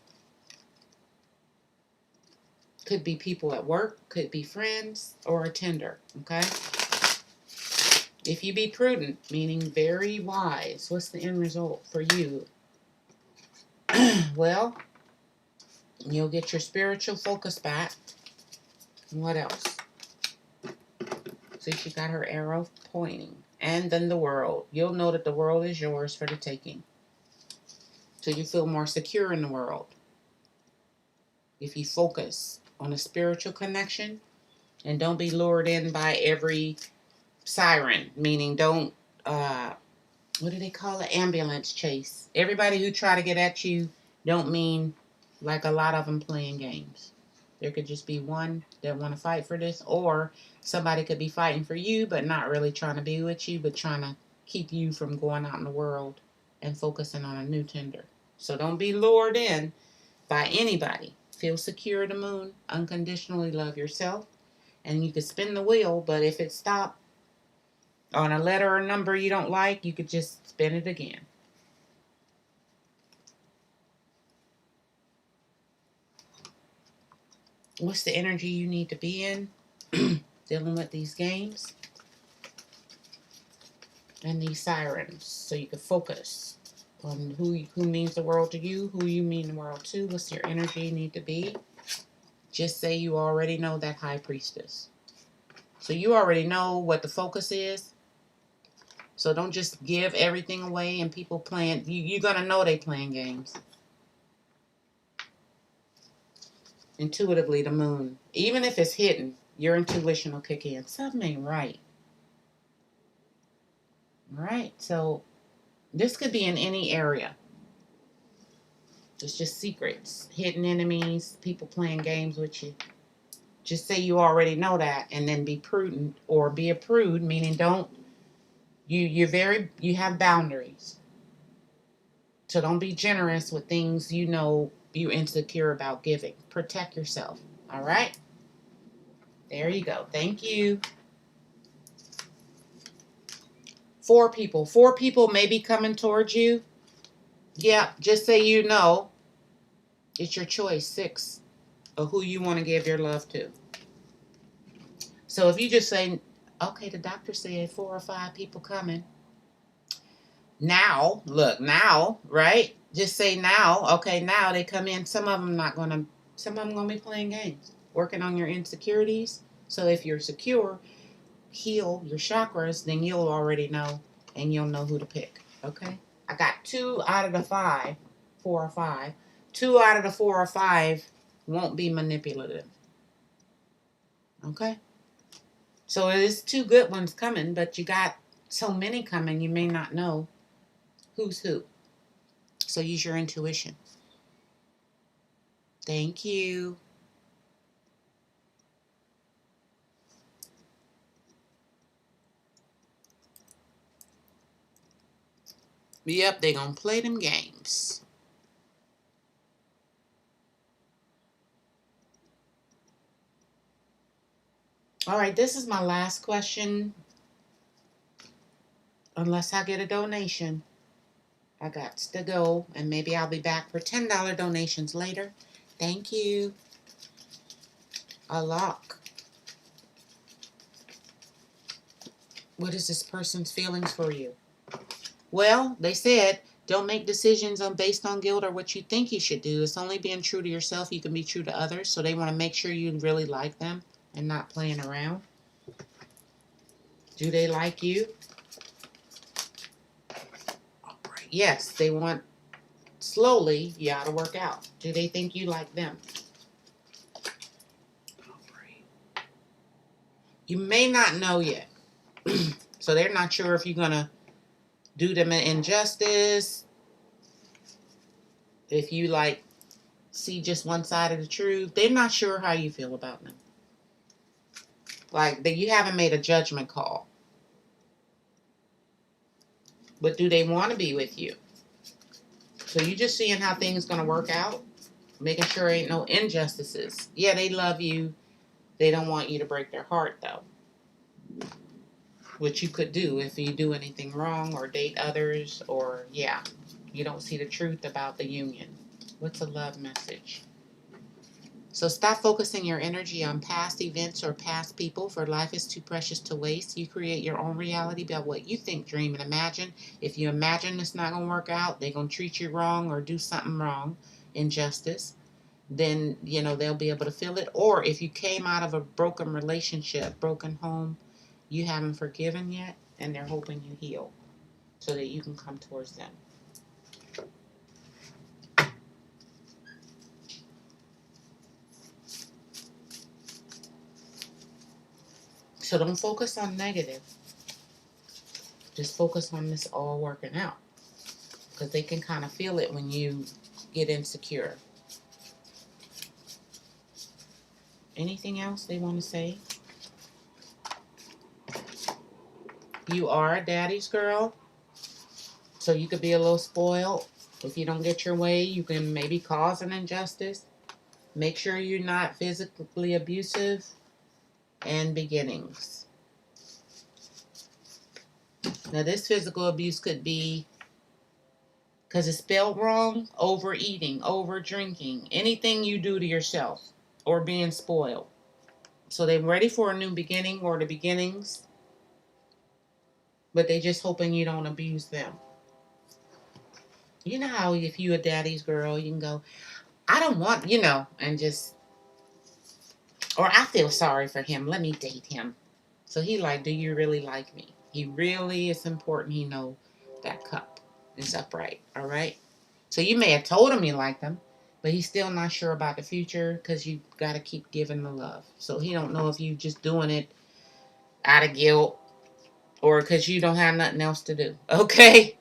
Could be people at work. Could be friends or a tender. Okay? If you be prudent, meaning very wise, what's the end result for you? Well, you'll get your spiritual focus back. What else? See, she got her arrow pointing. And then the world. You'll know that the world is yours for the taking. So you feel more secure in the world. If you focus on a spiritual connection and don't be lured in by every siren, meaning don't, what do they call it? Ambulance chase. Everybody who try to get at you don't mean Like a lot of them playing games. There could just be one that want to fight for this, or somebody could be fighting for you, but not really trying to be with you, but trying to keep you from going out in the world and focusing on a new tender. So don't be lured in by anybody. Feel secure in the moon. Unconditionally love yourself. And you could spin the wheel, but if it stopped on a letter or number you don't like, you could just spin it again. What's the energy you need to be in dealing with these games and these sirens, so you can focus on who means the world to you, who you mean the world to. What's your energy need to be? Just say you already know that high priestess. So you already know what the focus is. So don't just give everything away and people playing. You're going to know they playing games. Intuitively, the moon. Even if it's hidden, your intuition will kick in. Something ain't right. Right? So this could be in any area. It's just secrets. Hidden enemies, people playing games with you. Just say you already know that, and then be prudent, or be a prude, meaning don't. You have boundaries. So don't be generous with things you know you're insecure about giving. Protect yourself. All right? There you go. Thank you. 4 people. 4 people may be coming towards you. Yeah, just say you know. It's your choice. 6 of who you want to give your love to. So if you just say, okay, the doctor said 4 or 5 people coming. Now, look, now, right? Just say now. Okay, now they come in. Some of them going to be playing games, working on your insecurities. So if you're secure, heal your chakras, then you'll already know, and you'll know who to pick. Okay? I got 2 out of the 5, 4 or 5. 2 out of the 4 or 5 won't be manipulative. Okay? So it is 2 good ones coming, but you got so many coming, you may not know who's who. So use your intuition. Thank you. Yep, they're going to play them games. All right, this is my last question. Unless I get a donation, I got to go, and maybe I'll be back for $10 donations later. Thank you. A lock. What is this person's feelings for you? Well, they said, don't make decisions based on guilt or what you think you should do. It's only being true to yourself. You can be true to others. So they want to make sure you really like them and not playing around. Do they like you? All right. Yes, they want slowly, you ought to work out. Do they think you like them? All right. You may not know yet. So they're not sure if you're going to do them an injustice. If you see just one side of the truth. They're not sure how you feel about them. You haven't made a judgment call. But do they want to be with you? So you just seeing how things going to work out. Making sure ain't no injustices. Yeah, they love you. They don't want you to break their heart, though. Which you could do if you do anything wrong or date others, or, yeah, you don't see the truth about the union. What's a love message? So stop focusing your energy on past events or past people, for life is too precious to waste. You create your own reality by what you think, dream, and imagine. If you imagine it's not going to work out, they're going to treat you wrong or do something wrong, injustice, then, they'll be able to feel it. Or if you came out of a broken relationship, broken home, you haven't forgiven yet, and they're hoping you heal so that you can come towards them. So don't focus on negative. Just focus on this all working out. Because they can kind of feel it when you get insecure. Anything else they want to say? You are a daddy's girl, so you could be a little spoiled. If you don't get your way, you can maybe cause an injustice. Make sure you're not physically abusive. And beginnings. Now, this physical abuse could be because it's spelled wrong, overeating, over drinking, anything you do to yourself, or being spoiled. So they're ready for a new beginning or the beginnings, but they're just hoping you don't abuse them. You know how if you a daddy's girl, you can go, I don't want, and just, or I feel sorry for him. Let me date him. So he like, do you really like me? He really is important. He know that cup is upright. All right. So you may have told him you liked him, but he's still not sure about the future because you got to keep giving the love. So he don't know if you just doing it out of guilt or because you don't have nothing else to do. Okay.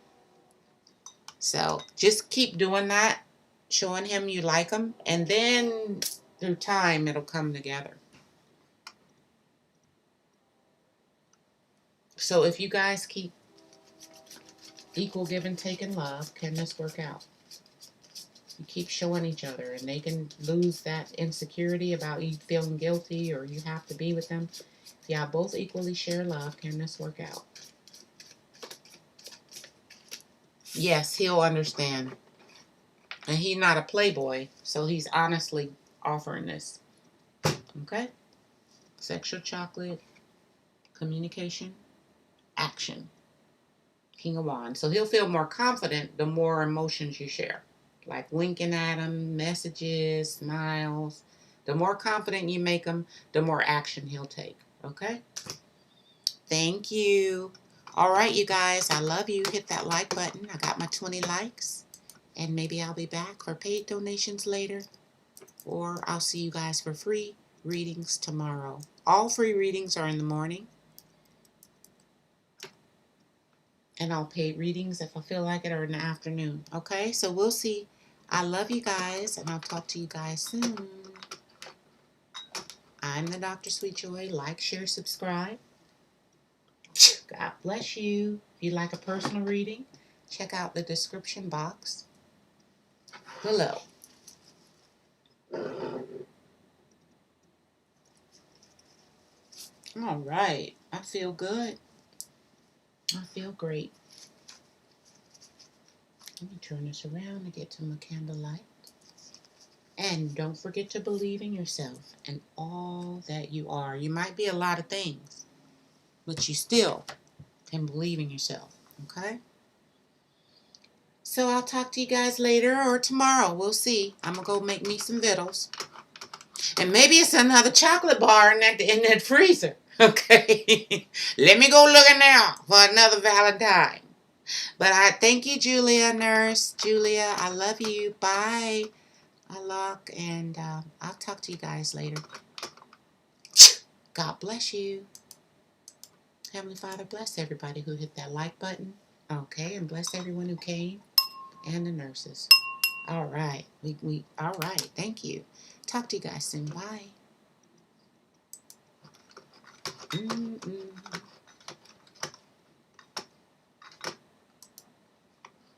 So just keep doing that, showing him you like him, and then through time it'll come together. So if you guys keep equal give and take in love, can this work out? You keep showing each other, and they can lose that insecurity about you feeling guilty or you have to be with them. If y'all both equally share love, can this work out? Yes, he'll understand. And he's not a playboy, so he's honestly offering this. Okay? Sexual chocolate, communication, action. King of Wands. So he'll feel more confident the more emotions you share. Like winking at him, messages, smiles. The more confident you make him, the more action he'll take. Okay? Thank you. All right, you guys. I love you. Hit that like button. I got my 20 likes. And maybe I'll be back for paid donations later. Or I'll see you guys for free readings tomorrow. All free readings are in the morning. And I'll pay readings if I feel like it or in the afternoon. Okay, so we'll see. I love you guys, and I'll talk to you guys soon. I'm the DrSweetjoy. Like, share, subscribe. God bless you. If you'd like a personal reading, check out the description box below. All right. I feel good. I feel great. Let me turn this around to get to my candlelight. And don't forget to believe in yourself and all that you are. You might be a lot of things, but you still can believe in yourself. Okay? So I'll talk to you guys later or tomorrow. We'll see. I'm going to go make me some vittles. And maybe it's another chocolate bar in that freezer. Okay? Let me go looking now for another Valentine. But I thank you, Julia, nurse. Julia, I love you. Bye. Alok, and I'll talk to you guys later. God bless you. Heavenly Father, bless everybody who hit that like button. Okay, and bless everyone who came and the nurses. All right. All right. Thank you. Talk to you guys soon. Bye.